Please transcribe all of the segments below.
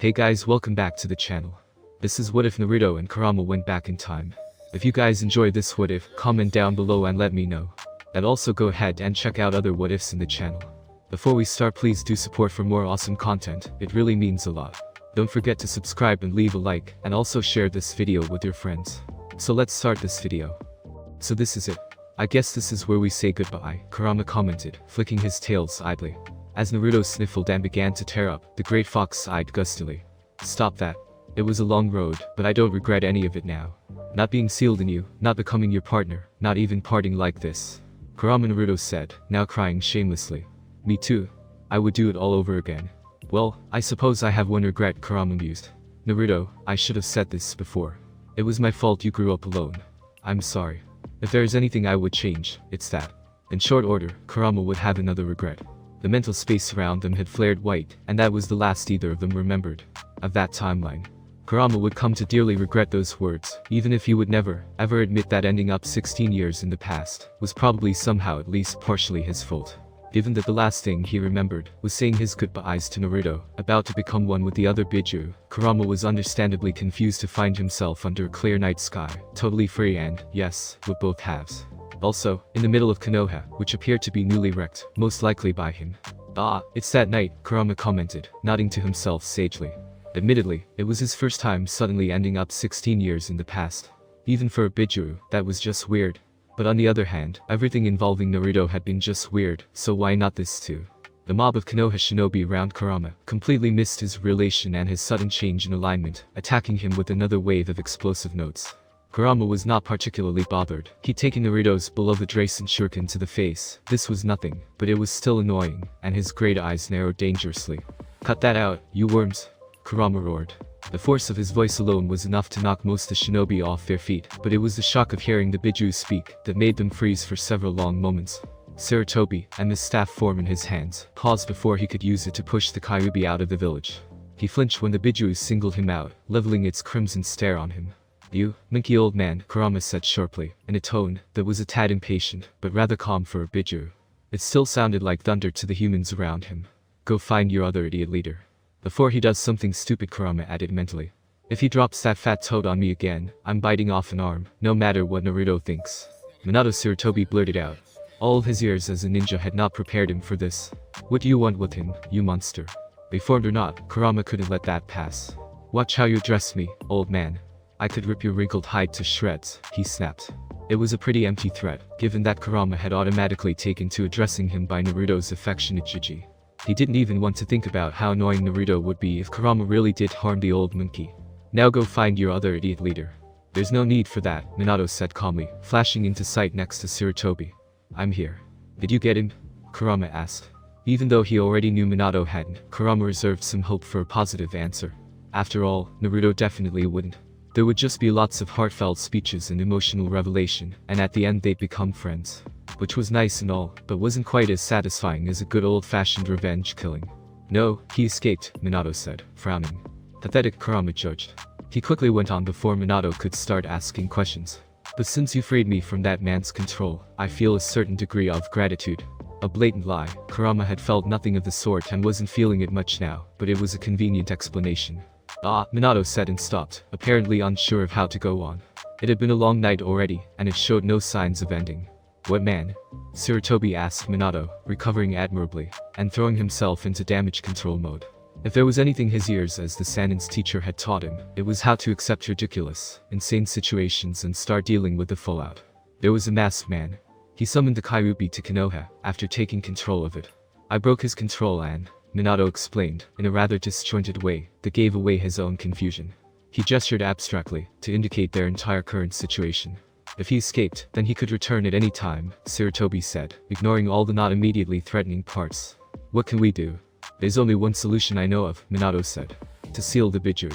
Hey guys, welcome back to the channel. This is what if Naruto and Kurama went back in time. If you guys enjoyed this what if, comment down below and let me know. And also go ahead and check out other what ifs in the channel. Before we start, please do support for more awesome content, it really means a lot. Don't forget to subscribe and leave a like, and also share this video with your friends. So let's start this video. So this is it. I guess this is where we say goodbye, Kurama commented, flicking his tails idly. As Naruto sniffled and began to tear up, the great fox sighed gustily. Stop that. It was a long road, but I don't regret any of it now. Not being sealed in you, not becoming your partner, not even parting like this. Kurama, Naruto said, now crying shamelessly. Me too. I would do it all over again. Well, I suppose I have one regret, Kurama mused. Naruto, I should have said this before. It was my fault you grew up alone. I'm sorry. If there is anything I would change, it's that. In short order, Kurama would have another regret. The mental space around them had flared white, and that was the last either of them remembered. Of that timeline. Kurama would come to dearly regret those words, even if he would never, ever admit that ending up 16 years in the past was probably somehow at least partially his fault. Given that the last thing he remembered was saying his goodbyes to Naruto, about to become one with the other Biju, Kurama was understandably confused to find himself under a clear night sky, totally free and, yes, with both halves. Also, in the middle of Konoha, which appeared to be newly wrecked, most likely by him. Ah, it's that night, Kurama commented, nodding to himself sagely. Admittedly, it was his first time suddenly ending up 16 years in the past. Even for a Biju, that was just weird. But on the other hand, everything involving Naruto had been just weird, so why not this too? The mob of Konoha shinobi around Kurama completely missed his relation and his sudden change in alignment, attacking him with another wave of explosive notes. Kurama was not particularly bothered. He'd taken Naruto's beloved Rasen Shuriken to the face. This was nothing, but it was still annoying, and his great eyes narrowed dangerously. Cut that out, you worms! Kurama roared. The force of his voice alone was enough to knock most the shinobi off their feet, but it was the shock of hearing the Biju speak that made them freeze for several long moments. Sarutobi, and the staff form in his hands, paused before he could use it to push the Kyogre out of the village. He flinched when the Biju singled him out, leveling its crimson stare on him. You, minky old man, Kurama said sharply, in a tone that was a tad impatient, but rather calm for a Biju. It still sounded like thunder to the humans around him. Go find your other idiot leader. Before he does something stupid, Kurama added mentally. If he drops that fat toad on me again, I'm biting off an arm, no matter what Naruto thinks. Minato Sarutobi blurted out. All of his years as a ninja had not prepared him for this. What do you want with him, you monster? Reformed or not, Kurama couldn't let that pass. Watch how you address me, old man. I could rip your wrinkled hide to shreds, he snapped. It was a pretty empty threat, given that Kurama had automatically taken to addressing him by Naruto's affectionate Jiji. He didn't even want to think about how annoying Naruto would be if Kurama really did harm the old monkey. Now go find your other idiot leader. There's no need for that, Minato said calmly, flashing into sight next to Sarutobi. I'm here. Did you get him? Kurama asked. Even though he already knew Minato hadn't, Kurama reserved some hope for a positive answer. After all, Naruto definitely wouldn't. There would just be lots of heartfelt speeches and emotional revelation, and at the end they'd become friends. Which was nice and all, but wasn't quite as satisfying as a good old-fashioned revenge killing. No, he escaped, Minato said, frowning. Pathetic, Kurama judged. He quickly went on before Minato could start asking questions. But since you freed me from that man's control, I feel a certain degree of gratitude. A blatant lie, Kurama had felt nothing of the sort and wasn't feeling it much now, but it was a convenient explanation. Ah, Minato said and stopped, apparently unsure of how to go on. It had been a long night already, and it showed no signs of ending. What man? Sarutobi asked Minato, recovering admirably, and throwing himself into damage control mode. If there was anything his years as the Sanin's teacher had taught him, it was how to accept ridiculous, insane situations and start dealing with the fallout. There was a masked man. He summoned the Kyogre to Konoha, after taking control of it. I broke his control and, Minato explained, in a rather disjointed way, that gave away his own confusion. He gestured abstractly, to indicate their entire current situation. If he escaped, then he could return at any time, Sarutobi said, ignoring all the not immediately threatening parts. What can we do? There's only one solution I know of, Minato said. To seal the Biju.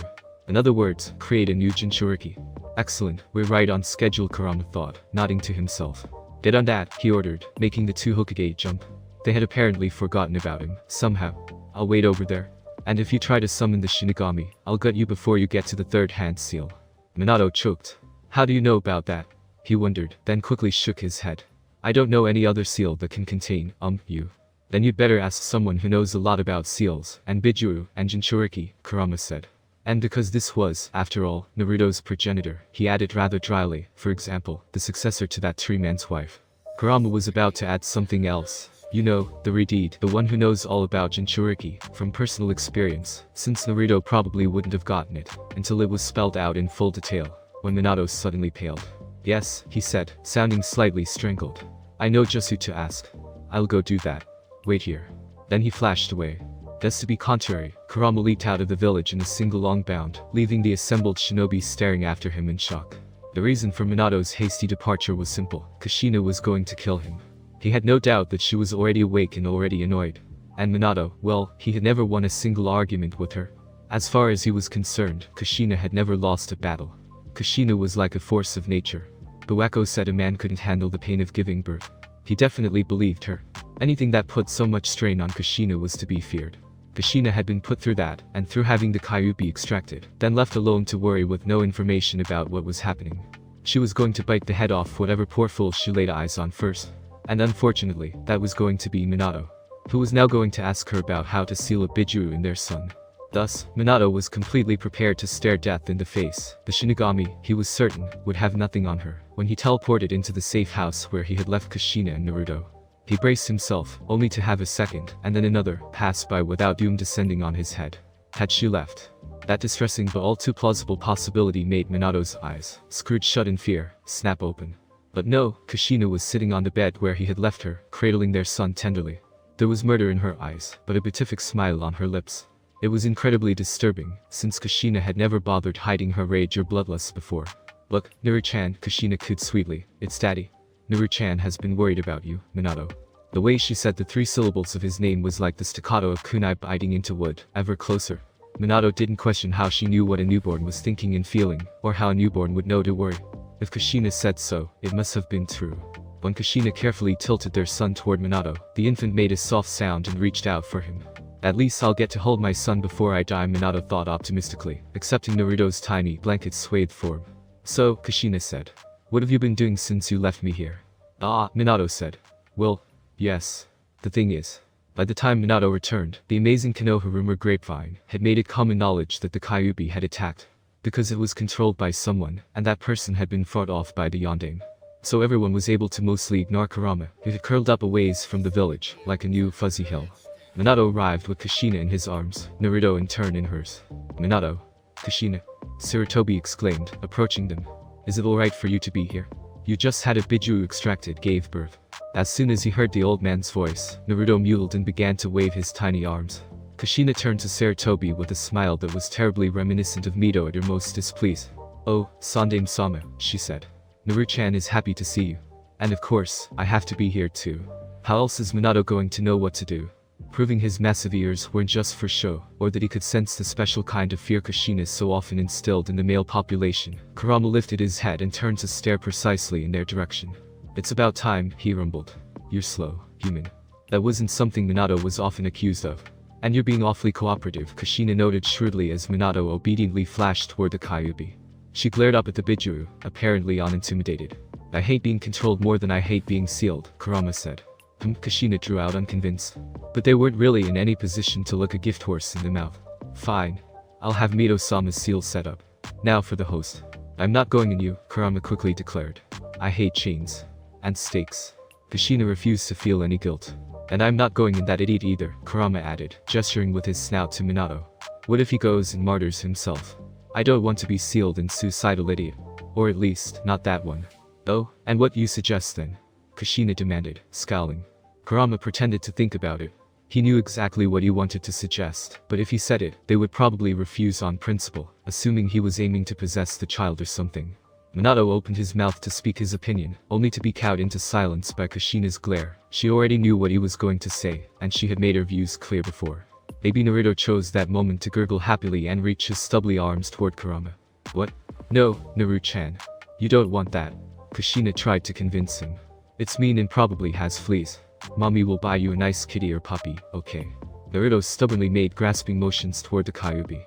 In other words, create a new Jinchuriki. Excellent, we're right on schedule, Kurama thought, nodding to himself. Get on that, he ordered, making the two Hokage jump. They had apparently forgotten about him, somehow. I'll wait over there. And if you try to summon the Shinigami, I'll gut you before you get to the third hand seal. Minato choked. How do you know about that? He wondered, then quickly shook his head. I don't know any other seal that can contain, you. Then you'd better ask someone who knows a lot about seals, and Bijuu, and Jinchuriki, Kurama said. And because this was, after all, Naruto's progenitor, he added rather dryly, for example, the successor to that tree man's wife. Kurama was about to add something else. You know, the Redeed, the one who knows all about Jinchuriki, from personal experience, since Naruto probably wouldn't have gotten it, until it was spelled out in full detail, when Minato suddenly paled. Yes, he said, sounding slightly strangled. I know just who to ask. I'll go do that. Wait here. Then he flashed away. Just to be contrary, Kurama leaped out of the village in a single long bound, leaving the assembled shinobi staring after him in shock. The reason for Minato's hasty departure was simple. Kushina was going to kill him. He had no doubt that she was already awake and already annoyed. And Minato, well, he had never won a single argument with her. As far as he was concerned, Kushina had never lost a battle. Kushina was like a force of nature. Buwako said a man couldn't handle the pain of giving birth. He definitely believed her. Anything that put so much strain on Kushina was to be feared. Kushina had been put through that, and through having the Kyuubi extracted, then left alone to worry with no information about what was happening. She was going to bite the head off whatever poor fool she laid eyes on first. And unfortunately, that was going to be Minato, who was now going to ask her about how to seal a Bijuu in their son. Thus, Minato was completely prepared to stare death in the face. The Shinigami, he was certain, would have nothing on her, when he teleported into the safe house where he had left Kushina and Naruto. He braced himself, only to have a second, and then another, pass by without doom descending on his head. Had she left? That distressing but all too plausible possibility made Minato's eyes, screwed shut in fear, snap open. But no, Kushina was sitting on the bed where he had left her, cradling their son tenderly. There was murder in her eyes, but a beatific smile on her lips. It was incredibly disturbing, since Kushina had never bothered hiding her rage or bloodlust before. Look, Naru-chan, Kushina cooed sweetly, it's daddy. Naru-chan has been worried about you, Minato. The way she said the 3 syllables of his name was like the staccato of kunai biting into wood, ever closer. Minato didn't question how she knew what a newborn was thinking and feeling, or how a newborn would know to worry. If Kushina said so, it must have been true. When Kushina carefully tilted their son toward Minato, the infant made a soft sound and reached out for him. At least I'll get to hold my son before I die, Minato thought optimistically, accepting Naruto's tiny, blanket-swathed form. So, Kushina said. What have you been doing since you left me here? Ah, Minato said. Well, yes. The thing is, by the time Minato returned, the amazing Konoha rumor grapevine had made it common knowledge that the Kyuubi had attacked. Because it was controlled by someone, and that person had been fought off by the Yondaime. So everyone was able to mostly ignore Kurama, who had curled up a ways from the village, like a new fuzzy hill. Minato arrived with Kushina in his arms, Naruto in turn in hers. Minato. Kushina. Sarutobi exclaimed, approaching them. Is it alright for you to be here? You just had a Bijuu extracted, gave birth. As soon as he heard the old man's voice, Naruto muled and began to wave his tiny arms. Kushina turned to Sarutobi with a smile that was terribly reminiscent of Mito at her most displeased. Oh, Sandaime-sama, she said. Naru-chan is happy to see you. And of course, I have to be here too. How else is Minato going to know what to do? Proving his massive ears weren't just for show, or that he could sense the special kind of fear Kushina so often instilled in the male population. Kurama lifted his head and turned to stare precisely in their direction. It's about time, he rumbled. You're slow, human. That wasn't something Minato was often accused of. And you're being awfully cooperative, Kushina noted shrewdly as Minato obediently flashed toward the Kyuubi. She glared up at the Bijuu, apparently unintimidated. I hate being controlled more than I hate being sealed, Kurama said. Kushina drew out unconvinced. But they weren't really in any position to look a gift horse in the mouth. Fine. I'll have Mito-sama's seal set up. Now for the host. I'm not going in you, Kurama quickly declared. I hate chains. And stakes. Kushina refused to feel any guilt. And I'm not going in that idiot either, Kurama added, gesturing with his snout to Minato. What if he goes and martyrs himself? I don't want to be sealed in suicidal idiot. Or at least, not that one. Oh, and what you suggest then? Kushina demanded, scowling. Kurama pretended to think about it. He knew exactly what he wanted to suggest, but if he said it, they would probably refuse on principle, assuming he was aiming to possess the child or something. Minato opened his mouth to speak his opinion, only to be cowed into silence by Kushina's glare. She already knew what he was going to say, and she had made her views clear before. Maybe Naruto chose that moment to gurgle happily and reach his stubbly arms toward Kurama. What? No, Naru-chan. You don't want that. Kushina tried to convince him. It's mean and probably has fleas. Mommy will buy you a nice kitty or puppy, okay? Naruto stubbornly made grasping motions toward the Kyuubi.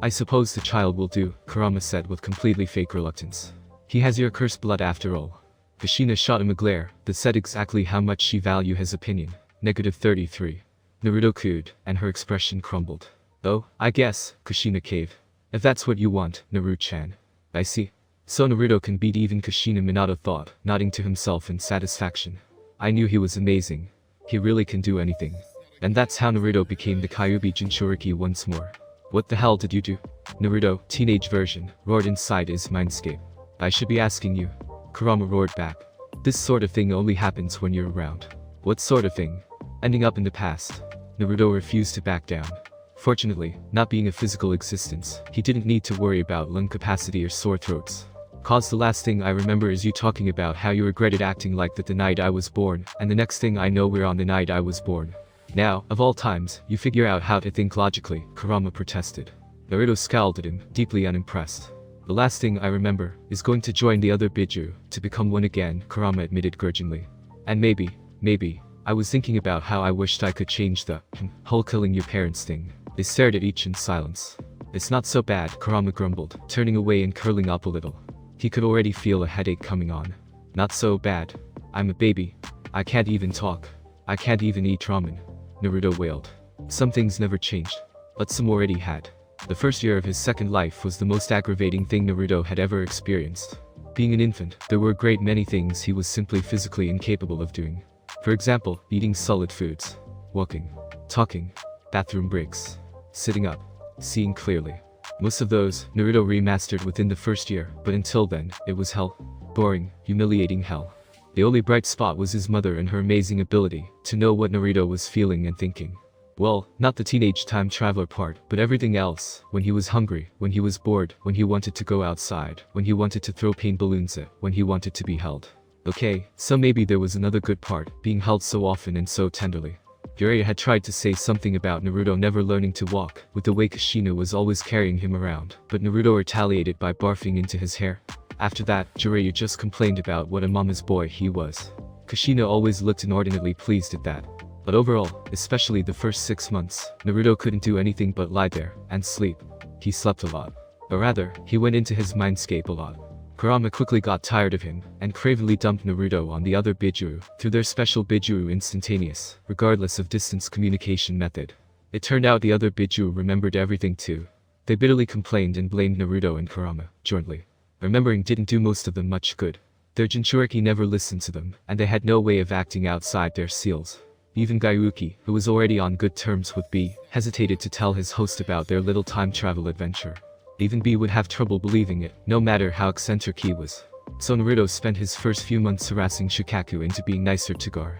I suppose the child will do, Kurama said with completely fake reluctance. He has your cursed blood after all. Kushina shot him a glare that said exactly how much she valued his opinion. -33. Naruto cooed, and her expression crumbled. Oh, I guess, Kushina cave. If that's what you want, Naruto-chan. I see. So Naruto can beat even Kushina, Minato thought, nodding to himself in satisfaction. I knew he was amazing. He really can do anything. And that's how Naruto became the Kyuubi Jinchuriki once more. What the hell did you do? Naruto, teenage version, roared inside his mindscape. I should be asking you. Kurama roared back. This sort of thing only happens when you're around. What sort of thing? Ending up in the past. Naruto refused to back down. Fortunately, not being a physical existence, he didn't need to worry about lung capacity or sore throats. Cause the last thing I remember is you talking about how you regretted acting like that the night I was born, and the next thing I know we're on the night I was born. Now, of all times, you figure out how to think logically, Kurama protested. Naruto scowled at him, deeply unimpressed. The last thing I remember is going to join the other Biju to become one again, Kurama admitted grudgingly. And maybe, I was thinking about how I wished I could change the whole killing your parents thing. They stared at each in silence. It's not so bad, Kurama grumbled, turning away and curling up a little. He could already feel a headache coming on. Not so bad. I'm a baby. I can't even talk. I can't even eat ramen. Naruto wailed. Some things never changed. But some already had. The first year of his second life was the most aggravating thing Naruto had ever experienced. Being an infant, there were a great many things he was simply physically incapable of doing. For example, eating solid foods, walking, talking, bathroom breaks, sitting up, seeing clearly. Most of those, Naruto remastered within the first year, but until then, it was hell. Boring, humiliating hell. The only bright spot was his mother and her amazing ability to know what Naruto was feeling and thinking. Well, not the teenage time traveler part, but everything else. When he was hungry, when he was bored, when he wanted to go outside, when he wanted to throw paint balloons at, when he wanted to be held. Okay, so maybe there was another good part, being held so often and so tenderly. Jiraiya had tried to say something about Naruto never learning to walk, with the way Kushina was always carrying him around, but Naruto retaliated by barfing into his hair. After that, Jiraiya just complained about what a mama's boy he was. Kushina always looked inordinately pleased at that. But overall, especially the first 6 months, Naruto couldn't do anything but lie there and sleep. He slept a lot. Or rather, he went into his mindscape a lot. Kurama quickly got tired of him, and cravenly dumped Naruto on the other Biju, through their special Biju instantaneous, regardless of distance communication method. It turned out the other Biju remembered everything too. They bitterly complained and blamed Naruto and Kurama, jointly. Remembering didn't do most of them much good. Their Jinchuriki never listened to them, and they had no way of acting outside their seals. Even Gyuki, who was already on good terms with B, hesitated to tell his host about their little time travel adventure. Even B would have trouble believing it, no matter how eccentric he was. So Naruto spent his first few months harassing Shikaku into being nicer to Gar.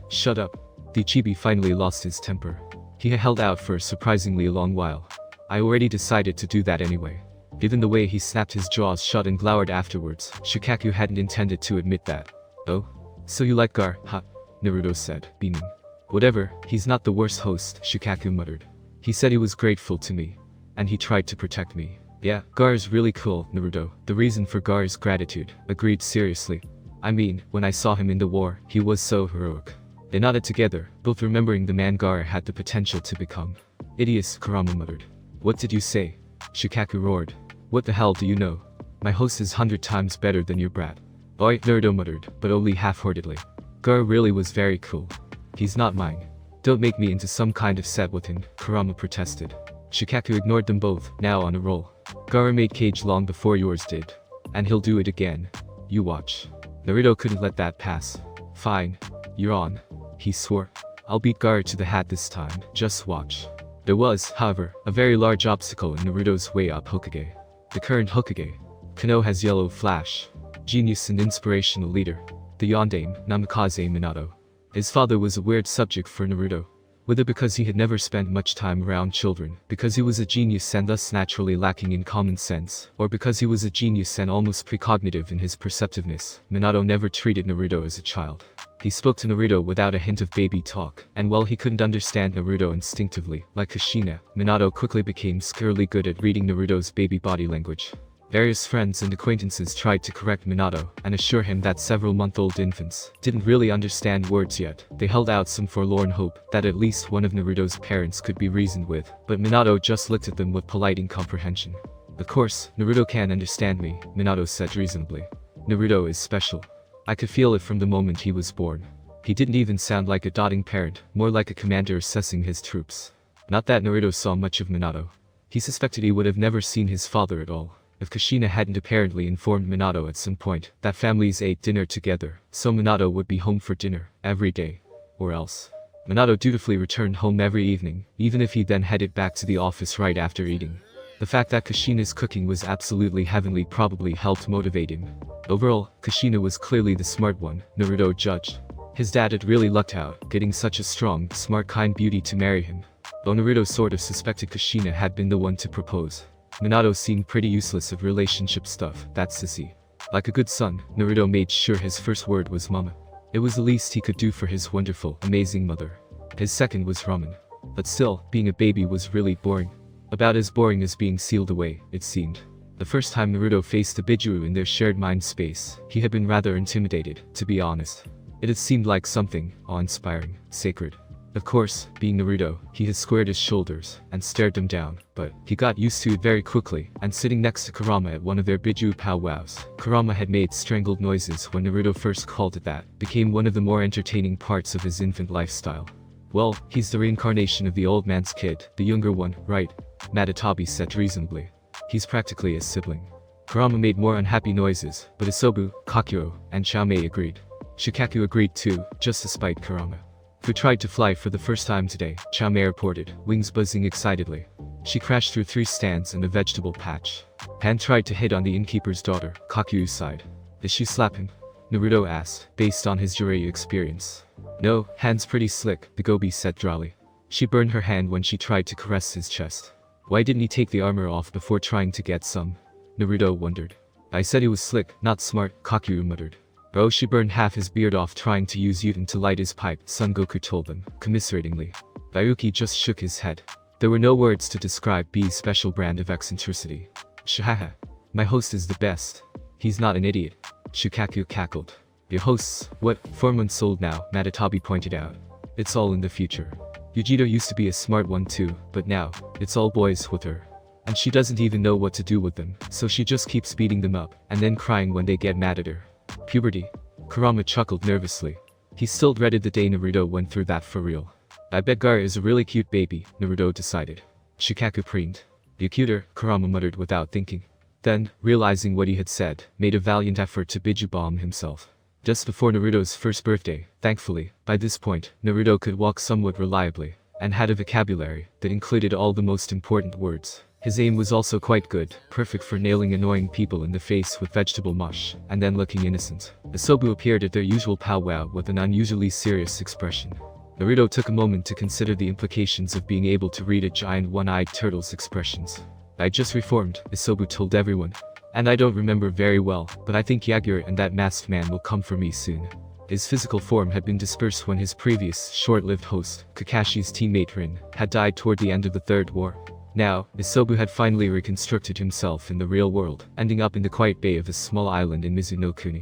Shut up. The chibi finally lost his temper. He had held out for a surprisingly long while. I already decided to do that anyway. Given the way he snapped his jaws shut and glowered afterwards, Shikaku hadn't intended to admit that. Oh? So you like Gar, huh? Naruto said, beaming. Whatever, he's not the worst host, Shikaku muttered. He said he was grateful to me. And he tried to protect me. Yeah, Gar is really cool, Naruto. The reason for Gar's gratitude, agreed seriously. I mean, when I saw him in the war, he was so heroic. They nodded together, both remembering the man Gar had the potential to become. Idiots, Kurama muttered. What did you say? Shikaku roared. What the hell do you know? My host is 100 times better than your brat. Oi, Naruto muttered, but only half-heartedly. Gar really was very cool. He's not mine. Don't make me into some kind of set with him, Kurama protested. Shikaku ignored them both, now on a roll. Gar made Cage long before yours did. And he'll do it again. You watch. Naruto couldn't let that pass. Fine. You're on. He swore. I'll beat Gar to the hat this time, just watch. There was, however, a very large obstacle in Naruto's way up Hokage. The current Hokage. Kano has yellow flash. Genius and inspirational leader. The Yondaime, Namikaze Minato. His father was a weird subject for Naruto. Whether because he had never spent much time around children, because he was a genius and thus naturally lacking in common sense, or because he was a genius and almost precognitive in his perceptiveness, Minato never treated Naruto as a child. He spoke to Naruto without a hint of baby talk, and while he couldn't understand Naruto instinctively, like Kushina, Minato quickly became scarily good at reading Naruto's baby body language. Various friends and acquaintances tried to correct Minato and assure him that several-month-old infants didn't really understand words yet. They held out some forlorn hope that at least one of Naruto's parents could be reasoned with, but Minato just looked at them with polite incomprehension. Of course, Naruto can understand me, Minato said reasonably. Naruto is special. I could feel it from the moment he was born. He didn't even sound like a doting parent, more like a commander assessing his troops. Not that Naruto saw much of Minato. He suspected he would have never seen his father at all, if Kushina hadn't apparently informed Minato at some point that families ate dinner together, so Minato would be home for dinner every day. Or else. Minato dutifully returned home every evening, even if he then headed back to the office right after eating. The fact that Kushina's cooking was absolutely heavenly probably helped motivate him. Overall, Kushina was clearly the smart one, Naruto judged. His dad had really lucked out, getting such a strong, smart kind beauty to marry him. Though Naruto sort of suspected Kushina had been the one to propose. Minato seemed pretty useless of relationship stuff, that's sissy. Like a good son, Naruto made sure his first word was mama. It was the least he could do for his wonderful, amazing mother. His second was ramen. But still, being a baby was really boring. About as boring as being sealed away, it seemed. The first time Naruto faced the Bijuu in their shared mind space, he had been rather intimidated, to be honest. It had seemed like something awe-inspiring, sacred. Of course, being Naruto, he had squared his shoulders and stared them down, but he got used to it very quickly, and sitting next to Kurama at one of their Bijuu powwows, Kurama had made strangled noises when Naruto first called it that, became one of the more entertaining parts of his infant lifestyle. Well, he's the reincarnation of the old man's kid, the younger one, right? Matatabi said reasonably. He's practically his sibling. Kurama made more unhappy noises, but Isobu, Kakyo, and Chaomei agreed. Shikaku agreed too, just to spite Kurama. Who tried to fly for the first time today, Chaomei reported, wings buzzing excitedly. She crashed through 3 stands and a vegetable patch. Han tried to hit on the innkeeper's daughter, Kakyu's side. Did she slap him? Naruto asked, based on his Jiraiya experience. No, Han's pretty slick, the Gobi said dryly. She burned her hand when she tried to caress his chest. Why didn't he take the armor off before trying to get some? Naruto wondered. I said he was slick, not smart, Kakyu muttered. Bro, she burned half his beard off trying to use Yuten to light his pipe, Son Goku told them, commiseratingly. Ryuki just shook his head. There were no words to describe B's special brand of eccentricity. Shahaha. My host is the best. He's not an idiot. Shukaku cackled. Your hosts, what, 4 months old now, Matatabi pointed out. It's all in the future. Yujiro used to be a smart one too, but now, it's all boys with her. And she doesn't even know what to do with them, so she just keeps beating them up, and then crying when they get mad at her. Puberty. Kurama chuckled nervously. He still dreaded the day Naruto went through that for real. I bet Gaara is a really cute baby, Naruto decided. Shikaku preened. You cuter, Kurama muttered without thinking. Then, realizing what he had said, made a valiant effort to Bijuu bomb himself. Just before Naruto's first birthday, thankfully, by this point, Naruto could walk somewhat reliably, and had a vocabulary that included all the most important words. His aim was also quite good, perfect for nailing annoying people in the face with vegetable mush, and then looking innocent. Isobu appeared at their usual powwow with an unusually serious expression. Naruto took a moment to consider the implications of being able to read a giant one-eyed turtle's expressions. I just reformed, Isobu told everyone. And I don't remember very well, but I think Yagura and that masked man will come for me soon. His physical form had been dispersed when his previous, short-lived host, Kakashi's teammate Rin, had died toward the end of the Third War. Now, Isobu had finally reconstructed himself in the real world, ending up in the quiet bay of a small island in Mizunokuni.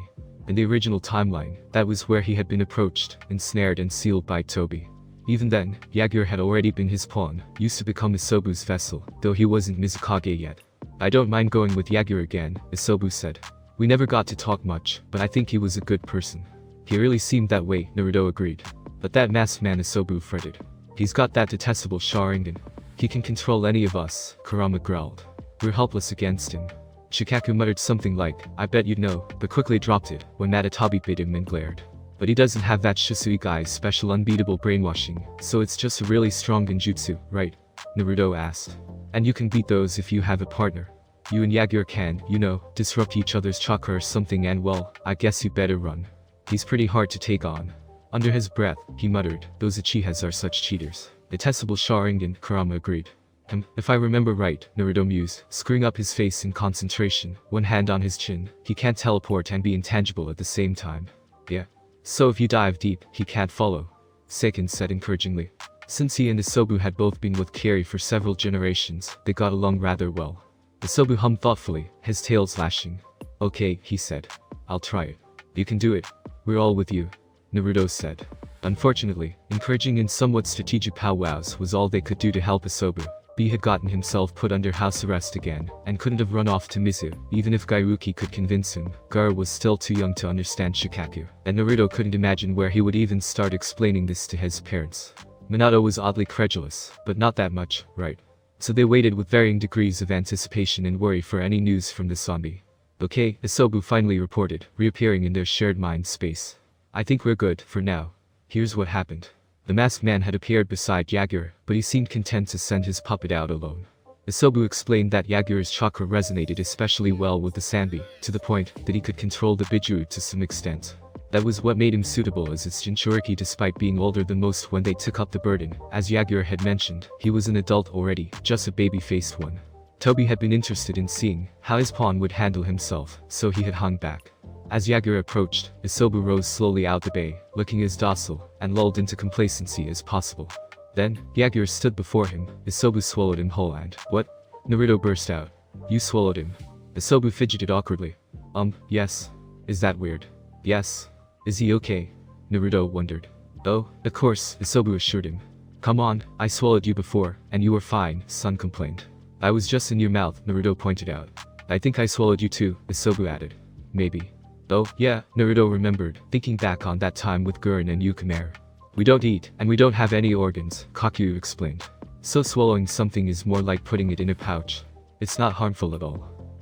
In the original timeline, that was where he had been approached, ensnared and sealed by Tobi. Even then, Yagura had already been his pawn, used to become Isobu's vessel, though he wasn't Mizukage yet. I don't mind going with Yagura again, Isobu said. We never got to talk much, but I think he was a good person. He really seemed that way, Naruto agreed. But that masked man Isobu fretted. He's got that detestable Sharingan. He can control any of us, Kurama growled. We're helpless against him. Shikaku muttered something like, I bet you'd know, but quickly dropped it when Matatabi bit him and glared. But he doesn't have that Shisui guy's special unbeatable brainwashing, so it's just a really strong genjutsu, right? Naruto asked. And you can beat those if you have a partner. You and Yagura can, you know, disrupt each other's chakra or something and well, I guess you better run. He's pretty hard to take on. Under his breath, he muttered, those Uchihas are such cheaters. Detestable Sharingan, Kurama agreed. If I remember right, Naruto mused, screwing up his face in concentration, one hand on his chin. He can't teleport and be intangible at the same time. Yeah. So if you dive deep, he can't follow. Seiken said encouragingly. Since he and Isobu had both been with Kiri for several generations, they got along rather well. Isobu hummed thoughtfully, his tail slashing. Okay, he said. I'll try it. You can do it. We're all with you. Naruto said. Unfortunately, encouraging in somewhat strategic powwows was all they could do to help Isobu. B had gotten himself put under house arrest again, and couldn't have run off to Mizu, even if Gairuki could convince him. Gaara was still too young to understand Shikaku, and Naruto couldn't imagine where he would even start explaining this to his parents. Minato was oddly credulous, but not that much, right? So they waited with varying degrees of anticipation and worry for any news from the zombie. Okay, Isobu finally reported, reappearing in their shared mind space. I think we're good, for now. Here's what happened. The masked man had appeared beside Yagura, but he seemed content to send his puppet out alone. Isobu explained that Yagura's chakra resonated especially well with the Sanbi, to the point that he could control the Bijuu to some extent. That was what made him suitable as its Jinchuriki despite being older than most when they took up the burden. As Yagura had mentioned, he was an adult already, just a baby-faced one. Toby had been interested in seeing how his pawn would handle himself, so he had hung back. As Yagura approached, Isobu rose slowly out the bay, looking as docile and lulled into complacency as possible. Then, Yagura stood before him. Isobu swallowed him whole and, "What?" Naruto burst out. "You swallowed him." Isobu fidgeted awkwardly. Yes. Is that weird?" "Yes." "Is he okay?" Naruto wondered. "Oh, of course," Isobu assured him. "Come on, I swallowed you before, and you were fine," Sun complained. "I was just in your mouth," Naruto pointed out. "I think I swallowed you too," Isobu added. "Maybe." "Oh, yeah," Naruto remembered, thinking back on that time with Gurren and Yukimare. "We don't eat, and we don't have any organs," Kakyu explained. "So swallowing something is more like putting it in a pouch. It's not harmful at all."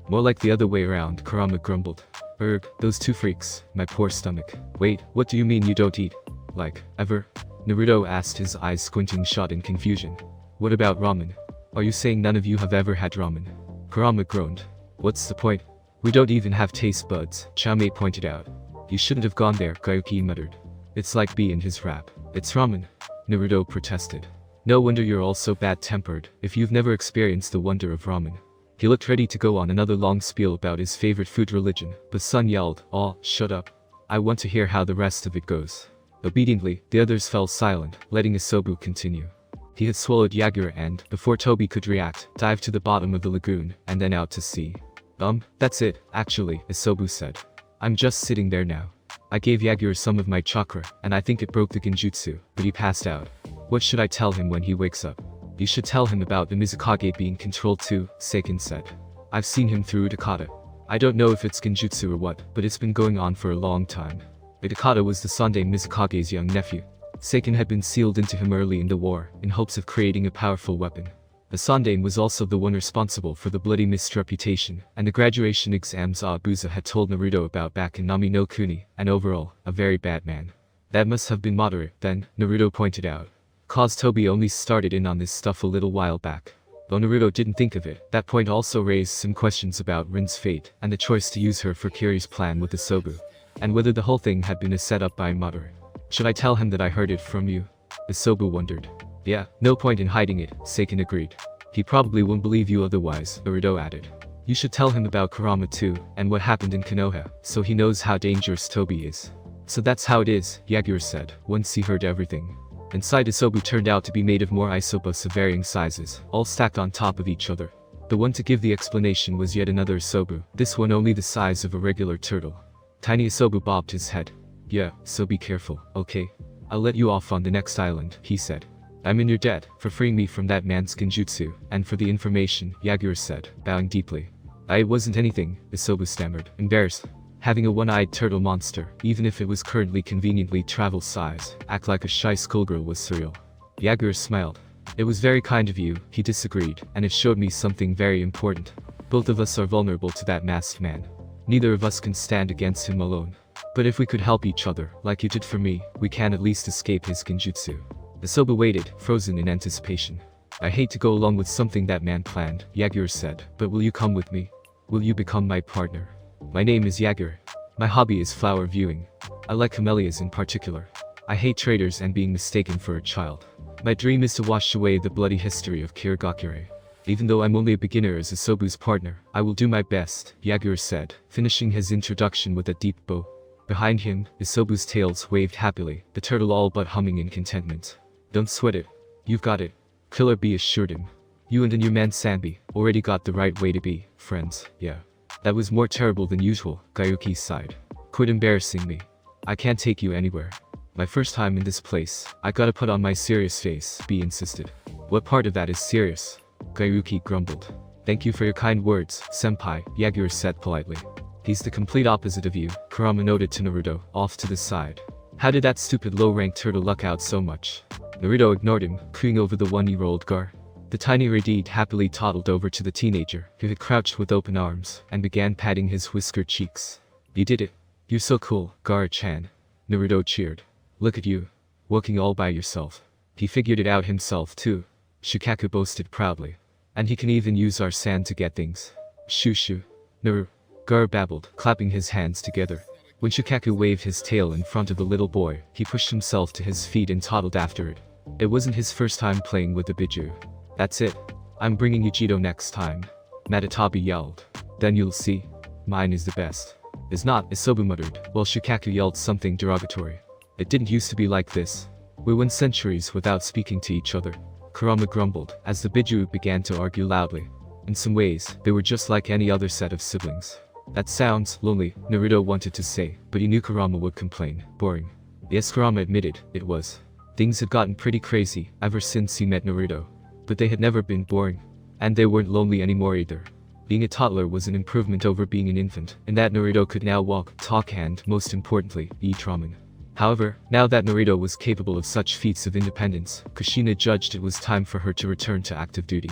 "More like the other way around," Kurama grumbled. "Erg, those two freaks, my poor stomach." "Wait, what do you mean you don't eat? Like, ever?" Naruto asked, his eyes squinting shut in confusion. "What about ramen? Are you saying none of you have ever had ramen?" Kurama groaned. "What's the point? We don't even have taste buds," Chame pointed out. "You shouldn't have gone there," Gayuki muttered. "It's like B in his rap. It's ramen," Naruto protested. "No wonder you're all so bad-tempered, if you've never experienced the wonder of ramen." He looked ready to go on another long spiel about his favorite food religion, but Sun yelled, "Oh, shut up. I want to hear how the rest of it goes." Obediently, the others fell silent, letting Isobu continue. He had swallowed Yagura and, before Toby could react, dived to the bottom of the lagoon, and then out to sea. That's it, actually," Isobu said. "I'm just sitting there now. I gave Yagura some of my chakra, and I think it broke the genjutsu, but he passed out. What should I tell him when he wakes up?" "You should tell him about the Mizukage being controlled too," Seiken said. "I've seen him through Utakata. I don't know if it's genjutsu or what, but it's been going on for a long time." Utakata was the Sunday Mizukage's young nephew. Seiken had been sealed into him early in the war, in hopes of creating a powerful weapon. The Sandane was also the one responsible for the bloody mist reputation, and the graduation exams Abusa had told Naruto about back in Nami no Kuni, and overall, a very bad man. That must have been moderate, then, Naruto pointed out. Cause Toby only started in on this stuff a little while back. Though Naruto didn't think of it, that point also raised some questions about Rin's fate, and the choice to use her for Kiri's plan with Isobu. And whether the whole thing had been a setup by Madara. "Should I tell him that I heard it from you?" Isobu wondered. "Yeah, no point in hiding it," Seiken agreed. "He probably won't believe you otherwise," Naruto added. "You should tell him about Kurama too, and what happened in Konoha, so he knows how dangerous Toby is." "So that's how it is," Yagura said, once he heard everything. Inside Isobu turned out to be made of more isobus of varying sizes, all stacked on top of each other. The one to give the explanation was yet another Isobu, this one only the size of a regular turtle. Tiny Isobu bobbed his head. "Yeah, so be careful, okay? I'll let you off on the next island," he said. "I'm in your debt for freeing me from that man's genjutsu, and for the information," Yagura said, bowing deeply. "It wasn't anything," Isobu stammered, embarrassed. Having a one-eyed turtle monster, even if it was currently conveniently travel size, act like a shy schoolgirl was surreal. Yagura smiled. "It was very kind of you," he disagreed, "and it showed me something very important. Both of us are vulnerable to that masked man. Neither of us can stand against him alone. But if we could help each other, like you did for me, we can at least escape his genjutsu." Isobu waited, frozen in anticipation. "I hate to go along with something that man planned," Yagura said, "but will you come with me? Will you become my partner? My name is Yagura. My hobby is flower viewing. I like camellias in particular. I hate traitors and being mistaken for a child. My dream is to wash away the bloody history of Kirigakure. Even though I'm only a beginner as Isobu's partner, I will do my best," Yagura said, finishing his introduction with a deep bow. Behind him, Isobu's tails waved happily, the turtle all but humming in contentment. "Don't sweat it. You've got it," Killer B assured him. "You and the new man Sanbi already got the right way to be friends, yeah." "That was more terrible than usual," Gayuki sighed. "Quit embarrassing me. I can't take you anywhere. My first time in this place, I gotta put on my serious face," B insisted. "What part of that is serious?" Gyuki grumbled. Thank you for your kind words, senpai, Yagura said politely. He's the complete opposite of you, Kurama noted to Naruto, off to the side. How did that stupid low-ranked turtle luck out so much? Naruto ignored him, cooing over the one-year-old Gar. The tiny Radid happily toddled over to the teenager, who had crouched with open arms, and began patting his whiskered cheeks. You did it. You're so cool, Gara-chan. Naruto cheered. Look at you. Working all by yourself. He figured it out himself too. Shikaku boasted proudly. And he can even use our sand to get things. Shoo. Gar babbled, clapping his hands together. When Shikaku waved his tail in front of the little boy, he pushed himself to his feet and toddled after it. It wasn't his first time playing with the Biju. That's it. I'm bringing you Jito next time. Matatabi yelled. Then you'll see. Mine is the best. Is not, Isobu muttered, while Shikaku yelled something derogatory. It didn't used to be like this. We went centuries without speaking to each other. Kurama grumbled, as the Biju began to argue loudly. In some ways, they were just like any other set of siblings. That sounds lonely, Naruto wanted to say, but he knew Kurama would complain. Boring. Yes, Kurama admitted, it was. Things had gotten pretty crazy ever since he met Naruto. But they had never been boring. And they weren't lonely anymore either. Being a toddler was an improvement over being an infant, in that Naruto could now walk, talk and, most importantly, eat ramen. However, now that Naruto was capable of such feats of independence, Kushina judged it was time for her to return to active duty.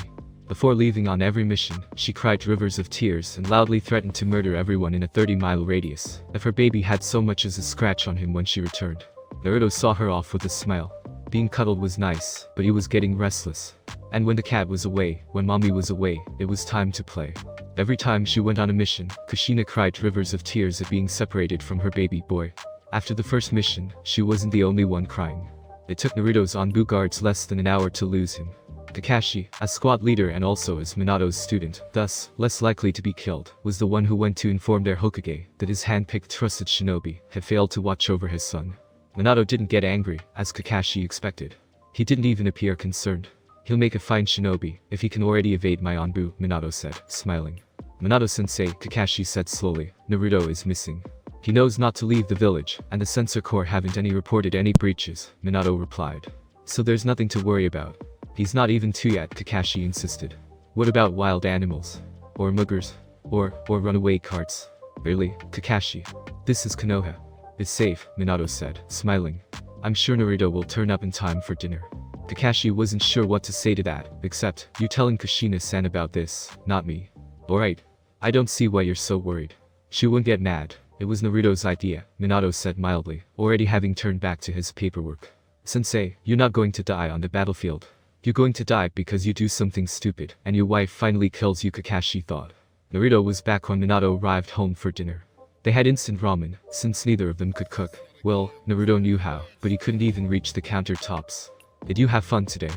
Before leaving on every mission, she cried rivers of tears and loudly threatened to murder everyone in a 30-mile radius, if her baby had so much as a scratch on him when she returned. Naruto saw her off with a smile. Being cuddled was nice, but he was getting restless. And when the cat was away, when mommy was away, it was time to play. Every time she went on a mission, Kushina cried rivers of tears at being separated from her baby boy. After the first mission, she wasn't the only one crying. It took Naruto's Anbu guards less than an hour to lose him. Kakashi, a squad leader and also as Minato's student, thus, less likely to be killed, was the one who went to inform their Hokage that his hand-picked trusted shinobi had failed to watch over his son. Minato didn't get angry, as Kakashi expected. He didn't even appear concerned. He'll make a fine shinobi, if he can already evade my Anbu, Minato said, smiling. Minato-sensei, Kakashi said slowly, Naruto is missing. He knows not to leave the village, and the Censor Corps haven't reported any breaches, Minato replied. So there's nothing to worry about. He's not even 2 yet, Kakashi insisted. What about wild animals? Or muggers? Or runaway carts? Really, Kakashi? This is Konoha. It's safe, Minato said, smiling. I'm sure Naruto will turn up in time for dinner. Kakashi wasn't sure what to say to that, except, you telling Kushina-san about this, not me. Alright. I don't see why you're so worried. She wouldn't get mad. It was Naruto's idea, Minato said mildly, already having turned back to his paperwork. Sensei, you're not going to die on the battlefield. You're going to die because you do something stupid, and your wife finally kills you, Kakashi thought. Naruto was back when Minato arrived home for dinner. They had instant ramen, since neither of them could cook. Well, Naruto knew how, but he couldn't even reach the countertops. Did you have fun today?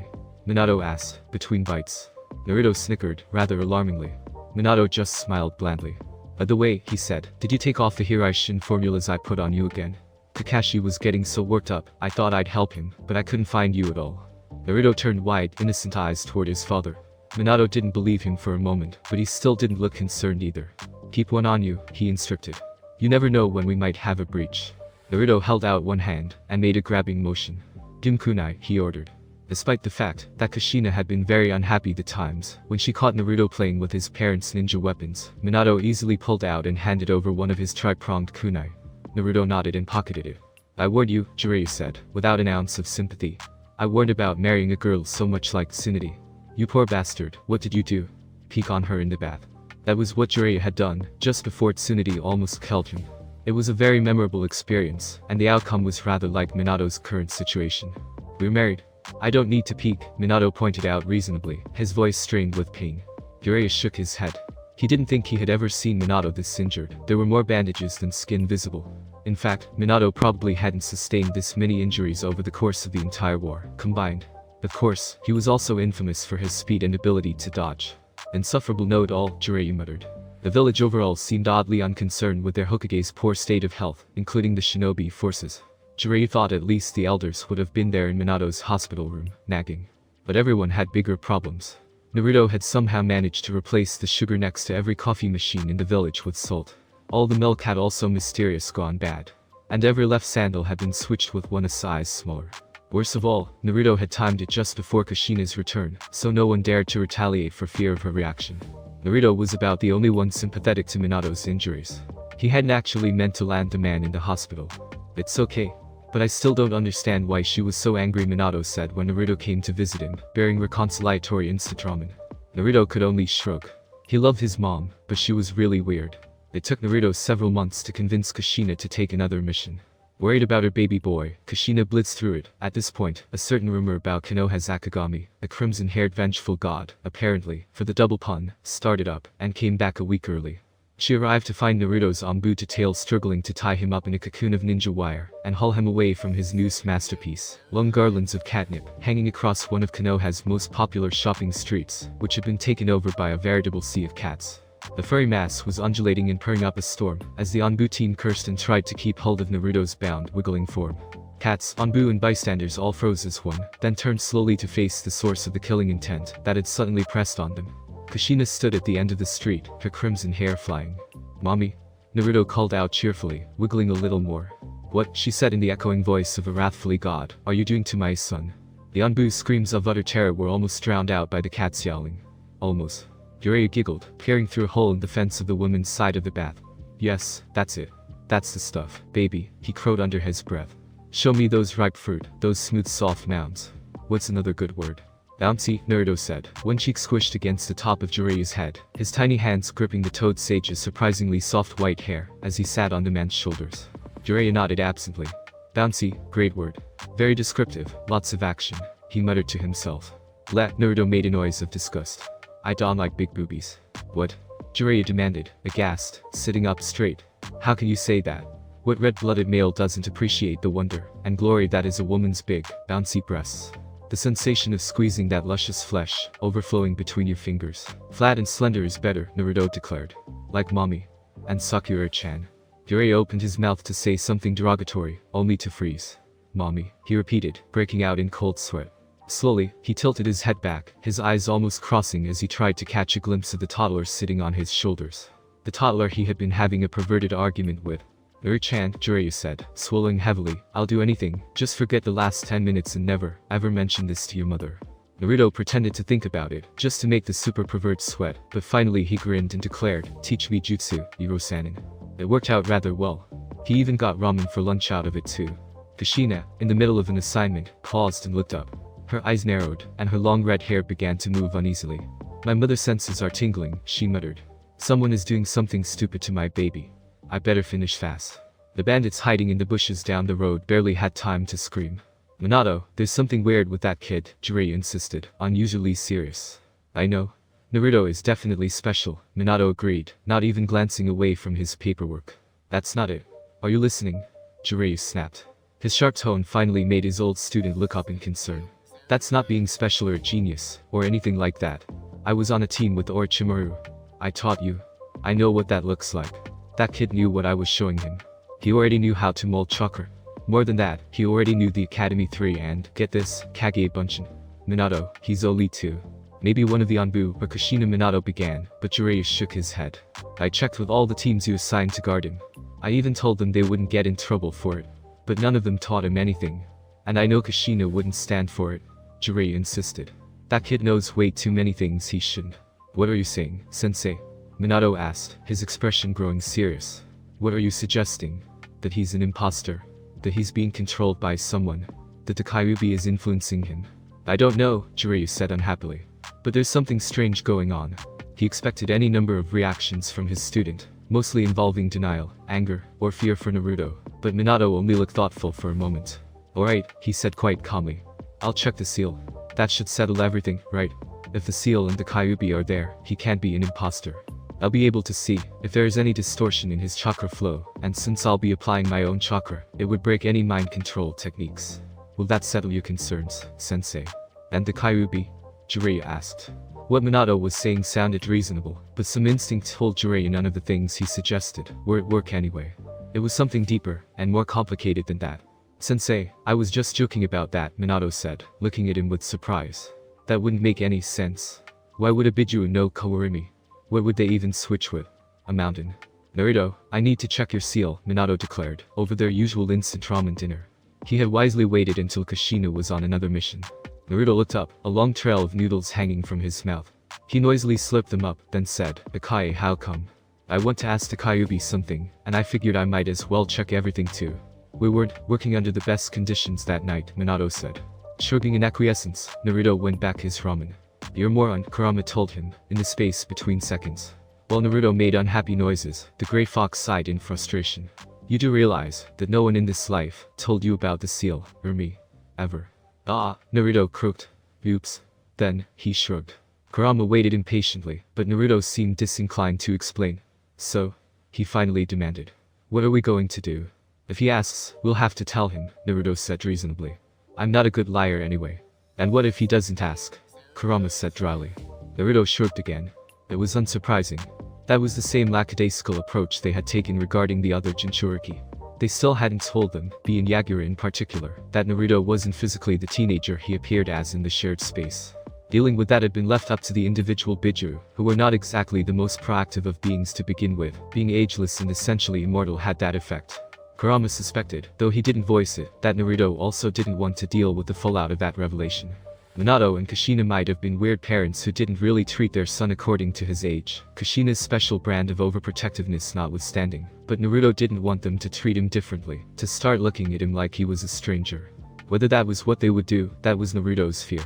Minato asked, between bites. Naruto snickered, rather alarmingly. Minato just smiled blandly. By the way, he said, did you take off the Hiraishin formulas I put on you again? Kakashi was getting so worked up, I thought I'd help him, but I couldn't find you at all. Naruto turned wide, innocent eyes toward his father. Minato didn't believe him for a moment, but he still didn't look concerned either. Keep one on you, he instructed. You never know when we might have a breach. Naruto held out one hand, and made a grabbing motion. Gimkunai, he ordered. Despite the fact that Kushina had been very unhappy the times when she caught Naruto playing with his parents' ninja weapons, Minato easily pulled out and handed over one of his tri-pronged kunai. Naruto nodded and pocketed it. I warned you, Jiraiya said, without an ounce of sympathy. I warned about marrying a girl so much like Tsunade. You poor bastard, what did you do? Peek on her in the bath. That was what Jiraiya had done, just before Tsunade almost killed him. It was a very memorable experience, and the outcome was rather like Minato's current situation. We're married. I don't need to peek, Minato pointed out reasonably, his voice strained with pain. Jiraiya shook his head. He didn't think he had ever seen Minato this injured. There were more bandages than skin visible. In fact, Minato probably hadn't sustained this many injuries over the course of the entire war, combined. Of course, he was also infamous for his speed and ability to dodge. Insufferable know it all, Jiraiya muttered. The village overall seemed oddly unconcerned with their Hokage's poor state of health, including the shinobi forces. Jiraiya thought at least the elders would have been there in Minato's hospital room, nagging. But everyone had bigger problems. Naruto had somehow managed to replace the sugar next to every coffee machine in the village with salt. All the milk had also mysteriously gone bad. And every left sandal had been switched with one a size smaller. Worst of all, Naruto had timed it just before Kushina's return, so no one dared to retaliate for fear of her reaction. Naruto was about the only one sympathetic to Minato's injuries. He hadn't actually meant to land the man in the hospital. It's okay. But I still don't understand why she was so angry, Minato said when Naruto came to visit him, bearing reconciliatory instant ramen. Naruto could only shrug. He loved his mom, but she was really weird. It took Naruto several months to convince Kushina to take another mission. Worried about her baby boy, Kushina blitzed through it. At this point, a certain rumor about Konoha's Akagami, the crimson-haired vengeful god, apparently, for the double pun, started up, and came back a week early. She arrived to find Naruto's Anbuta tail struggling to tie him up in a cocoon of ninja wire, and haul him away from his noose masterpiece, long garlands of catnip, hanging across one of Konoha's most popular shopping streets, which had been taken over by a veritable sea of cats. The furry mass was undulating and purring up a storm, as the Anbu team cursed and tried to keep hold of Naruto's bound, wiggling form. Cats, Anbu and bystanders all froze as one, then turned slowly to face the source of the killing intent that had suddenly pressed on them. Kushina stood at the end of the street, her crimson hair flying. "Mommy?" Naruto called out cheerfully, wiggling a little more. "What?" she said in the echoing voice of a wrathfully god, "are you doing to my son?" The Anbu's screams of utter terror were almost drowned out by the cat's yowling. Almost. Jiraiya giggled, peering through a hole in the fence of the woman's side of the bath. "Yes, that's it. That's the stuff, baby," he crowed under his breath. "Show me those ripe fruit, those smooth soft mounds. What's another good word?" "Bouncy," Naruto said, one cheek squished against the top of Jiraiya's head, his tiny hands gripping the Toad Sage's surprisingly soft white hair, as he sat on the man's shoulders. Jiraiya nodded absently. "Bouncy, great word. Very descriptive, lots of action," he muttered to himself. Naruto made a noise of disgust. "I don't like big boobies." "What?" Jiraiya demanded, aghast, sitting up straight. "How can you say that? What red-blooded male doesn't appreciate the wonder and glory that is a woman's big, bouncy breasts? The sensation of squeezing that luscious flesh, overflowing between your fingers. Flat and slender is better," Naruto declared. "Like mommy. And Sakura-chan." Jiraiya opened his mouth to say something derogatory, only to freeze. "Mommy," he repeated, breaking out in cold sweat. Slowly, he tilted his head back, his eyes almost crossing as he tried to catch a glimpse of the toddler sitting on his shoulders. The toddler he had been having a perverted argument with. "Uri-chan," Jiraiya said, swallowing heavily, "I'll do anything, just forget the last 10 minutes and never, ever mention this to your mother." Naruto pretended to think about it, just to make the super pervert sweat, but finally he grinned and declared, "Teach me jutsu, Iro-sanin." It worked out rather well. He even got ramen for lunch out of it too. Kushina, in the middle of an assignment, paused and looked up. Her eyes narrowed, and her long red hair began to move uneasily. "My mother's senses are tingling," she muttered. "Someone is doing something stupid to my baby. I better finish fast." The bandits hiding in the bushes down the road barely had time to scream. "Minato, there's something weird with that kid," Jiraiya insisted, unusually serious. "I know. Naruto is definitely special," Minato agreed, not even glancing away from his paperwork. "That's not it. Are you listening?" Jiraiya snapped. His sharp tone finally made his old student look up in concern. "That's not being special or a genius, or anything like that. I was on a team with Orochimaru. I taught you. I know what that looks like." That kid knew what I was showing him. He already knew how to mold chakra. More than that, he already knew the Academy 3 and, get this, Kage Bunshin. "Minato, he's only 2. Maybe one of the Anbu or Kushina," Minato began, but Jiraiya shook his head. "I checked with all the teams you assigned to guard him. I even told them they wouldn't get in trouble for it. But none of them taught him anything. And I know Kushina wouldn't stand for it," Jiraiya insisted. "That kid knows way too many things he shouldn't." "What are you saying, sensei?" Minato asked, his expression growing serious. "What are you suggesting? That he's an imposter? That he's being controlled by someone? That the Kyuubi is influencing him?" "I don't know," Jiraiya said unhappily. "But there's something strange going on." He expected any number of reactions from his student, mostly involving denial, anger, or fear for Naruto, but Minato only looked thoughtful for a moment. "Alright," he said quite calmly. "I'll check the seal. That should settle everything, right? If the seal and the Kyuubi are there, he can't be an imposter. I'll be able to see if there is any distortion in his chakra flow, and since I'll be applying my own chakra, it would break any mind control techniques. Will that settle your concerns, sensei?" "And the Kyuubi?" Jiraiya asked. What Minato was saying sounded reasonable, but some instinct told Jiraiya none of the things he suggested were at work anyway. It was something deeper and more complicated than that. "Sensei, I was just joking about that," Minato said, looking at him with surprise. "That wouldn't make any sense. Why would a Biju know Kawarimi? What would they even switch with? A mountain?" "Naruto, I need to check your seal," Minato declared, over their usual instant ramen dinner. He had wisely waited until Kushina was on another mission. Naruto looked up, a long trail of noodles hanging from his mouth. He noisily slipped them up, then said, "Akai, how come?" "I want to ask Takayubi something, and I figured I might as well check everything too." "We weren't working under the best conditions that night," Minato said. Shrugging in acquiescence, Naruto went back his ramen. "You're more on," Kurama told him, in the space between seconds. While Naruto made unhappy noises, the Grey Fox sighed in frustration. "You do realize that no one in this life told you about the seal, or me. Ever." "Ah," Naruto croaked. "Oops." Then, he shrugged. Kurama waited impatiently, but Naruto seemed disinclined to explain. "So?" he finally demanded. "What are we going to do?" "If he asks, we'll have to tell him," Naruto said reasonably. "I'm not a good liar anyway." "And what if he doesn't ask?" Kurama said dryly. Naruto shrugged again. It was unsurprising. That was the same lackadaisical approach they had taken regarding the other Jinchuriki. They still hadn't told them, being Yagura in particular, that Naruto wasn't physically the teenager he appeared as in the shared space. Dealing with that had been left up to the individual Biju, who were not exactly the most proactive of beings to begin with. Being ageless and essentially immortal had that effect. Kurama suspected, though he didn't voice it, that Naruto also didn't want to deal with the fallout of that revelation. Minato and Kushina might have been weird parents who didn't really treat their son according to his age, Kushina's special brand of overprotectiveness notwithstanding, but Naruto didn't want them to treat him differently, to start looking at him like he was a stranger. Whether that was what they would do, that was Naruto's fear.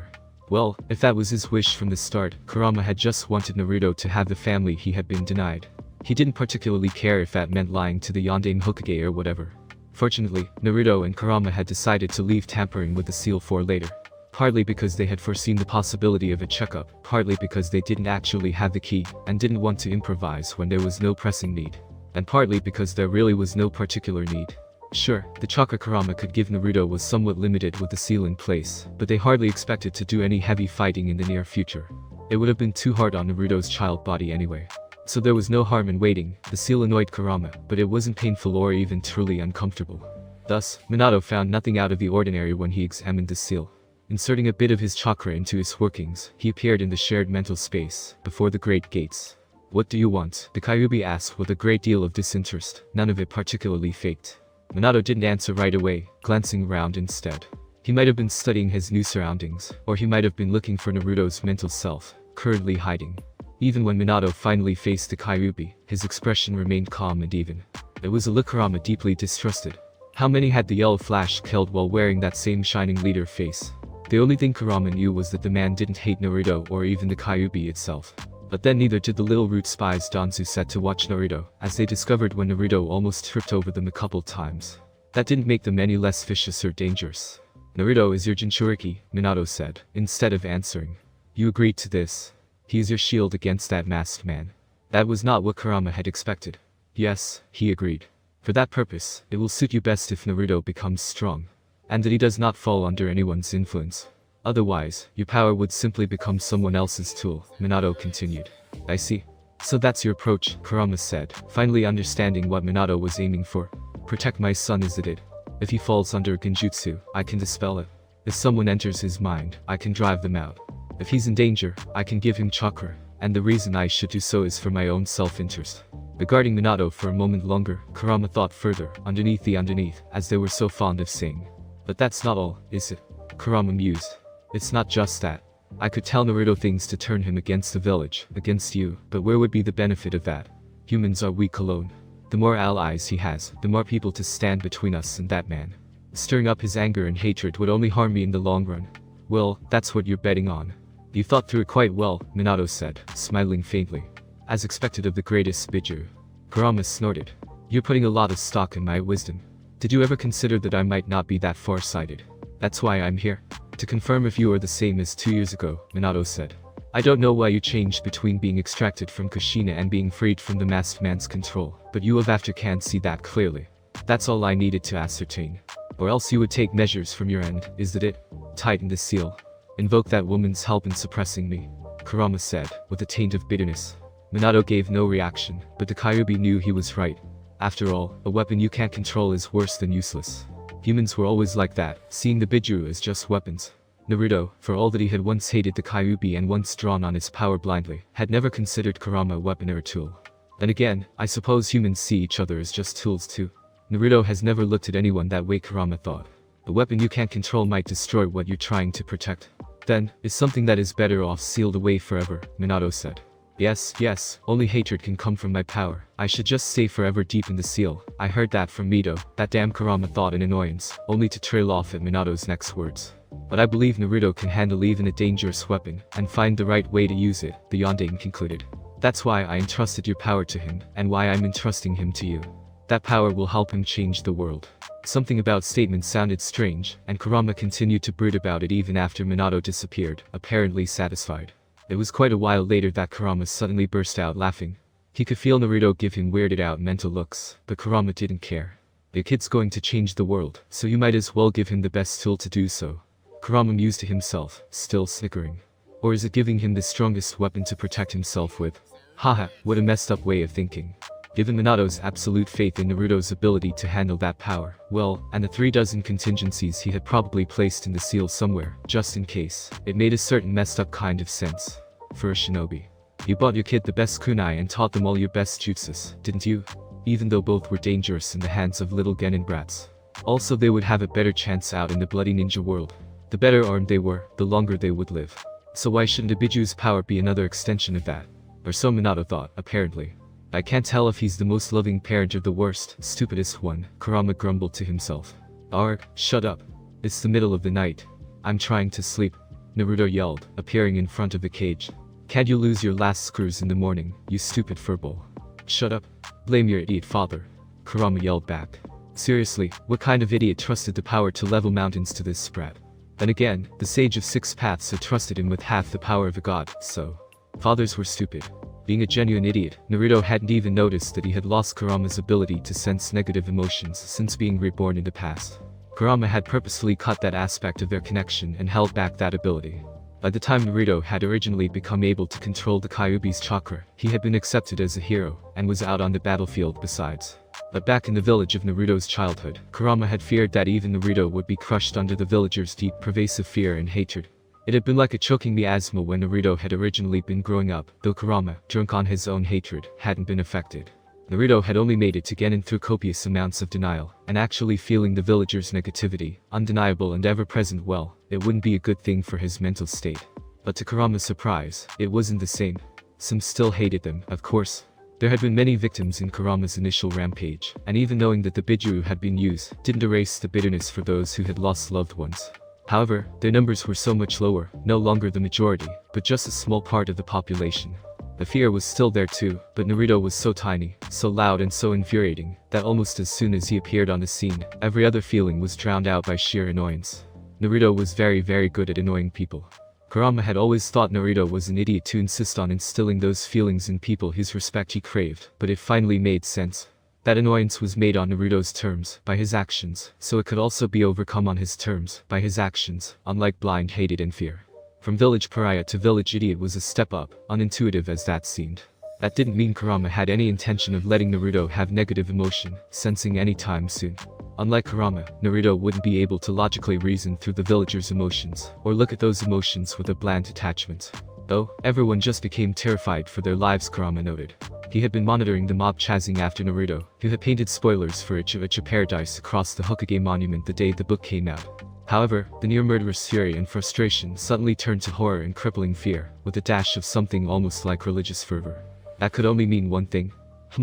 Well, if that was his wish from the start, Kurama had just wanted Naruto to have the family he had been denied. He didn't particularly care if that meant lying to the Yondaime Hokage or whatever. Fortunately, Naruto and Kurama had decided to leave tampering with the seal for later. Partly because they had foreseen the possibility of a checkup, partly because they didn't actually have the key, and didn't want to improvise when there was no pressing need. And partly because there really was no particular need. Sure, the chakra Kurama could give Naruto was somewhat limited with the seal in place, but they hardly expected to do any heavy fighting in the near future. It would have been too hard on Naruto's child body anyway. So there was no harm in waiting. The seal annoyed Kurama, but it wasn't painful or even truly uncomfortable. Thus, Minato found nothing out of the ordinary when he examined the seal. Inserting a bit of his chakra into his workings, he appeared in the shared mental space, before the great gates. "What do you want?" the Kyuubi asked with a great deal of disinterest, none of it particularly faked. Minato didn't answer right away, glancing around instead. He might have been studying his new surroundings, or he might have been looking for Naruto's mental self, currently hiding. Even when Minato finally faced the Kyuubi, his expression remained calm and even. It was a look Kurama deeply distrusted. How many had the yellow flash killed while wearing that same shining leader face? The only thing Kurama knew was that the man didn't hate Naruto or even the Kyuubi itself. But then neither did the little root spies Danzu set to watch Naruto, as they discovered when Naruto almost tripped over them a couple times. That didn't make them any less vicious or dangerous. "Naruto is your Jinchuriki," Minato said, instead of answering. "You agreed to this. He is your shield against that masked man." That was not what Kurama had expected. "Yes," he agreed. "For that purpose, it will suit you best if Naruto becomes strong. And that he does not fall under anyone's influence. Otherwise, your power would simply become someone else's tool," Minato continued. "I see. So that's your approach," Kurama said, finally understanding what Minato was aiming for. "Protect my son is it? If he falls under genjutsu, I can dispel it. If someone enters his mind, I can drive them out. If he's in danger, I can give him chakra, and the reason I should do so is for my own self-interest." Regarding Minato for a moment longer, Kurama thought further, underneath the underneath, as they were so fond of saying. "But that's not all, is it?" Kurama mused. "It's not just that. I could tell Naruto things to turn him against the village, against you, but where would be the benefit of that? Humans are weak alone. The more allies he has, the more people to stand between us and that man. Stirring up his anger and hatred would only harm me in the long run." "Well, that's what you're betting on." "You thought through it quite well," Minato said, smiling faintly. "As expected of the greatest Biju." Kurama snorted. "You're putting a lot of stock in my wisdom. Did you ever consider that I might not be that far-sighted? That's why I'm here. To confirm if you are the same as 2 years ago," Minato said. "I don't know why you changed between being extracted from Kushina and being freed from the masked man's control, but you of after can see that clearly. That's all I needed to ascertain. Or else you would take measures from your end, is that it? Tighten the seal. Invoke that woman's help in suppressing me," Kurama said, with a taint of bitterness. Minato gave no reaction, but the Kyuubi knew he was right. After all, a weapon you can't control is worse than useless. Humans were always like that, seeing the Biju as just weapons. Naruto, for all that he had once hated the Kyuubi and once drawn on its power blindly, had never considered Kurama a weapon or a tool. Then again, I suppose humans see each other as just tools too. Naruto has never looked at anyone that way, Kurama thought. The weapon you can't control might destroy what you're trying to protect. Then, is something that is better off sealed away forever, Minato said. Yes, only hatred can come from my power. I should just stay forever deep in the seal. I heard that from Mito, that damn Kurama thought in annoyance, only to trail off at Minato's next words. But I believe Naruto can handle even a dangerous weapon, and find the right way to use it, the Yondaime concluded. That's why I entrusted your power to him, and why I'm entrusting him to you. That power will help him change the world. Something about statement sounded strange, and Kurama continued to brood about it even after Minato disappeared, apparently satisfied. It was quite a while later that Kurama suddenly burst out laughing. He could feel Naruto give him weirded out mental looks, but Kurama didn't care. The kid's going to change the world, so you might as well give him the best tool to do so. Kurama mused to himself, still snickering. Or is it giving him the strongest weapon to protect himself with? Haha, what a messed up way of thinking. Given Minato's absolute faith in Naruto's ability to handle that power, well, and the 36 contingencies he had probably placed in the seal somewhere, just in case, it made a certain messed up kind of sense. For a shinobi. You bought your kid the best kunai and taught them all your best jutsus, didn't you? Even though both were dangerous in the hands of little genin brats. Also they would have a better chance out in the bloody ninja world. The better armed they were, the longer they would live. So why shouldn't Ibiju's power be another extension of that? Or so Minato thought, apparently. I can't tell if he's the most loving parent or the worst, stupidest one, Kurama grumbled to himself. Arg, shut up. It's the middle of the night. I'm trying to sleep. Naruto yelled, appearing in front of the cage. Can't you lose your last screws in the morning, you stupid furball? Shut up. Blame your idiot father. Kurama yelled back. Seriously, what kind of idiot trusted the power to level mountains to this sprat? Then again, the sage of 6 paths had trusted him with half the power of a god, so. Fathers were stupid. Being a genuine idiot, Naruto hadn't even noticed that he had lost Kurama's ability to sense negative emotions since being reborn in the past. Kurama had purposefully cut that aspect of their connection and held back that ability. By the time Naruto had originally become able to control the Kyuubi's chakra, he had been accepted as a hero, and was out on the battlefield besides. But back in the village of Naruto's childhood, Kurama had feared that even Naruto would be crushed under the villagers' deep pervasive fear and hatred. It had been like a choking miasma when Naruto had originally been growing up, though Kurama, drunk on his own hatred, hadn't been affected. Naruto had only made it to Genin through copious amounts of denial, and actually feeling the villagers' negativity, undeniable and ever-present well, it wouldn't be a good thing for his mental state. But to Kurama's surprise, it wasn't the same. Some still hated them, of course. There had been many victims in Kurama's initial rampage, and even knowing that the Bijuu had been used, didn't erase the bitterness for those who had lost loved ones. However, their numbers were so much lower, no longer the majority, but just a small part of the population. The fear was still there too, but Naruto was so tiny, so loud and so infuriating, that almost as soon as he appeared on the scene, every other feeling was drowned out by sheer annoyance. Naruto was very good at annoying people. Kurama had always thought Naruto was an idiot to insist on instilling those feelings in people whose respect he craved, but it finally made sense. That annoyance was made on Naruto's terms, by his actions, so it could also be overcome on his terms, by his actions, unlike blind hatred and fear. From village pariah to village idiot was a step up, unintuitive as that seemed. That didn't mean Kurama had any intention of letting Naruto have negative emotion, sensing anytime soon. Unlike Kurama, Naruto wouldn't be able to logically reason through the villagers' emotions, or look at those emotions with a bland attachment. Though, everyone just became terrified for their lives, Kurama noted. He had been monitoring the mob chasing after Naruto, who had painted spoilers for Ichigo Paradise across the Hokage monument the day the book came out. However, the near murderous fury and frustration suddenly turned to horror and crippling fear, with a dash of something almost like religious fervor. That could only mean one thing.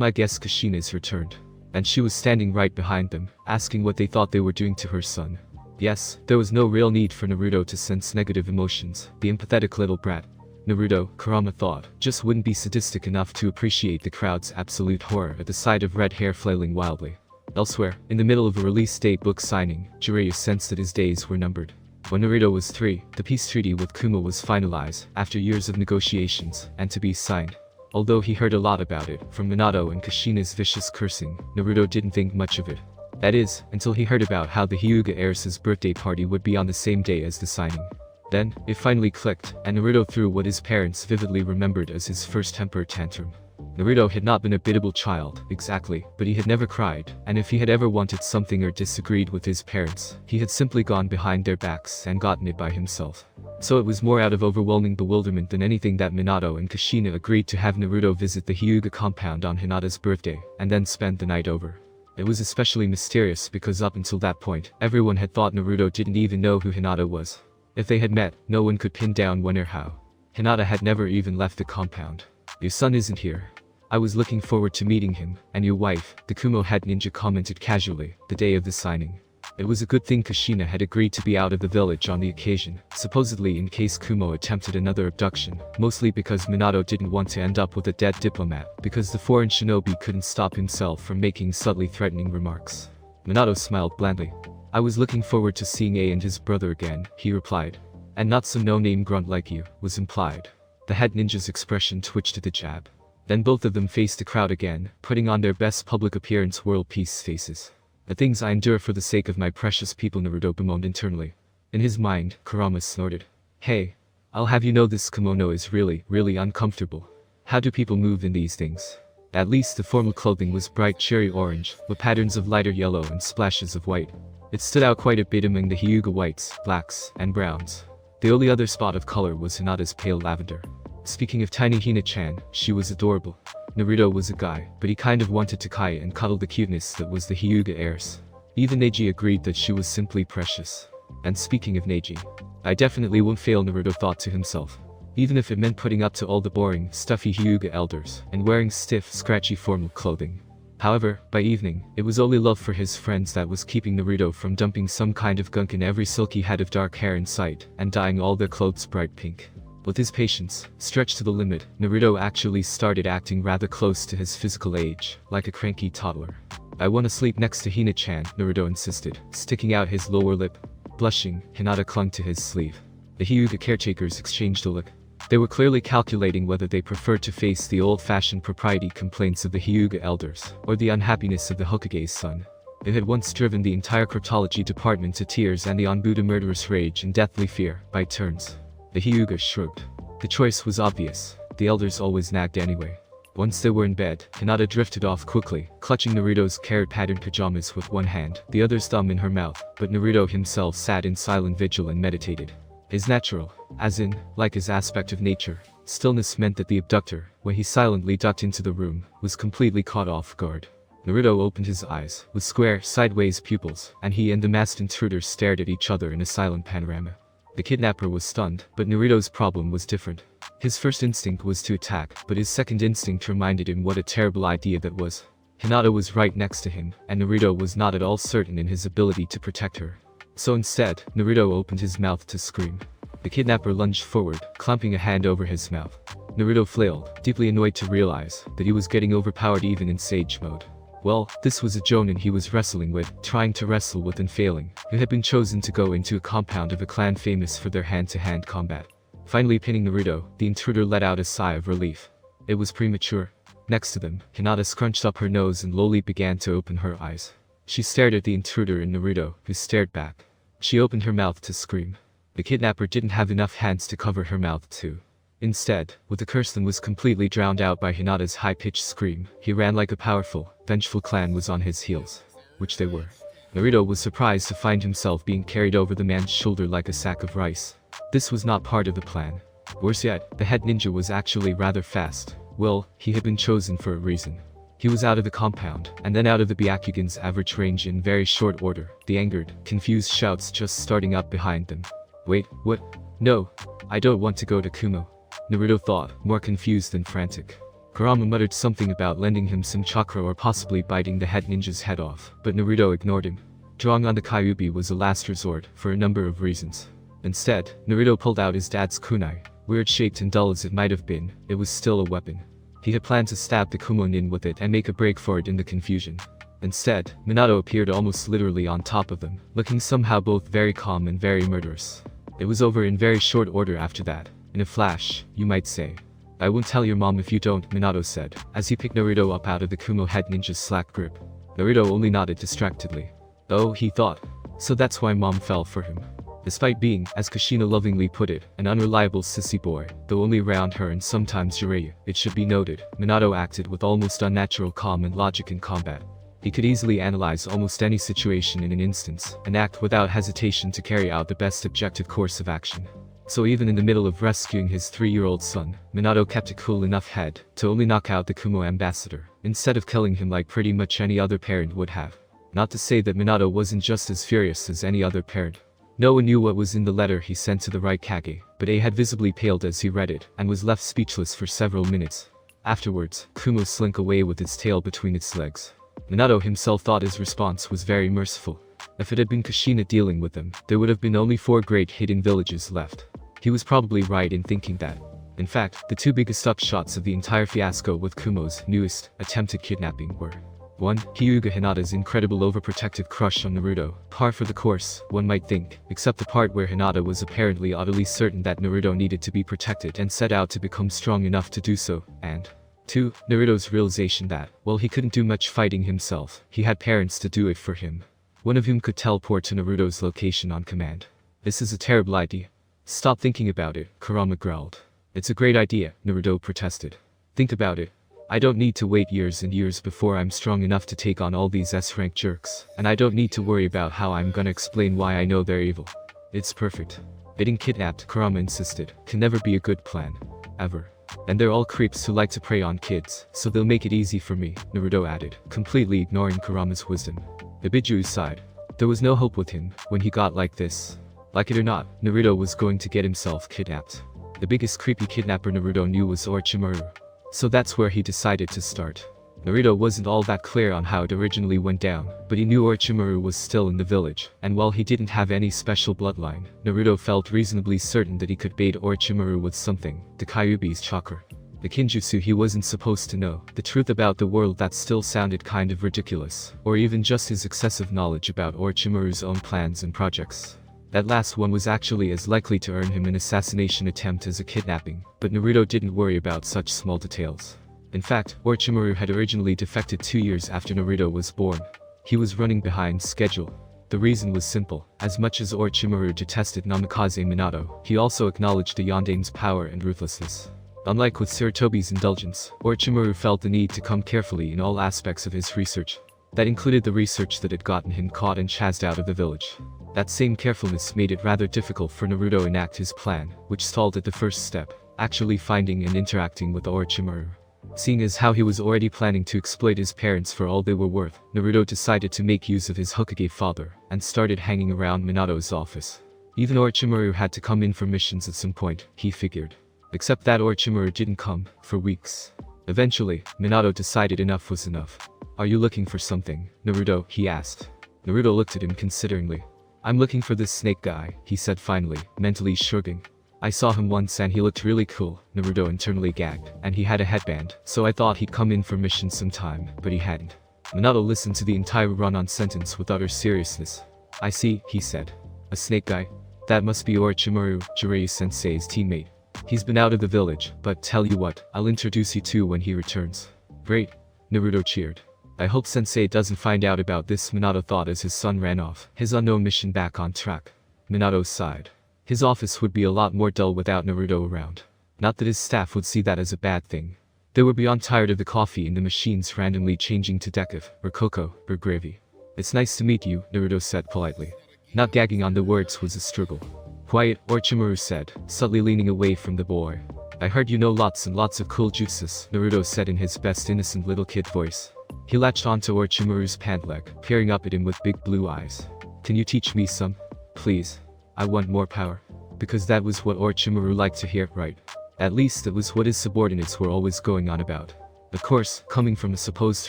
I guess Kushina's returned. And she was standing right behind them, asking what they thought they were doing to her son. Yes, there was no real need for Naruto to sense negative emotions, the empathetic little brat. Naruto, Kurama thought, just wouldn't be sadistic enough to appreciate the crowd's absolute horror at the sight of red hair flailing wildly. Elsewhere, in the middle of a release date book signing, Jiraiya sensed that his days were numbered. When Naruto was 3, the peace treaty with Kuma was finalized, after years of negotiations, and to be signed. Although he heard a lot about it, from Minato and Kushina's vicious cursing, Naruto didn't think much of it. That is, until he heard about how the Hyuga heiress's birthday party would be on the same day as the signing. Then, it finally clicked, and Naruto threw what his parents vividly remembered as his first temper tantrum. Naruto had not been a biddable child, exactly, but he had never cried, and if he had ever wanted something or disagreed with his parents, he had simply gone behind their backs and gotten it by himself. So it was more out of overwhelming bewilderment than anything that Minato and Kushina agreed to have Naruto visit the Hyuga compound on Hinata's birthday, and then spend the night over. It was especially mysterious because up until that point, everyone had thought Naruto didn't even know who Hinata was. If they had met, no one could pin down when or how. Hinata had never even left the compound. "Your son isn't here. I was looking forward to meeting him, and your wife," the Kumo head ninja commented casually, the day of the signing. It was a good thing Kushina had agreed to be out of the village on the occasion, supposedly in case Kumo attempted another abduction, mostly because Minato didn't want to end up with a dead diplomat, because the foreign shinobi couldn't stop himself from making subtly threatening remarks. Minato smiled blandly. "I was looking forward to seeing A and his brother again," he replied. "And not some no-name grunt like you," was implied. The head ninja's expression twitched at the jab. Then both of them faced the crowd again, putting on their best public appearance world peace faces. "The things I endure for the sake of my precious people," Naruto bemoaned internally. In his mind, Kurama snorted. "Hey, I'll have you know this kimono is really, really uncomfortable. How do people move in these things?" At least the formal clothing was bright cherry orange, with patterns of lighter yellow and splashes of white. It stood out quite a bit among the Hyuga whites, blacks, and browns. The only other spot of color was Hinata's pale lavender. Speaking of tiny Hina-chan, she was adorable. Naruto was a guy, but he kind of wanted to kai and cuddle the cuteness that was the Hyuga heiress. Even Neji agreed that she was simply precious. And speaking of Neji, I definitely won't fail, Naruto thought to himself. Even if it meant putting up to all the boring, stuffy Hyuga elders, and wearing stiff, scratchy formal clothing. However, by evening, it was only love for his friends that was keeping Naruto from dumping some kind of gunk in every silky head of dark hair in sight, and dyeing all their clothes bright pink. With his patience stretched to the limit, Naruto actually started acting rather close to his physical age, like a cranky toddler. "I want to sleep next to Hina-chan," Naruto insisted, sticking out his lower lip. Blushing, Hinata clung to his sleeve. The Hyuga caretakers exchanged a look. They were clearly calculating whether they preferred to face the old-fashioned propriety complaints of the Hyuga elders, or the unhappiness of the Hokage's son. It had once driven the entire cryptology department to tears and the Onbuda murderous rage and deathly fear, by turns. The Hyuga shrugged. The choice was obvious. The elders always nagged anyway. Once they were in bed, Hinata drifted off quickly, clutching Naruto's carrot-patterned pajamas with one hand, the other's thumb in her mouth, but Naruto himself sat in silent vigil and meditated. His natural, as in, like his aspect of nature, stillness meant that the abductor, when he silently ducked into the room, was completely caught off guard. Naruto opened his eyes, with square, sideways pupils, and he and the masked intruder stared at each other in a silent panorama. The kidnapper was stunned, but Naruto's problem was different. His first instinct was to attack, but his second instinct reminded him what a terrible idea that was. Hinata was right next to him, and Naruto was not at all certain in his ability to protect her. So instead, Naruto opened his mouth to scream. The kidnapper lunged forward, clamping a hand over his mouth. Naruto flailed, deeply annoyed to realize that he was getting overpowered even in sage mode. Well, this was a jonin he was wrestling with, trying to wrestle with and failing, who had been chosen to go into a compound of a clan famous for their hand-to-hand combat. Finally pinning Naruto, the intruder let out a sigh of relief. It was premature. Next to them, Hinata scrunched up her nose and lowly began to open her eyes. She stared at the intruder and Naruto, who stared back. She opened her mouth to scream. The kidnapper didn't have enough hands to cover her mouth too. Instead, with a curse that was completely drowned out by Hinata's high-pitched scream, he ran like a powerful, vengeful clan was on his heels. Which they were. Naruto was surprised to find himself being carried over the man's shoulder like a sack of rice. This was not part of the plan. Worse yet, the head ninja was actually rather fast. Well, he had been chosen for a reason. He was out of the compound, and then out of the Byakugan's average range in very short order, the angered, confused shouts just starting up behind them. "Wait, what? No, I don't want to go to Kumo," Naruto thought, more confused than frantic. Kurama muttered something about lending him some chakra or possibly biting the head ninja's head off, but Naruto ignored him. Drawing on the Kyubi was a last resort, for a number of reasons. Instead, Naruto pulled out his dad's kunai. Weird-shaped and dull as it might have been, it was still a weapon. He had planned to stab the Kumonin with it and make a break for it in the confusion. Instead, Minato appeared almost literally on top of them, looking somehow both very calm and very murderous. It was over in very short order after that. In a flash, you might say. "I won't tell your mom if you don't," Minato said, as he picked Naruto up out of the Kumo head ninja's slack grip. Naruto only nodded distractedly. Oh, he thought. So that's why mom fell for him. Despite being, as Kushina lovingly put it, an unreliable sissy boy, though only around her and sometimes Jiraiya, it should be noted, Minato acted with almost unnatural calm and logic in combat. He could easily analyze almost any situation in an instance, and act without hesitation to carry out the best objective course of action. So even in the middle of rescuing his 3-year-old son, Minato kept a cool enough head to only knock out the Kumo ambassador, instead of killing him like pretty much any other parent would have. Not to say that Minato wasn't just as furious as any other parent. No one knew what was in the letter he sent to the right Kage, but A had visibly paled as he read it, and was left speechless for several minutes. Afterwards, Kumo slunk away with its tail between its legs. Minato himself thought his response was very merciful. If it had been Kushina dealing with them, there would have been only 4 great hidden villages left. He was probably right in thinking that. In fact, the 2 biggest upshots of the entire fiasco with Kumo's newest attempted kidnapping were 1. Hyuga Hinata's incredible overprotective crush on Naruto, par for the course, one might think, except the part where Hinata was apparently utterly certain that Naruto needed to be protected and set out to become strong enough to do so, and 2. Naruto's realization that, while he couldn't do much fighting himself, he had parents to do it for him. One of whom could teleport to Naruto's location on command. This is a terrible idea. Stop thinking about it, Kurama growled. It's a great idea, Naruto protested. Think about it. I don't need to wait years and years before I'm strong enough to take on all these S-rank jerks, and I don't need to worry about how I'm gonna explain why I know they're evil. It's perfect. Getting kidnapped, Kurama insisted, can never be a good plan. Ever. And they're all creeps who like to prey on kids, so they'll make it easy for me, Naruto added, completely ignoring Kurama's wisdom. Ibiju sighed. There was no hope with him when he got like this. Like it or not, Naruto was going to get himself kidnapped. The biggest creepy kidnapper Naruto knew was Orochimaru. So that's where he decided to start. Naruto wasn't all that clear on how it originally went down, but he knew Orochimaru was still in the village, and while he didn't have any special bloodline, Naruto felt reasonably certain that he could bait Orochimaru with something, the Kyuubi's chakra. The Kinjutsu he wasn't supposed to know, the truth about the world that still sounded kind of ridiculous, or even just his excessive knowledge about Orochimaru's own plans and projects. That last one was actually as likely to earn him an assassination attempt as a kidnapping, but Naruto didn't worry about such small details. In fact, Orochimaru had originally defected 2 years after Naruto was born. He was running behind schedule. The reason was simple. As much as Orochimaru detested Namikaze Minato, he also acknowledged the Yandane's power and ruthlessness. Unlike with Sarutobi's indulgence, Orochimaru felt the need to come carefully in all aspects of his research. That included the research that had gotten him caught and chased out of the village. That same carefulness made it rather difficult for Naruto to enact his plan, which stalled at the first step, actually finding and interacting with Orochimaru. Seeing as how he was already planning to exploit his parents for all they were worth, Naruto decided to make use of his Hokage father, and started hanging around Minato's office. Even Orochimaru had to come in for missions at some point, he figured. Except that Orochimaru didn't come, for weeks. Eventually, Minato decided enough was enough. Are you looking for something, Naruto? He asked. Naruto looked at him consideringly. I'm looking for this snake guy, he said finally, mentally shrugging. I saw him once and he looked really cool, Naruto internally gagged, and he had a headband, so I thought he'd come in for missions sometime, but he hadn't. Minato listened to the entire run-on sentence with utter seriousness. I see, he said. A snake guy? That must be Orochimaru, Jiraiya-sensei's teammate. He's been out of the village, but tell you what, I'll introduce you to when he returns. Great. Naruto cheered. I hope Sensei doesn't find out about this, Minato thought as his son ran off, his unknown mission back on track. Minato sighed. His office would be a lot more dull without Naruto around. Not that his staff would see that as a bad thing. They were beyond tired of the coffee in the machines randomly changing to decaf, or cocoa, or gravy. It's nice to meet you, Naruto said politely. Not gagging on the words was a struggle. Quiet, Orochimaru said, subtly leaning away from the boy. I heard you know lots and lots of cool jutsus, Naruto said in his best innocent little kid voice. He latched onto Orochimaru's pant leg, peering up at him with big blue eyes. Can you teach me some? Please. I want more power. Because that was what Orochimaru liked to hear, right? At least it was what his subordinates were always going on about. Of course, coming from a supposed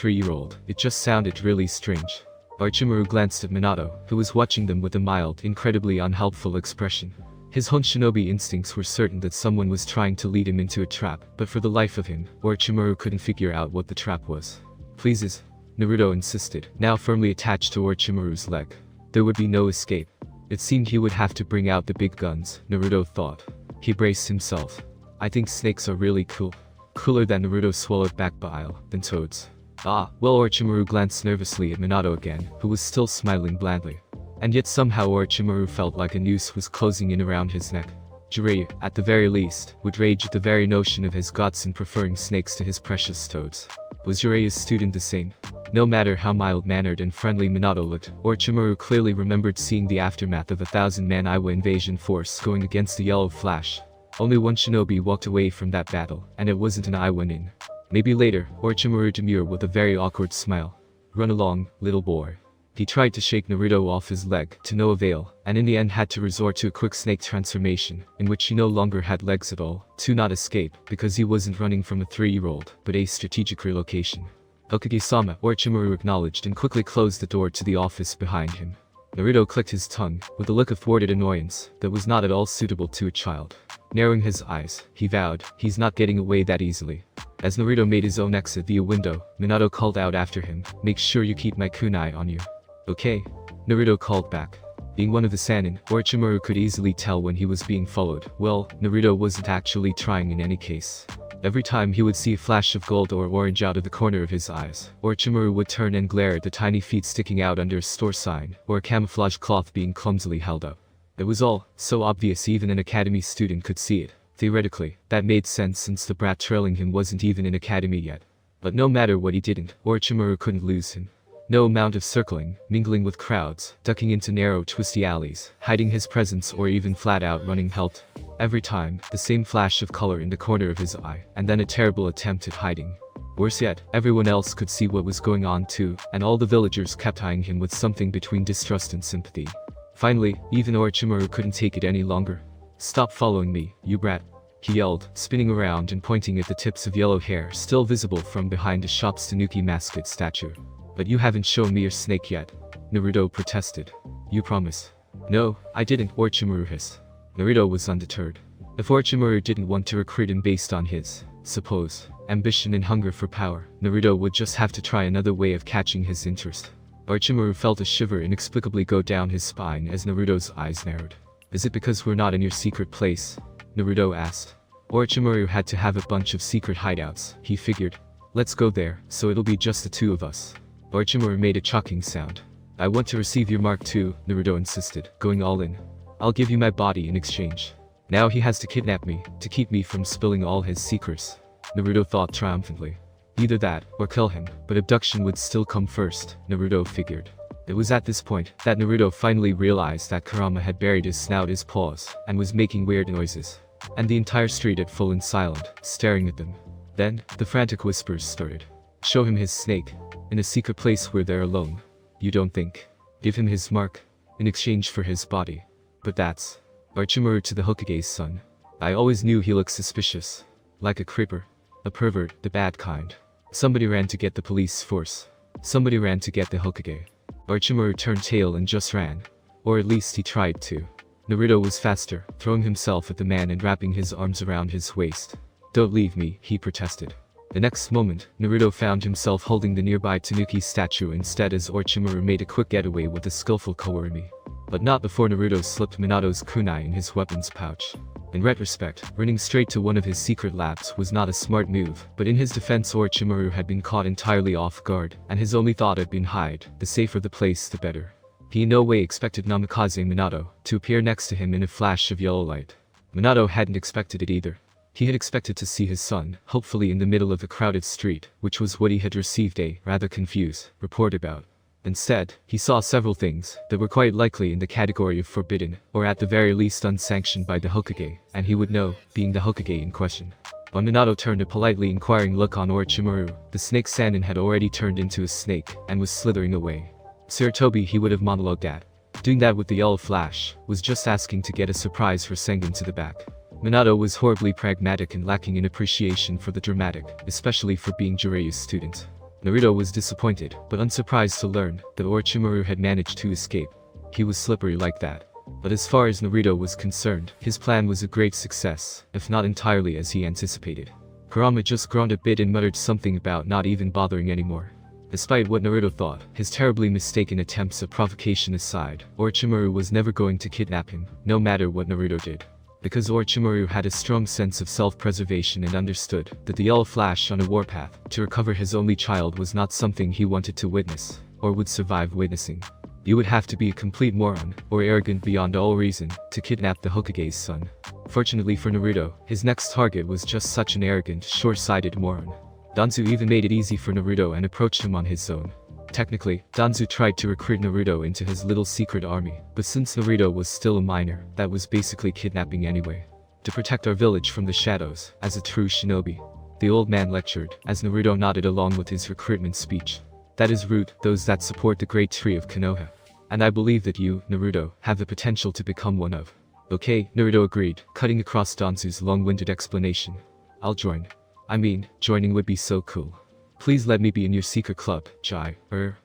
3-year-old, it just sounded really strange. Orochimaru glanced at Minato, who was watching them with a mild, incredibly unhelpful expression. His Hun shinobi instincts were certain that someone was trying to lead him into a trap, but for the life of him, Orochimaru couldn't figure out what the trap was. Pleases, Naruto insisted, now firmly attached to Orochimaru's leg. There would be no escape. It seemed he would have to bring out the big guns, Naruto thought. He braced himself. I think snakes are really cool. Cooler than Naruto swallowed back bile, than toads. Ah, well, Orochimaru glanced nervously at Minato again, who was still smiling blandly. And yet somehow Orochimaru felt like a noose was closing in around his neck. Jiraiya, at the very least, would rage at the very notion of his godson preferring snakes to his precious toads. Was Jiraiya's student the same? No matter how mild-mannered and friendly Minato looked, Orochimaru clearly remembered seeing the aftermath of a 1,000-man Iwa invasion force going against the Yellow Flash. Only one shinobi walked away from that battle, and it wasn't an Iwa nin. Maybe later, Orochimaru demurred with a very awkward smile. Run along, little boy. He tried to shake Naruto off his leg, to no avail, and in the end had to resort to a quick snake transformation, in which he no longer had legs at all, to not escape, because he wasn't running from a 3-year-old, but a strategic relocation. Hokage-sama, Orochimaru acknowledged and quickly closed the door to the office behind him. Naruto clicked his tongue, with a look of thwarted annoyance, that was not at all suitable to a child. Narrowing his eyes, he vowed, he's not getting away that easily. As Naruto made his own exit via window, Minato called out after him, make sure you keep my kunai on you. Okay. Naruto called back. Being one of the Sannin, Orochimaru could easily tell when he was being followed. Well, Naruto wasn't actually trying in any case. Every time he would see a flash of gold or orange out of the corner of his eyes, Orochimaru would turn and glare at the tiny feet sticking out under a store sign, or a camouflage cloth being clumsily held up. It was all so obvious even an academy student could see it. Theoretically, that made sense since the brat trailing him wasn't even in academy yet. But no matter what he didn't, Orochimaru couldn't lose him. No amount of circling, mingling with crowds, ducking into narrow twisty alleys, hiding his presence or even flat out running helped. Every time, the same flash of color in the corner of his eye, and then a terrible attempt at hiding. Worse yet, everyone else could see what was going on too, and all the villagers kept eyeing him with something between distrust and sympathy. Finally, even Orochimaru couldn't take it any longer. Stop following me, you brat. He yelled, spinning around and pointing at the tips of yellow hair still visible from behind the shop's Tanuki mascot statue. But you haven't shown me your snake yet. Naruto protested. You promise? No, I didn't, Orochimaru hissed. Naruto was undeterred. If Orochimaru didn't want to recruit him based on his, suppose, ambition and hunger for power, Naruto would just have to try another way of catching his interest. Orochimaru felt a shiver inexplicably go down his spine as Naruto's eyes narrowed. Is it because we're not in your secret place? Naruto asked. Orochimaru had to have a bunch of secret hideouts, he figured. Let's go there, so it'll be just the two of us. Orochimaru made a chuckling sound. I want to receive your mark too, Naruto insisted, going all in. I'll give you my body in exchange. Now he has to kidnap me, to keep me from spilling all his secrets. Naruto thought triumphantly. Either that, or kill him, but abduction would still come first, Naruto figured. It was at this point that Naruto finally realized that Kurama had buried his snout in his paws, and was making weird noises. And the entire street had fallen silent, staring at them. Then, the frantic whispers started. Show him his snake. In a secret place where they're alone. You don't think. Give him his mark. In exchange for his body. But that's Orochimaru to the Hokage's son. I always knew he looked suspicious. Like a creeper. A pervert, the bad kind. Somebody ran to get the police force. Somebody ran to get the Hokage. Orochimaru turned tail and just ran. Or at least he tried to. Naruto was faster, throwing himself at the man and wrapping his arms around his waist. Don't leave me, he protested. The next moment, Naruto found himself holding the nearby Tanuki statue instead as Orochimaru made a quick getaway with a skillful Kourimi. But not before Naruto slipped Minato's kunai in his weapons pouch. In retrospect, running straight to one of his secret labs was not a smart move, but in his defense Orochimaru had been caught entirely off guard, and his only thought had been hide, the safer the place the better. He in no way expected Namikaze Minato to appear next to him in a flash of yellow light. Minato hadn't expected it either. He had expected to see his son, hopefully in the middle of a crowded street, which was what he had received a rather confused report about. Instead, he saw several things that were quite likely in the category of forbidden, or at the very least unsanctioned by the Hokage, and he would know, being the Hokage in question. When Minato turned a politely inquiring look on Orochimaru, the snake Sannin had already turned into a snake, and was slithering away. Sarutobi he would have monologued at. Doing that with the yellow flash, was just asking to get a surprise for Sengen to the back. Minato was horribly pragmatic and lacking in appreciation for the dramatic, especially for being Jiraiya's student. Naruto was disappointed, but unsurprised to learn that Orochimaru had managed to escape. He was slippery like that. But as far as Naruto was concerned, his plan was a great success, if not entirely as he anticipated. Kurama just groaned a bit and muttered something about not even bothering anymore. Despite what Naruto thought, his terribly mistaken attempts at provocation aside, Orochimaru was never going to kidnap him, no matter what Naruto did. Because Orochimaru had a strong sense of self-preservation and understood that the yellow flash on a warpath to recover his only child was not something he wanted to witness, or would survive witnessing. You would have to be a complete moron, or arrogant beyond all reason, to kidnap the Hokage's son. Fortunately for Naruto, his next target was just such an arrogant, short-sighted moron. Danzu even made it easy for Naruto and approached him on his own. Technically, Danzu tried to recruit Naruto into his little secret army, but since Naruto was still a minor, that was basically kidnapping anyway. To protect our village from the shadows, as a true shinobi. The old man lectured, as Naruto nodded along with his recruitment speech. That is root, those that support the great tree of Konoha. And I believe that you, Naruto, have the potential to become one of. Okay, Naruto agreed, cutting across Danzu's long-winded explanation. I'll join. I mean, joining would be so cool. Please let me be in your secret club, Jai,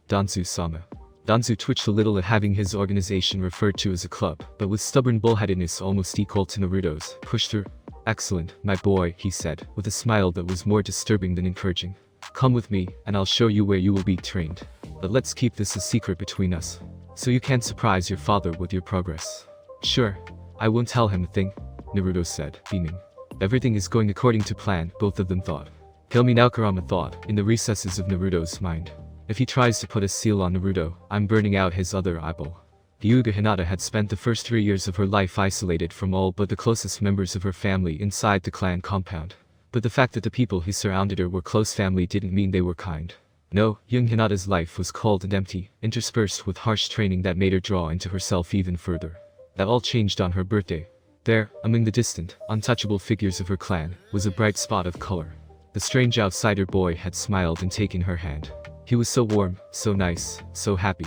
Danzu-sama. Danzu twitched a little at having his organization referred to as a club, but with stubborn bullheadedness almost equal to Naruto's, pushed through. Excellent, my boy, he said, with a smile that was more disturbing than encouraging. Come with me, and I'll show you where you will be trained. But let's keep this a secret between us, so you can't surprise your father with your progress. Sure, I won't tell him a thing, Naruto said, beaming. Everything is going according to plan, both of them thought. Kill me now, Kurama thought, in the recesses of Naruto's mind. If he tries to put a seal on Naruto, I'm burning out his other eyeball. Hyuga Hinata had spent the first 3 years of her life isolated from all but the closest members of her family inside the clan compound. But the fact that the people who surrounded her were close family didn't mean they were kind. No, young Hinata's life was cold and empty, interspersed with harsh training that made her draw into herself even further. That all changed on her birthday. There, among the distant, untouchable figures of her clan, was a bright spot of color. The strange outsider boy had smiled and taken her hand. He was so warm, so nice, so happy.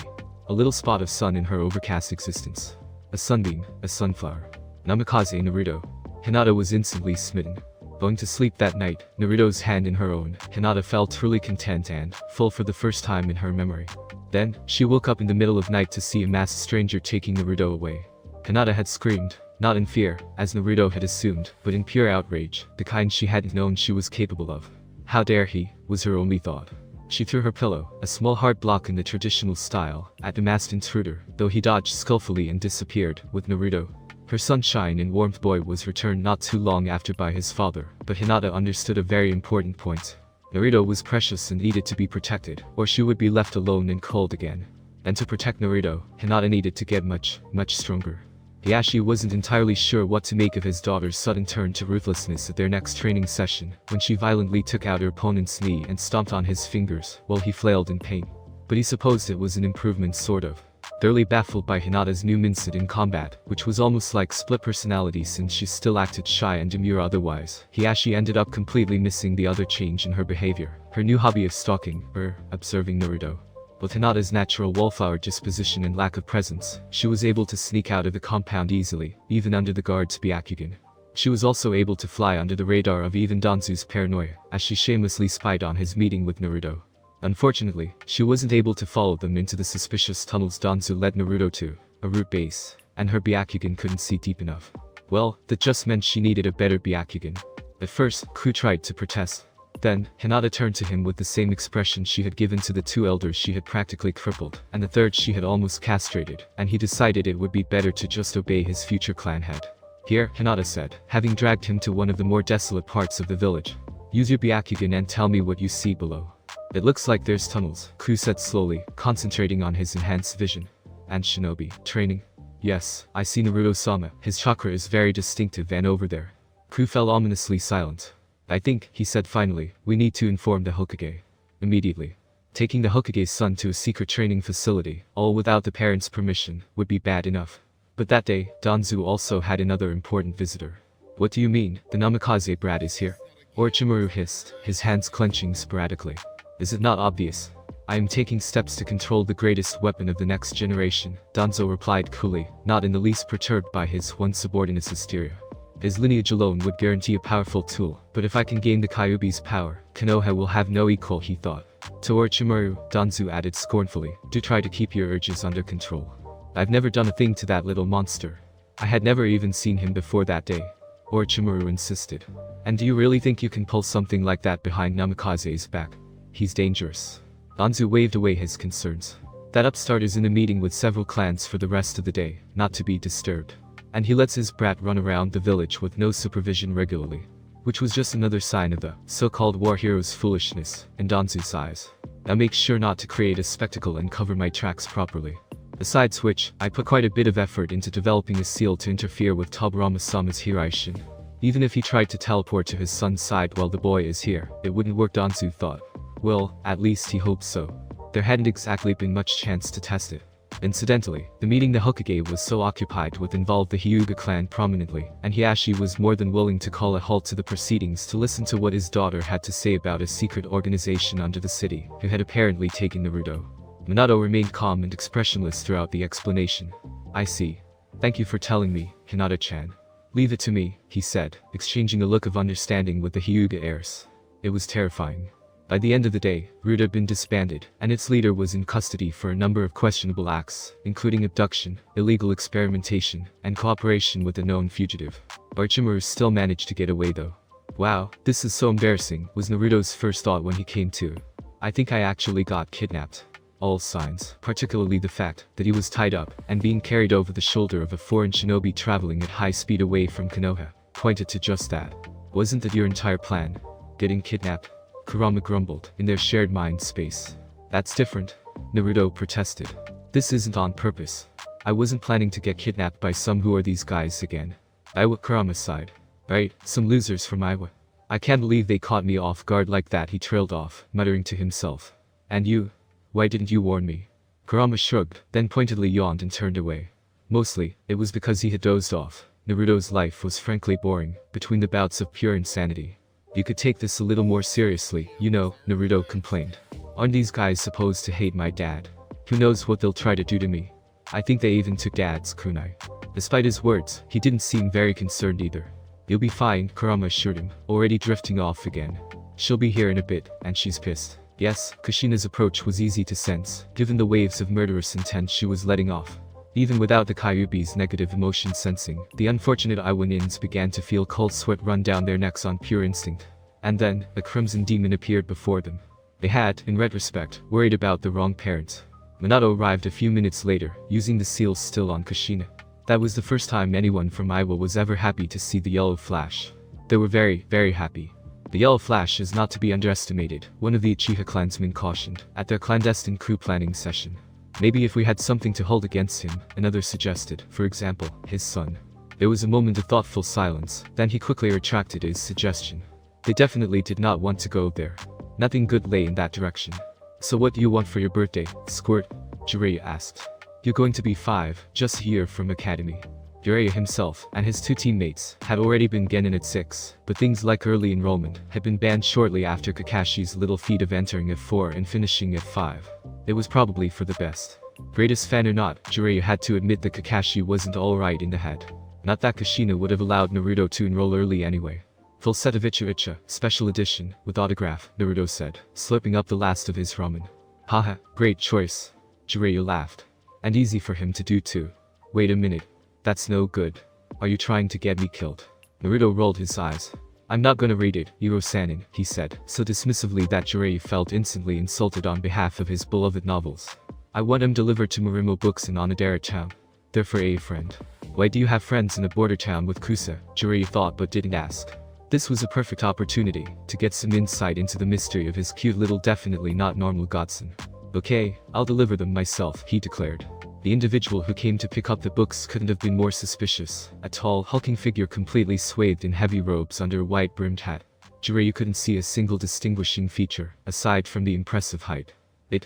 A little spot of sun in her overcast existence. A sunbeam, a sunflower. Namikaze Naruto. Hinata was instantly smitten. Going to sleep that night, Naruto's hand in her own, Hinata felt truly content and full for the first time in her memory. Then, she woke up in the middle of night to see a masked stranger taking Naruto away. Hinata had screamed, not in fear, as Naruto had assumed, but in pure outrage, the kind she hadn't known she was capable of. How dare he, was her only thought. She threw her pillow, a small hard block in the traditional style, at the masked intruder, though he dodged skillfully and disappeared, with Naruto. Her sunshine and warmth boy was returned not too long after by his father, but Hinata understood a very important point. Naruto was precious and needed to be protected, or she would be left alone and cold again. And to protect Naruto, Hinata needed to get much stronger. Hiyashi wasn't entirely sure what to make of his daughter's sudden turn to ruthlessness at their next training session, when she violently took out her opponent's knee and stomped on his fingers, while he flailed in pain. But he supposed it was an improvement sort of. Thoroughly baffled by Hinata's new mindset in combat, which was almost like split personality since she still acted shy and demure otherwise, Hiyashi ended up completely missing the other change in her behavior, her new hobby of stalking, observing Naruto. With Hinata's natural wallflower disposition and lack of presence, she was able to sneak out of the compound easily, even under the guard's Byakugan. She was also able to fly under the radar of even Danzu's paranoia, as she shamelessly spied on his meeting with Naruto. Unfortunately, she wasn't able to follow them into the suspicious tunnels Danzu led Naruto to, a root base, and her Byakugan couldn't see deep enough. Well, that just meant she needed a better Byakugan. At first, Ku tried to protest. Then, Hinata turned to him with the same expression she had given to the two elders she had practically crippled, and the third she had almost castrated, and he decided it would be better to just obey his future clan head. Here, Hinata said, having dragged him to one of the more desolate parts of the village. Use your Byakugan and tell me what you see below. It looks like there's tunnels, Ku said slowly, concentrating on his enhanced vision. And shinobi training? Yes, I see Naruto-sama, his chakra is very distinctive and over there. Ku fell ominously silent. I think, he said finally, we need to inform the Hokage. Immediately. Taking the Hokage's son to a secret training facility, all without the parents' permission, would be bad enough. But that day, Danzu also had another important visitor. What do you mean, the Namikaze brat is here? Orochimaru hissed, his hands clenching sporadically. Is it not obvious? I am taking steps to control the greatest weapon of the next generation, Danzo replied coolly, not in the least perturbed by his one subordinate's hysteria. His lineage alone would guarantee a powerful tool, but if I can gain the Kyuubi's power, Konoha will have no equal, he thought. To Orochimaru, Danzu added scornfully, do try to keep your urges under control. I've never done a thing to that little monster. I had never even seen him before that day. Orochimaru insisted. And do you really think you can pull something like that behind Namikaze's back? He's dangerous. Danzu waved away his concerns. That upstart is in a meeting with several clans for the rest of the day, not to be disturbed. And he lets his brat run around the village with no supervision regularly. Which was just another sign of the so-called war hero's foolishness, in Danzu's eyes. Now make sure not to create a spectacle and cover my tracks properly. Besides which, I put quite a bit of effort into developing a seal to interfere with Tobirama-sama's Hiraishin. Even if he tried to teleport to his son's side while the boy is here, it wouldn't work, Danzu thought. Well, at least he hoped so. There hadn't exactly been much chance to test it. Incidentally, the meeting the Hokage was so occupied with involved the Hyuga clan prominently, and Hiashi was more than willing to call a halt to the proceedings to listen to what his daughter had to say about a secret organization under the city, who had apparently taken Naruto. Minato remained calm and expressionless throughout the explanation. I see. Thank you for telling me, Hinata-chan. Leave it to me, he said, exchanging a look of understanding with the Hyuga heiress. It was terrifying. By the end of the day, Naruto had been disbanded, and its leader was in custody for a number of questionable acts, including abduction, illegal experimentation, and cooperation with a known fugitive. Orochimaru still managed to get away though. Wow, this is so embarrassing, was Naruto's first thought when he came to. I think I actually got kidnapped. All signs, particularly the fact that he was tied up and being carried over the shoulder of a foreign shinobi traveling at high speed away from Konoha, pointed to just that. Wasn't that your entire plan? Getting kidnapped? Kurama grumbled, in their shared mind space. That's different, Naruto protested. This isn't on purpose. I wasn't planning to get kidnapped by some who are these guys again. Kurama sighed. Right, some losers from Iowa. I can't believe they caught me off guard like that, he trailed off, muttering to himself. And you? Why didn't you warn me? Kurama shrugged, then pointedly yawned and turned away. Mostly, it was because he had dozed off. Naruto's life was frankly boring, between the bouts of pure insanity. You could take this a little more seriously, you know, Naruto complained. Aren't these guys supposed to hate my dad? Who knows what they'll try to do to me? I think they even took Dad's kunai. Despite his words, he didn't seem very concerned either. You'll be fine, Kurama assured him, already drifting off again. She'll be here in a bit, and she's pissed. Yes, Kushina's approach was easy to sense, given the waves of murderous intent she was letting off. Even without the Kyuubi's negative emotion sensing, the unfortunate Iwanins began to feel cold sweat run down their necks on pure instinct. And then, a crimson demon appeared before them. They had, in retrospect, worried about the wrong parents. Minato arrived a few minutes later, using the seals still on Kushina. That was the first time anyone from Iowa was ever happy to see the yellow flash. They were very, very happy. The yellow flash is not to be underestimated, one of the Uchiha clansmen cautioned, at their clandestine coup planning session. Maybe if we had something to hold against him, another suggested, for example, his son. There was a moment of thoughtful silence, then he quickly retracted his suggestion. They definitely did not want to go there. Nothing good lay in that direction. So what do you want for your birthday, Squirt? Jiraiya asked. You're going to be 5, just a year from academy. Jiraiya himself and his 2 teammates had already been genin at 6, but things like early enrollment had been banned shortly after Kakashi's little feat of entering at 4 and finishing at 5. It was probably for the best. Greatest fan or not, Jiraiya had to admit that Kakashi wasn't alright in the head. Not that Kushina would have allowed Naruto to enroll early anyway. Full set of Icha Icha, special edition, with autograph, Naruto said, slurping up the last of his ramen. Haha, great choice. Jiraiya laughed. And easy for him to do too. Wait a minute. That's no good. Are you trying to get me killed? Naruto rolled his eyes. I'm not gonna read it, Iro-sanin, he said, so dismissively that Jiraiya felt instantly insulted on behalf of his beloved novels. I want them delivered to Marimo Books in Onodera town. They're for a friend. Why do you have friends in a border town with Kusa? Jiraiya thought but didn't ask. This was a perfect opportunity to get some insight into the mystery of his cute little definitely not normal godson. Okay, I'll deliver them myself, he declared. The individual who came to pick up the books couldn't have been more suspicious, a tall, hulking figure completely swathed in heavy robes under a white-brimmed hat. Jiraiya couldn't see a single distinguishing feature, aside from the impressive height.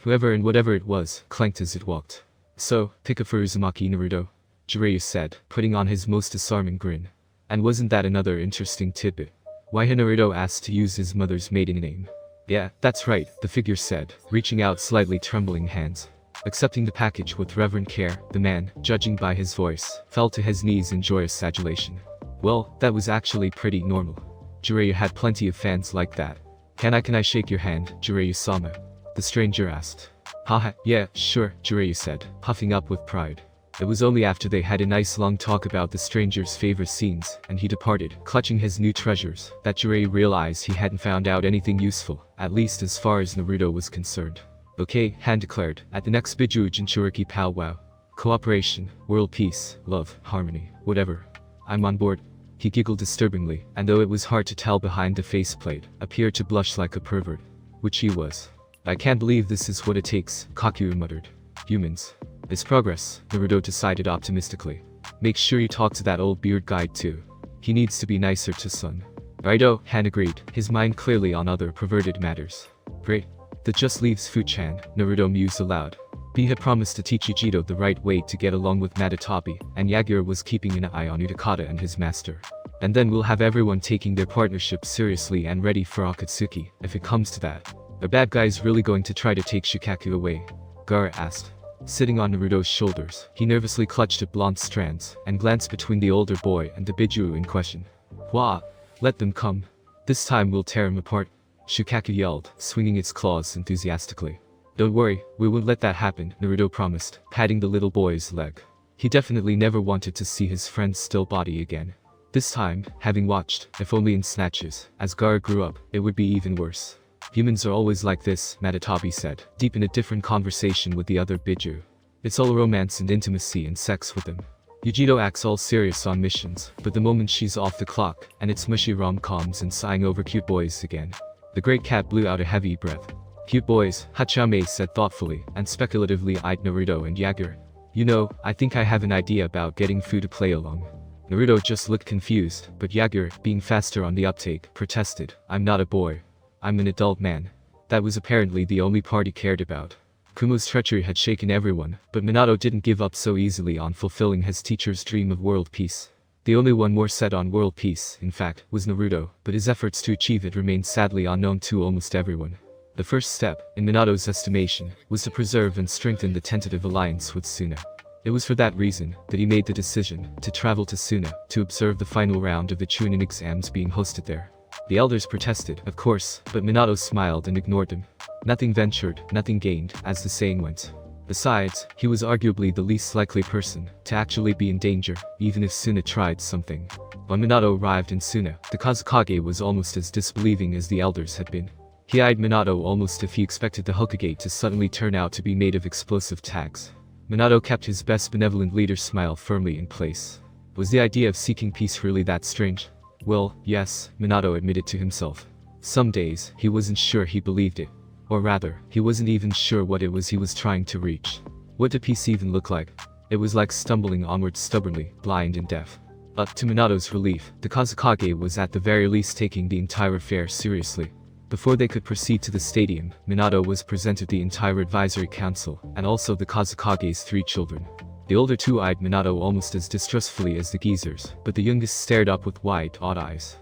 Whoever and whatever it was, clanked as it walked. So, pick a for Uzumaki, Naruto, Jiraiya said, putting on his most disarming grin. And wasn't that another interesting tidbit? Why had Naruto asked to use his mother's maiden name? Yeah, that's right, the figure said, reaching out slightly trembling hands. Accepting the package with reverent care, the man, judging by his voice, fell to his knees in joyous adulation. Well, that was actually pretty normal. Jiraiya had plenty of fans like that. Can I shake your hand, Jiraiya-sama? The stranger asked. Haha, yeah, sure, Jiraiya said, puffing up with pride. It was only after they had a nice long talk about the stranger's favorite scenes, and he departed, clutching his new treasures, that Jiraiya realized he hadn't found out anything useful, at least as far as Naruto was concerned. Okay, Han declared, at the next Biju Jinchuriki powwow. Cooperation, world peace, love, harmony, whatever. I'm on board. He giggled disturbingly, and though it was hard to tell behind the faceplate, appeared to blush like a pervert. Which he was. I can't believe this is what it takes, Kaku muttered. Humans. It's progress, Naruto decided optimistically. Make sure you talk to that old beard guy too. He needs to be nicer to Sun. Righto, Han agreed, his mind clearly on other perverted matters. Great. That just leaves Fu-chan, Naruto mused aloud. B had promised to teach Ujito the right way to get along with Matatabi, and Yagura was keeping an eye on Utakata and his master. And then we'll have everyone taking their partnership seriously and ready for Akatsuki, if it comes to that. The bad guy's really going to try to take Shikaku away? Gaara asked. Sitting on Naruto's shoulders, he nervously clutched at blonde strands, and glanced between the older boy and the Biju in question. Wah! Let them come. This time we'll tear him apart. Shikaku yelled, swinging its claws enthusiastically. Don't worry, we won't let that happen, Naruto promised, patting the little boy's leg. He definitely never wanted to see his friend's still body again. This time, having watched, if only in snatches, as Gaara grew up, it would be even worse. Humans are always like this, Matatabi said, deep in a different conversation with the other Biju. It's all romance and intimacy and sex with them. Ujito acts all serious on missions, but the moment she's off the clock, and it's mushy rom-coms and sighing over cute boys again. The great cat blew out a heavy breath. Cute boys, Hachame said thoughtfully, and speculatively eyed Naruto and Yagura. You know, I think I have an idea about getting Fu to play along. Naruto just looked confused, but Yagura, being faster on the uptake, protested, I'm not a boy. I'm an adult man. That was apparently the only part he cared about. Kumo's treachery had shaken everyone, but Minato didn't give up so easily on fulfilling his teacher's dream of world peace. The only one more set on world peace, in fact, was Naruto, but his efforts to achieve it remained sadly unknown to almost everyone. The first step, in Minato's estimation, was to preserve and strengthen the tentative alliance with Suna. It was for that reason that he made the decision to travel to Suna to observe the final round of the Chunin exams being hosted there. The elders protested, of course, but Minato smiled and ignored them. Nothing ventured, nothing gained, as the saying went. Besides, he was arguably the least likely person to actually be in danger, even if Suna tried something. When Minato arrived in Suna, the Kazekage was almost as disbelieving as the elders had been. He eyed Minato almost if he expected the Hokage to suddenly turn out to be made of explosive tags. Minato kept his best benevolent leader smile firmly in place. Was the idea of seeking peace really that strange? Well, yes, Minato admitted to himself. Some days, he wasn't sure he believed it. Or rather, he wasn't even sure what it was he was trying to reach. What did peace even look like? It was like stumbling onward stubbornly, blind and deaf. But to Minato's relief, the Kazekage was at the very least taking the entire affair seriously. Before they could proceed to the stadium, Minato was presented the entire advisory council, and also the Kazekage's 3 children. The older two eyed Minato almost as distrustfully as the geezers, but the youngest stared up with wide, odd eyes.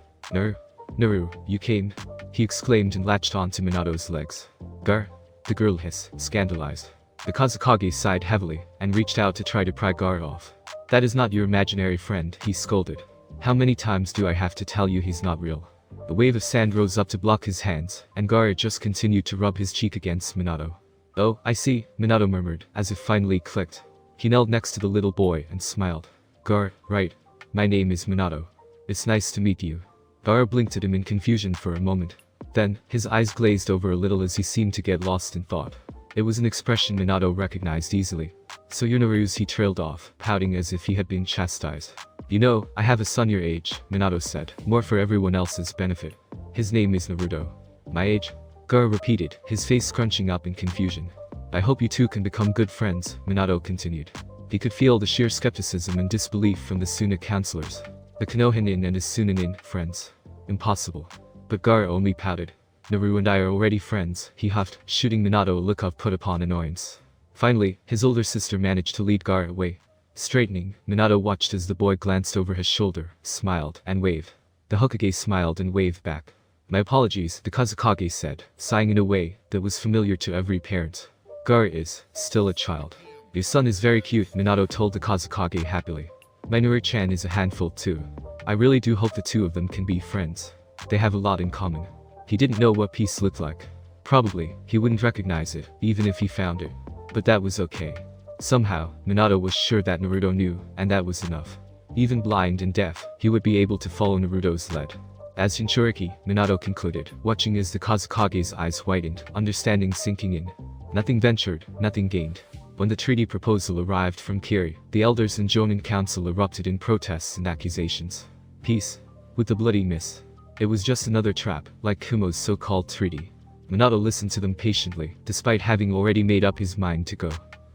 Naru, you came? He exclaimed and latched onto Minato's legs. Gar? The girl hissed, scandalized. The Kazekage sighed heavily, and reached out to try to pry Gar off. That is not your imaginary friend, he scolded. How many times do I have to tell you he's not real? A wave of sand rose up to block his hands, and Gar just continued to rub his cheek against Minato. Oh, I see, Minato murmured, as if finally clicked. He knelt next to the little boy and smiled. Gar, right. My name is Minato. It's nice to meet you. Gar blinked at him in confusion for a moment. Then, his eyes glazed over a little as he seemed to get lost in thought. It was an expression Minato recognized easily. So you're Naru's, he trailed off, pouting as if he had been chastised. You know, I have a son your age, Minato said, more for everyone else's benefit. His name is Naruto. My age? Gar repeated, his face scrunching up in confusion. I hope you two can become good friends, Minato continued. He could feel the sheer skepticism and disbelief from the Suna counselors. The Konohinin and his Sunanin friends. Impossible. But Gar only pouted. Naru and I are already friends, he huffed, shooting Minato a look of put upon annoyance. Finally, his older sister managed to lead Gar away. Straightening, Minato watched as the boy glanced over his shoulder, smiled, and waved. The Hokage smiled and waved back. My apologies, the Kazekage said, sighing in a way that was familiar to every parent. Gar is still a child. Your son is very cute, Minato told the Kazekage happily. My Naru-chan is a handful too. I really do hope the two of them can be friends. They have a lot in common. He didn't know what peace looked like. Probably, he wouldn't recognize it, even if he found it. But that was okay. Somehow, Minato was sure that Naruto knew, and that was enough. Even blind and deaf, he would be able to follow Naruto's lead. As Jinchuriki, Minato concluded, watching as the Kazekage's eyes whitened, understanding sinking in. Nothing ventured, nothing gained. When the treaty proposal arrived from Kiri, the elders and Jonin Council erupted in protests and accusations. Peace? With the bloody miss. It was just another trap, like Kumo's so-called treaty. Minato listened to them patiently, despite having already made up his mind to go.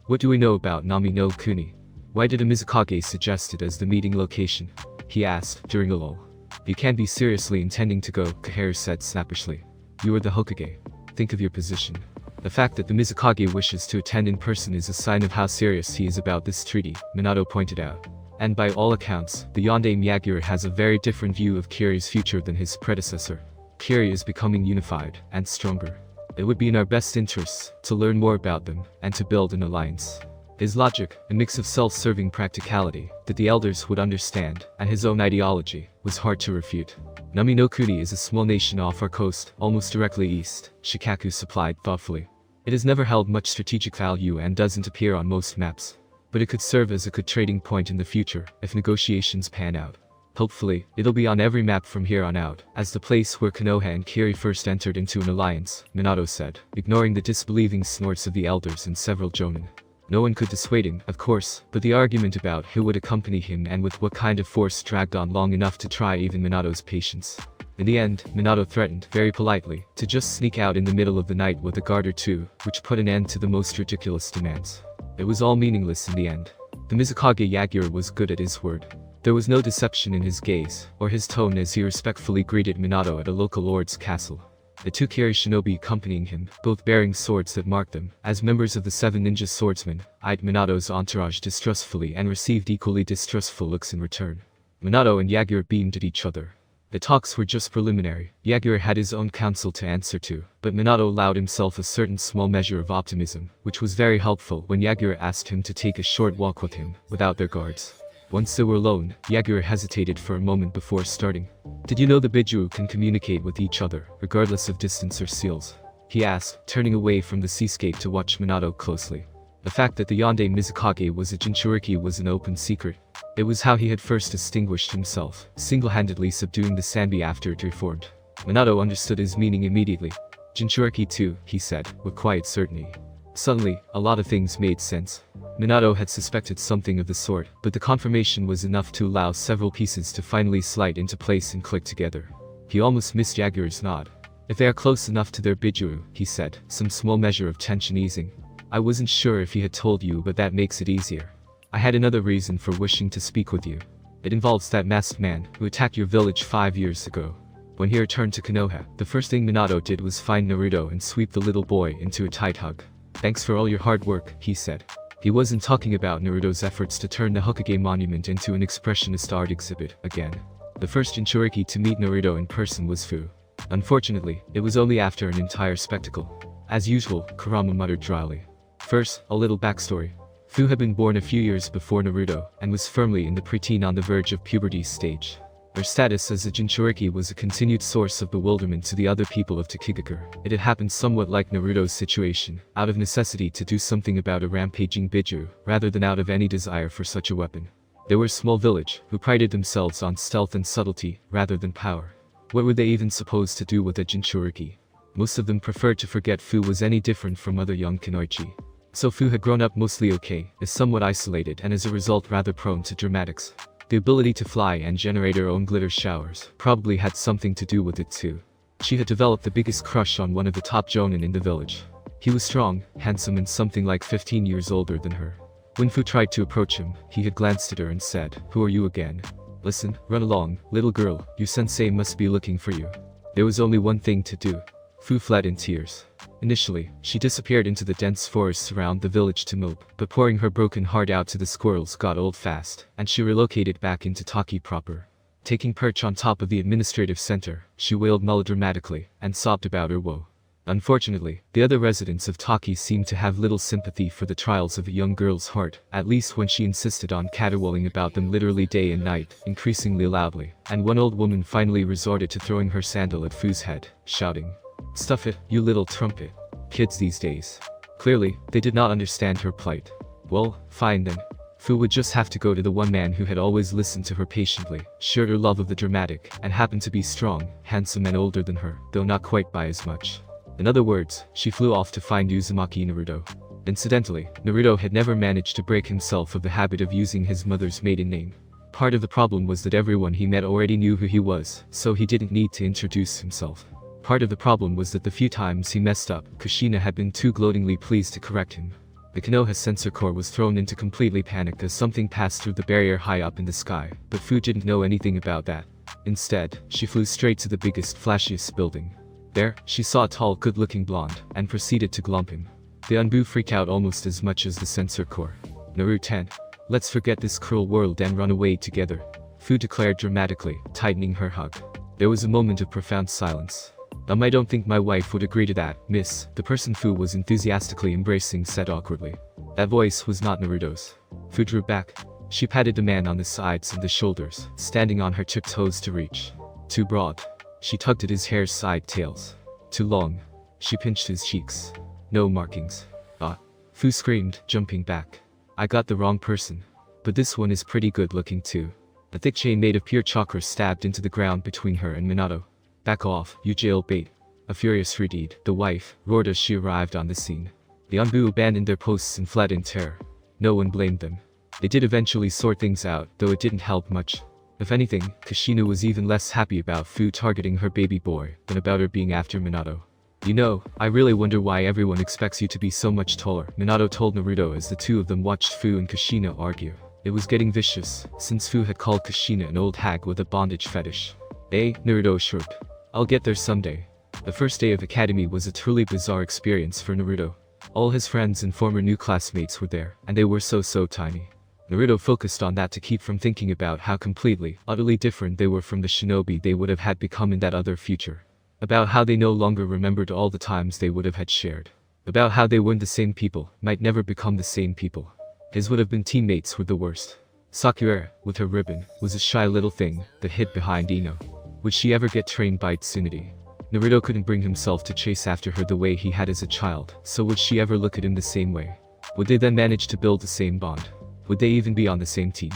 What do we know about Nami no Kuni? Why did a Mizukage suggest it as the meeting location? he asked during a lull. You can't be seriously intending to go, Kaharu said snappishly. You are the Hokage. Think of your position. The fact that the Mizukage wishes to attend in person is a sign of how serious he is about this treaty, Minato pointed out. And by all accounts, the Yonde Miyagura has a very different view of Kiri's future than his predecessor. Kiri is becoming unified and stronger. It would be in our best interests to learn more about them and to build an alliance. His logic, a mix of self-serving practicality that the elders would understand, and his own ideology, was hard to refute. Nami no Kuni is a small nation off our coast, almost directly east, Shikaku supplied thoughtfully. It has never held much strategic value and doesn't appear on most maps. But it could serve as a good trading point in the future if negotiations pan out. Hopefully, it'll be on every map from here on out, as the place where Konoha and Kiri first entered into an alliance, Minato said, ignoring the disbelieving snorts of the elders and several jonin. No one could dissuade him, of course, but the argument about who would accompany him and with what kind of force dragged on long enough to try even Minato's patience. In the end, Minato threatened, very politely, to just sneak out in the middle of the night with a guard or two, which put an end to the most ridiculous demands. It was all meaningless in the end. The Mizukage Yagura was good at his word. There was no deception in his gaze, or his tone as he respectfully greeted Minato at a local lord's castle. The two Kiri shinobi accompanying him, both bearing swords that marked them, as members of the 7 ninja swordsmen, eyed Minato's entourage distrustfully and received equally distrustful looks in return. Minato and Yagura beamed at each other. The talks were just preliminary. Yagura had his own counsel to answer to, but Minato allowed himself a certain small measure of optimism, which was very helpful when Yagura asked him to take a short walk with him, without their guards. Once they were alone, Yagura hesitated for a moment before starting. Did you know the Biju can communicate with each other, regardless of distance or seals? He asked, turning away from the seascape to watch Minato closely. The fact that the Yonde Mizukage was a Jinchuriki was an open secret. It was how he had first distinguished himself, single-handedly subduing the Sanbi after it reformed. Minato understood his meaning immediately. Jinchuriki too, he said, with quiet certainty. Suddenly, a lot of things made sense. Minato had suspected something of the sort, but the confirmation was enough to allow several pieces to finally slide into place and click together. He almost missed Yagura's nod. If they are close enough to their Biju, he said, some small measure of tension easing. I wasn't sure if he had told you, but that makes it easier. I had another reason for wishing to speak with you. It involves that masked man who attacked your village 5 years ago. When he returned to Konoha, the first thing Minato did was find Naruto and sweep the little boy into a tight hug. Thanks for all your hard work, he said. He wasn't talking about Naruto's efforts to turn the Hokage monument into an expressionist art exhibit again. The first Jinchuriki to meet Naruto in person was Fu. Unfortunately, it was only after an entire spectacle. As usual, Kurama muttered dryly. First, a little backstory. Fu had been born a few years before Naruto, and was firmly in the preteen on the verge of puberty stage. Her status as a Jinchuriki was a continued source of bewilderment to the other people of Tokigakure. It had happened somewhat like Naruto's situation, out of necessity to do something about a rampaging Biju, rather than out of any desire for such a weapon. They were a small village, who prided themselves on stealth and subtlety, rather than power. What were they even supposed to do with a Jinchuriki? Most of them preferred to forget Fu was any different from other young Kunoichi. So Fu had grown up mostly okay, is somewhat isolated and as a result rather prone to dramatics. The ability to fly and generate her own glitter showers probably had something to do with it too. She had developed the biggest crush on one of the top jonin in the village. He was strong, handsome and something like 15 years older than her. When Fu tried to approach him, he had glanced at her and said, "Who are you again? Listen, run along, little girl, your sensei must be looking for you." There was only one thing to do. Fu fled in tears. Initially, she disappeared into the dense forests around the village to mope, but pouring her broken heart out to the squirrels got old fast, and she relocated back into Taki proper. Taking perch on top of the administrative center, she wailed melodramatically, and sobbed about her woe. Unfortunately, the other residents of Taki seemed to have little sympathy for the trials of a young girl's heart, at least when she insisted on caterwauling about them literally day and night, increasingly loudly, and one old woman finally resorted to throwing her sandal at Fu's head, shouting, "Stuff it, you little trumpet." Kids these days. Clearly, they did not understand her plight. Well, fine then. Fu would just have to go to the one man who had always listened to her patiently, shared her love of the dramatic, and happened to be strong, handsome and older than her, though not quite by as much. In other words, she flew off to find Uzumaki Naruto. Incidentally, Naruto had never managed to break himself of the habit of using his mother's maiden name. Part of the problem was that everyone he met already knew who he was, so he didn't need to introduce himself. Part of the problem was that the few times he messed up, Kushina had been too gloatingly pleased to correct him. The Konoha sensor core was thrown into completely panic as something passed through the barrier high up in the sky, but Fu didn't know anything about that. Instead, she flew straight to the biggest, flashiest building. There, she saw a tall, good-looking blonde, and proceeded to glomp him. The Anbu freaked out almost as much as the sensor core. Naruto, let's forget this cruel world and run away together, Fu declared dramatically, tightening her hug. There was a moment of profound silence. I don't think my wife would agree to that, miss, the person Fu was enthusiastically embracing said awkwardly. That voice was not Naruto's. Fu drew back. She patted the man on the sides and the shoulders, standing on her tiptoes to reach. Too broad. She tugged at his hair's side tails. Too long. She pinched his cheeks. No markings. Ah. Fu screamed, jumping back. I got the wrong person. But this one is pretty good looking too. A thick chain made of pure chakra stabbed into the ground between her and Minato. Back off, you jailbait. A furious Frudeed, the wife, roared as she arrived on the scene. The Anbu abandoned their posts and fled in terror. No one blamed them. They did eventually sort things out, though it didn't help much. If anything, Kushina was even less happy about Fu targeting her baby boy than about her being after Minato. You know, I really wonder why everyone expects you to be so much taller, Minato told Naruto as the two of them watched Fu and Kushina argue. It was getting vicious, since Fu had called Kushina an old hag with a bondage fetish. Naruto shrugged. I'll get there someday. The first day of academy was a truly bizarre experience for Naruto. All his friends and former new classmates were there, and they were so tiny. Naruto focused on that to keep from thinking about how completely, utterly different they were from the shinobi they would have had become in that other future. About how they no longer remembered all the times they would have had shared. About how they weren't the same people, might never become the same people. His would have been teammates were the worst. Sakura, with her ribbon, was a shy little thing that hid behind Ino. Would she ever get trained by Tsunade? Naruto couldn't bring himself to chase after her the way he had as a child, so would she ever look at him the same way? Would they then manage to build the same bond? Would they even be on the same team?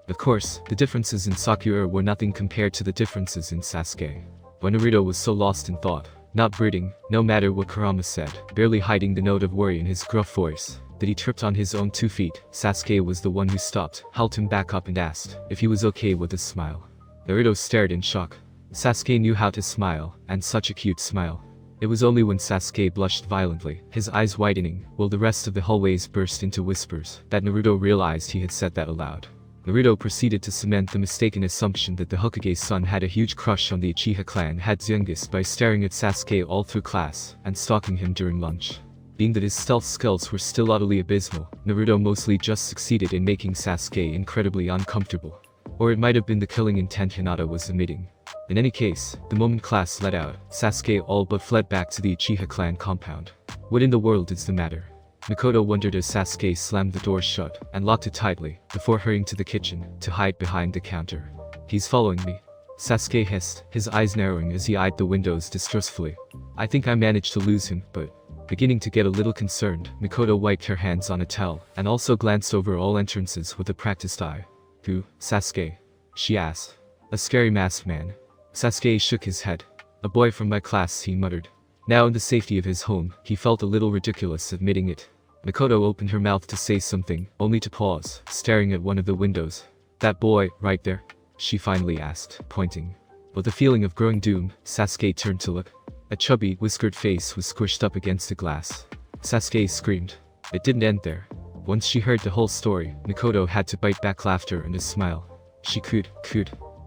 Of course, the differences in Sakura were nothing compared to the differences in Sasuke. When Naruto was so lost in thought, not breathing, no matter what Kurama said, barely hiding the note of worry in his gruff voice, that he tripped on his own 2 feet, Sasuke was the one who stopped, held him back up and asked if he was okay with a smile. Naruto stared in shock. Sasuke knew how to smile, and such a cute smile. It was only when Sasuke blushed violently, his eyes widening, while the rest of the hallways burst into whispers, that Naruto realized he had said that aloud. Naruto proceeded to cement the mistaken assumption that the Hokage's son had a huge crush on the Uchiha clan head's youngest by staring at Sasuke all through class, and stalking him during lunch. Being that his stealth skills were still utterly abysmal, Naruto mostly just succeeded in making Sasuke incredibly uncomfortable. Or it might have been the killing intent Hinata was emitting. In any case, the moment class let out, Sasuke all but fled back to the Uchiha clan compound. What in the world is the matter? Mikoto wondered as Sasuke slammed the door shut and locked it tightly, before hurrying to the kitchen to hide behind the counter. He's following me. Sasuke hissed, his eyes narrowing as he eyed the windows distrustfully. I think I managed to lose him, but... Beginning to get a little concerned, Mikoto wiped her hands on a towel, and also glanced over all entrances with a practiced eye. Who, Sasuke? She asked. A scary masked man. Sasuke shook his head. A boy from my class, he muttered. Now in the safety of his home, he felt a little ridiculous admitting it. Mikoto opened her mouth to say something, only to pause, staring at one of the windows. That boy, right there? She finally asked, pointing. With a feeling of growing doom, Sasuke turned to look. A chubby, whiskered face was squished up against the glass. Sasuke screamed. It didn't end there. Once she heard the whole story, Mikoto had to bite back laughter and a smile. She cooed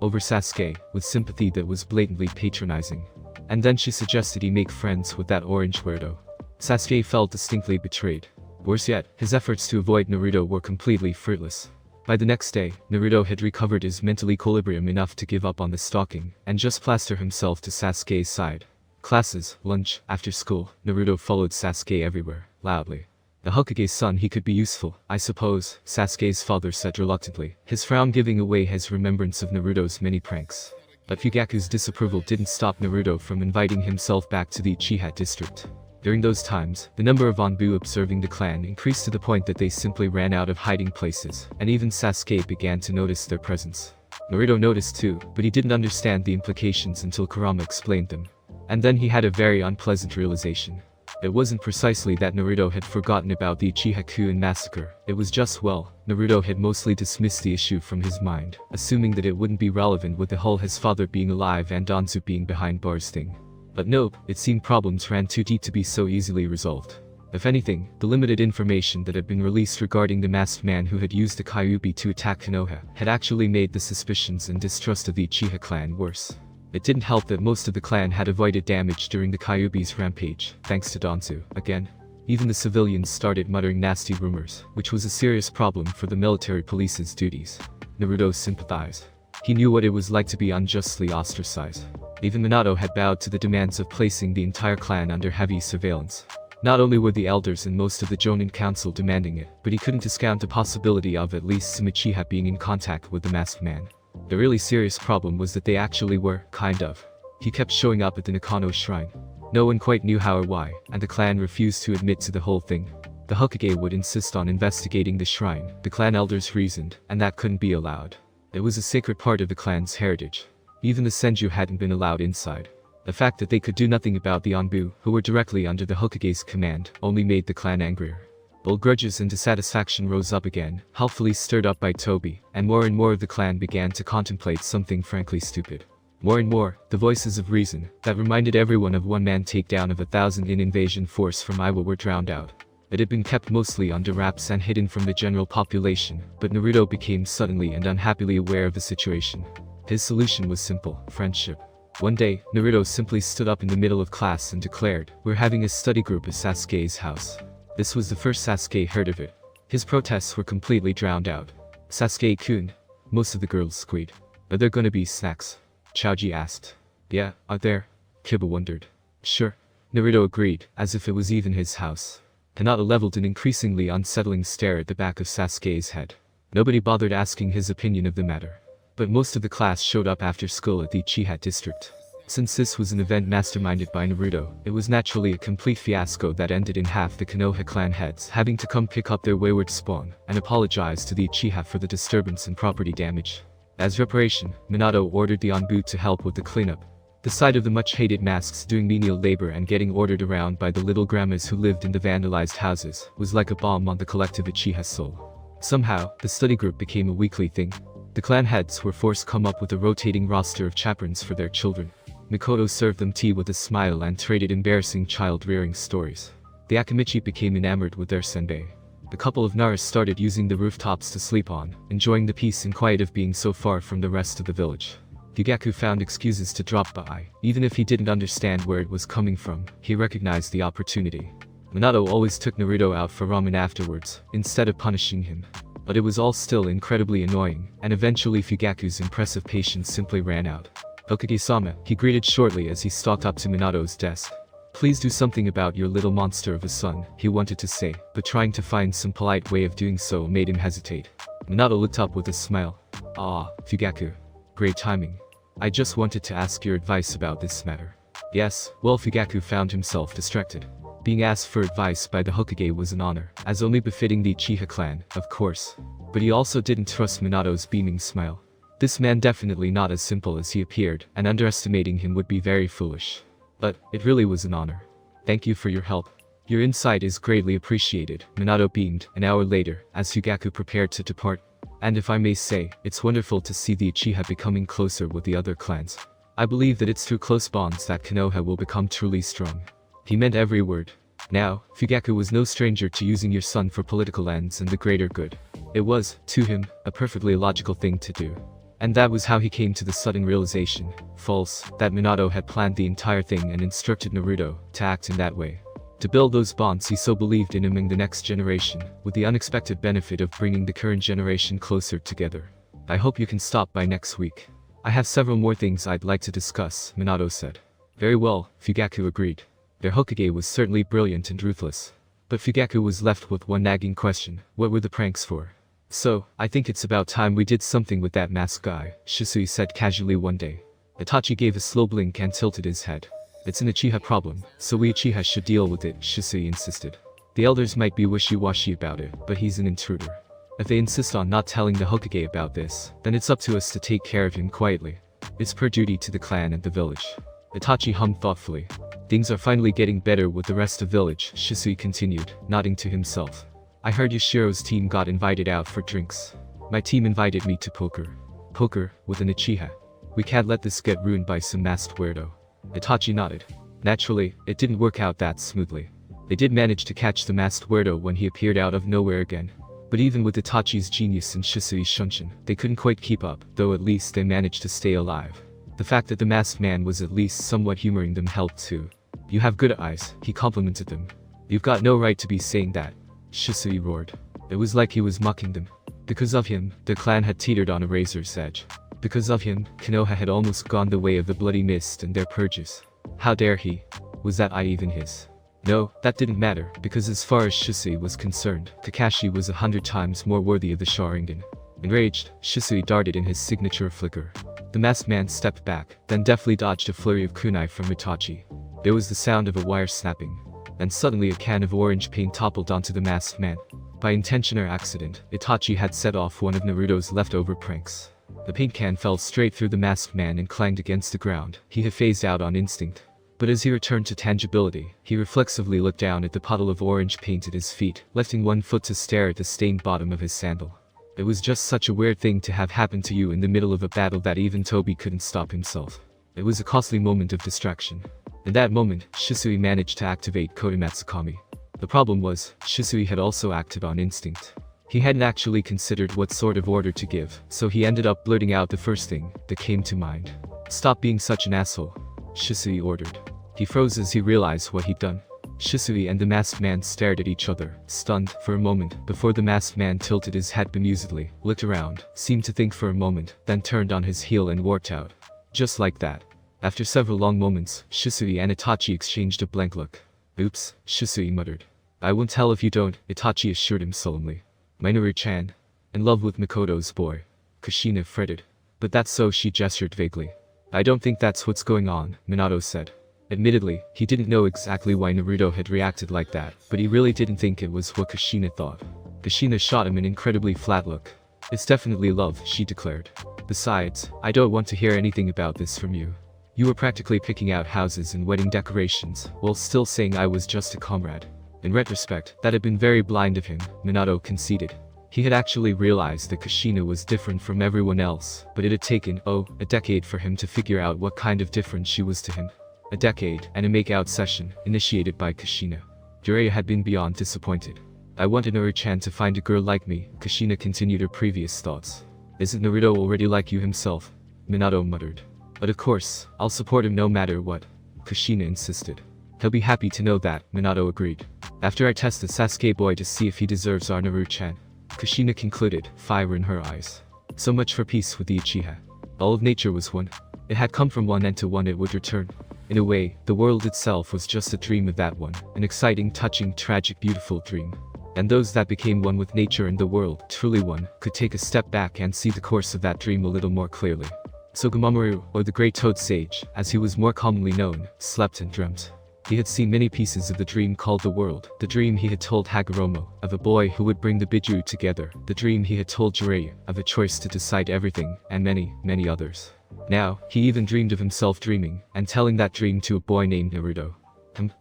over Sasuke, with sympathy that was blatantly patronizing. And then she suggested he make friends with that orange weirdo. Sasuke felt distinctly betrayed. Worse yet, his efforts to avoid Naruto were completely fruitless. By the next day, Naruto had recovered his mental equilibrium enough to give up on the stalking, and just plaster himself to Sasuke's side. Classes, lunch, after school, Naruto followed Sasuke everywhere, loudly. The Hokage's son, he could be useful, I suppose, Sasuke's father said reluctantly, his frown giving away his remembrance of Naruto's many pranks. But Fugaku's disapproval didn't stop Naruto from inviting himself back to the Uchiha district. During those times, the number of Anbu observing the clan increased to the point that they simply ran out of hiding places, and even Sasuke began to notice their presence. Naruto noticed too, but he didn't understand the implications until Kurama explained them. And then he had a very unpleasant realization. It wasn't precisely that Naruto had forgotten about the Uchiha-kun massacre, it was just, well, Naruto had mostly dismissed the issue from his mind, assuming that it wouldn't be relevant with the whole his father being alive and Danzu being behind bars thing. But nope, it seemed problems ran too deep to be so easily resolved. If anything, the limited information that had been released regarding the masked man who had used the Kyogre to attack Konoha had actually made the suspicions and distrust of the Uchiha clan worse. It didn't help that most of the clan had avoided damage during the Kyogre's rampage, thanks to Danzu, again. Even the civilians started muttering nasty rumors, which was a serious problem for the military police's duties. Naruto sympathized. He knew what it was like to be unjustly ostracized. Even Minato had bowed to the demands of placing the entire clan under heavy surveillance. Not only were the elders and most of the Jonin Council demanding it, but he couldn't discount the possibility of at least some Uchiha being in contact with the masked man. The really serious problem was that they actually were, kind of. He kept showing up at the Nakano shrine. No one quite knew how or why, and the clan refused to admit to the whole thing. The Hokage would insist on investigating the shrine, the clan elders reasoned, and that couldn't be allowed. It was a sacred part of the clan's heritage. Even the Senju hadn't been allowed inside. The fact that they could do nothing about the Anbu, who were directly under the Hokage's command, only made the clan angrier. Old grudges and dissatisfaction rose up again, helpfully stirred up by Toby, and more of the clan began to contemplate something frankly stupid. More and more, the voices of reason, that reminded everyone of one-man takedown of 1,000 in invasion force from Iwa were drowned out. It had been kept mostly under wraps and hidden from the general population, but Naruto became suddenly and unhappily aware of the situation. His solution was simple: friendship. One day, Naruto simply stood up in the middle of class and declared, "We're having a study group at Sasuke's house." This was the first Sasuke heard of it. His protests were completely drowned out. "Sasuke-kun," most of the girls squeaked. "Are there gonna be snacks?" Chaoji asked. "Yeah, are there?" Kiba wondered. "Sure." Naruto agreed, as if it was even his house. Hinata leveled an increasingly unsettling stare at the back of Sasuke's head. Nobody bothered asking his opinion of the matter. But most of the class showed up after school at the Uchiha district. Since this was an event masterminded by Naruto, it was naturally a complete fiasco that ended in half the Konoha clan heads having to come pick up their wayward spawn and apologize to the Uchiha for the disturbance and property damage. As reparation, Minato ordered the Anbu to help with the cleanup. The sight of the much-hated masks doing menial labor and getting ordered around by the little grandmas who lived in the vandalized houses was like a bomb on the collective Uchiha soul. Somehow, the study group became a weekly thing. The clan heads were forced to come up with a rotating roster of chaperons for their children. Mikoto served them tea with a smile and traded embarrassing child-rearing stories. The Akamichi became enamored with their senbei. The couple of Naras started using the rooftops to sleep on, enjoying the peace and quiet of being so far from the rest of the village. Yugaku found excuses to drop by. Even if he didn't understand where it was coming from, he recognized the opportunity. Minato always took Naruto out for ramen afterwards, instead of punishing him. But it was all still incredibly annoying, and eventually Fugaku's impressive patience simply ran out. "Hokage-sama," he greeted shortly as he stalked up to Minato's desk. "Please do something about your little monster of a son," he wanted to say, but trying to find some polite way of doing so made him hesitate. Minato looked up with a smile. "Ah, Fugaku. Great timing. I just wanted to ask your advice about this matter." "Yes." Well, Fugaku found himself distracted. Being asked for advice by the Hokage was an honor, as only befitting the Uchiha clan, of course. But he also didn't trust Minato's beaming smile. This man definitely not as simple as he appeared, and underestimating him would be very foolish. But it really was an honor. "Thank you for your help. Your insight is greatly appreciated," Minato beamed, an hour later, as Fugaku prepared to depart. "And if I may say, it's wonderful to see the Uchiha becoming closer with the other clans. I believe that it's through close bonds that Konoha will become truly strong." He meant every word. Now, Fugaku was no stranger to using your son for political ends and the greater good. It was, to him, a perfectly logical thing to do. And that was how he came to the sudden realization, false, that Minato had planned the entire thing and instructed Naruto to act in that way. To build those bonds he so believed in among the next generation, with the unexpected benefit of bringing the current generation closer together. "I hope you can stop by next week. I have several more things I'd like to discuss," Minato said. "Very well," Fugaku agreed. Their Hokage was certainly brilliant and ruthless. But Fugaku was left with one nagging question: what were the pranks for? "So, I think it's about time we did something with that masked guy," Shisui said casually one day. Itachi gave a slow blink and tilted his head. "It's an Uchiha problem, so we Uchiha should deal with it," Shisui insisted. "The elders might be wishy-washy about it, but he's an intruder. If they insist on not telling the Hokage about this, then it's up to us to take care of him quietly. It's per duty to the clan and the village." Itachi hummed thoughtfully. "Things are finally getting better with the rest of village," Shisui continued, nodding to himself. "I heard Yashiro's team got invited out for drinks. My team invited me to poker." "Poker, with an Uchiha? We can't let this get ruined by some masked weirdo." Itachi nodded. Naturally, it didn't work out that smoothly. They did manage to catch the masked weirdo when he appeared out of nowhere again. But even with Itachi's genius and Shisui's shunshin, they couldn't quite keep up, though at least they managed to stay alive. The fact that the masked man was at least somewhat humoring them helped too. "You have good eyes," he complimented them. "You've got no right to be saying that," Shisui roared. It was like he was mocking them. Because of him, the clan had teetered on a razor's edge. Because of him, Konoha had almost gone the way of the Bloody Mist and their purges. How dare he? Was that eye even his? No, that didn't matter, because as far as Shisui was concerned, Kakashi was 100 times more worthy of the Sharingan. Enraged, Shisui darted in his signature flicker. The masked man stepped back, then deftly dodged a flurry of kunai from Itachi. There was the sound of a wire snapping. And suddenly a can of orange paint toppled onto the masked man. By intention or accident, Itachi had set off one of Naruto's leftover pranks. The paint can fell straight through the masked man and clanged against the ground. He had phased out on instinct. But as he returned to tangibility, he reflexively looked down at the puddle of orange paint at his feet, lifting one foot to stare at the stained bottom of his sandal. It was just such a weird thing to have happen to you in the middle of a battle that even Toby couldn't stop himself. It was a costly moment of distraction. In that moment, Shisui managed to activate Kodamatsukami. The problem was, Shisui had also acted on instinct. He hadn't actually considered what sort of order to give, so he ended up blurting out the first thing that came to mind. "Stop being such an asshole," Shisui ordered. He froze as he realized what he'd done. Shisui and the masked man stared at each other, stunned, for a moment, before the masked man tilted his head bemusedly, looked around, seemed to think for a moment, then turned on his heel and walked out. Just like that. After several long moments, Shisui and Itachi exchanged a blank look. "Oops," Shisui muttered. "I won't tell if you don't," Itachi assured him solemnly. "Minoru-chan. In love with Makoto's boy." Kushina fretted. "But that's so," she gestured vaguely. "I don't think that's what's going on," Minato said. Admittedly, he didn't know exactly why Naruto had reacted like that, but he really didn't think it was what Kushina thought. Kushina shot him an incredibly flat look. "It's definitely love," she declared. "Besides, I don't want to hear anything about this from you. You were practically picking out houses and wedding decorations, while still saying I was just a comrade." In retrospect, that had been very blind of him, Minato conceded. He had actually realized that Kushina was different from everyone else, but it had taken, a decade for him to figure out what kind of different she was to him. A decade, and a make-out session, initiated by Kushina. Jiraiya had been beyond disappointed. "I want Naruto-chan to find a girl like me," Kushina continued her previous thoughts. "Isn't Naruto already like you himself?" Minato muttered. "But of course, I'll support him no matter what," Kushina insisted. "He'll be happy to know that," Minato agreed. "After I test the Sasuke boy to see if he deserves our Naruto-chan," Kushina concluded, fire in her eyes. So much for peace with the Uchiha. All of nature was one. It had come from one and to one it would return. In a way, the world itself was just a dream of that one, an exciting, touching, tragic, beautiful dream. And those that became one with nature and the world, truly one, could take a step back and see the course of that dream a little more clearly. So Gamamaru, or the Great Toad Sage, as he was more commonly known, slept and dreamt. He had seen many pieces of the dream called the world, the dream he had told Hagoromo, of a boy who would bring the Biju together, the dream he had told Jiraiya, of a choice to decide everything, and many, many others. Now, he even dreamed of himself dreaming, and telling that dream to a boy named Naruto.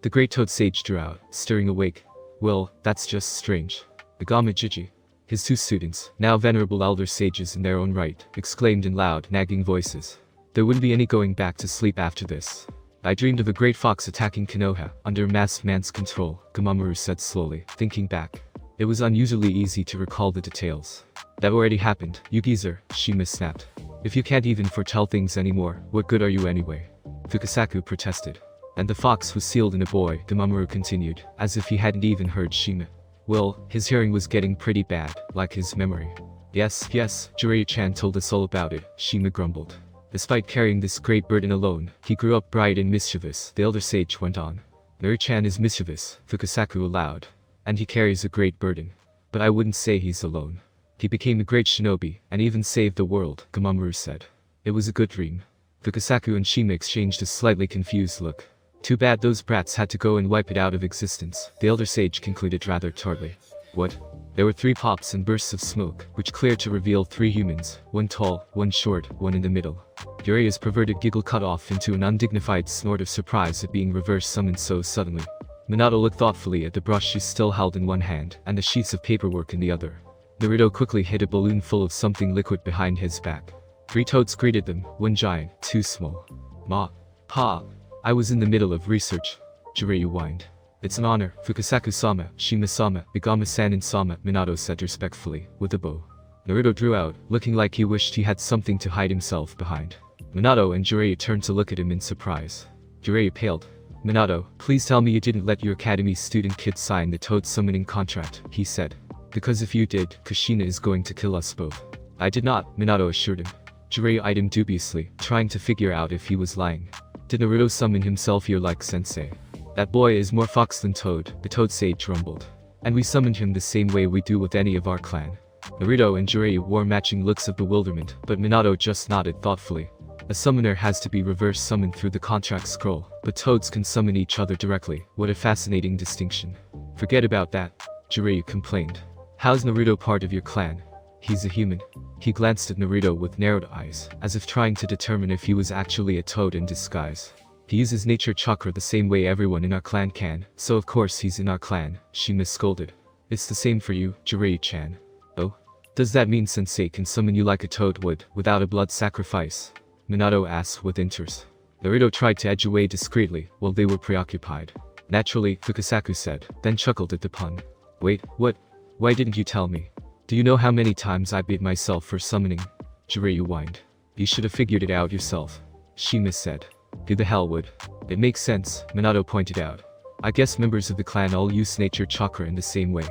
The Great Toad Sage drew out, stirring awake. "Well, that's just strange." Agama Jiji, his two students, now venerable elder sages in their own right, exclaimed in loud, nagging voices. "There wouldn't be any going back to sleep after this. I dreamed of a great fox attacking Konoha, under masked man's control," Gamamaru said slowly, thinking back. It was unusually easy to recall the details. "That already happened, you geezer," Shima snapped. "If you can't even foretell things anymore, what good are you anyway?" Fukasaku protested. "And the fox was sealed in a boy," Gamamaru continued, as if he hadn't even heard Shima. "Well, his hearing was getting pretty bad, like his memory." Yes, Jiraiya-chan told us all about it," Shima grumbled. "Despite carrying this great burden alone, he grew up bright and mischievous," the elder sage went on. "Naruto-chan is mischievous," Fukasaku allowed. "And he carries a great burden. But I wouldn't say he's alone. He became a great shinobi, and even saved the world," Gamamaru said. "It was a good dream." Fukasaku and Shima exchanged a slightly confused look. "Too bad those brats had to go and wipe it out of existence," the elder sage concluded rather tartly. "What?" There were 3 pops and bursts of smoke, which cleared to reveal 3 humans, one tall, one short, one in the middle. Jiraiya's perverted giggle cut off into an undignified snort of surprise at being reverse summoned so suddenly. Minato looked thoughtfully at the brush she still held in one hand, and the sheets of paperwork in the other. Naruto quickly hid a balloon full of something liquid behind his back. 3 toads greeted them, 1 giant, 2 small. "Ma. Pa. I was in the middle of research," Jiraiya whined. It's an honor, Fukasaku-sama, Shima-sama, Igama-san-sama, Minato said respectfully, with a bow. Naruto drew out, looking like he wished he had something to hide himself behind. Minato and Jiraiya turned to look at him in surprise. Jiraiya paled. Minato, please tell me you didn't let your academy student kid sign the toad summoning contract, he said. Because if you did, Kushina is going to kill us both. I did not, Minato assured him. Jiraiya eyed him dubiously, trying to figure out if he was lying. Did Naruto summon himself here like sensei? That boy is more fox than toad, the toad sage rumbled. And we summoned him the same way we do with any of our clan. Naruto and Jiraiya wore matching looks of bewilderment, but Minato just nodded thoughtfully. A summoner has to be reverse summoned through the contract scroll, but toads can summon each other directly. What a fascinating distinction. Forget about that, Jiraiya complained. How's Naruto part of your clan? He's a human. He glanced at Naruto with narrowed eyes, as if trying to determine if he was actually a toad in disguise. He uses nature chakra the same way everyone in our clan can, so of course he's in our clan, Shima scolded. It's the same for you, Jiraiya-chan. Oh? Does that mean sensei can summon you like a toad would, without a blood sacrifice? Minato asked with interest. Naruto tried to edge away discreetly, while they were preoccupied. Naturally, Fukasaku said, then chuckled at the pun. Wait, what? Why didn't you tell me? Do you know how many times I beat myself for summoning? Jiraiya whined. You should have figured it out yourself. Shima said. Who the hell would? It makes sense, Minato pointed out. I guess members of the clan all use nature chakra in the same way.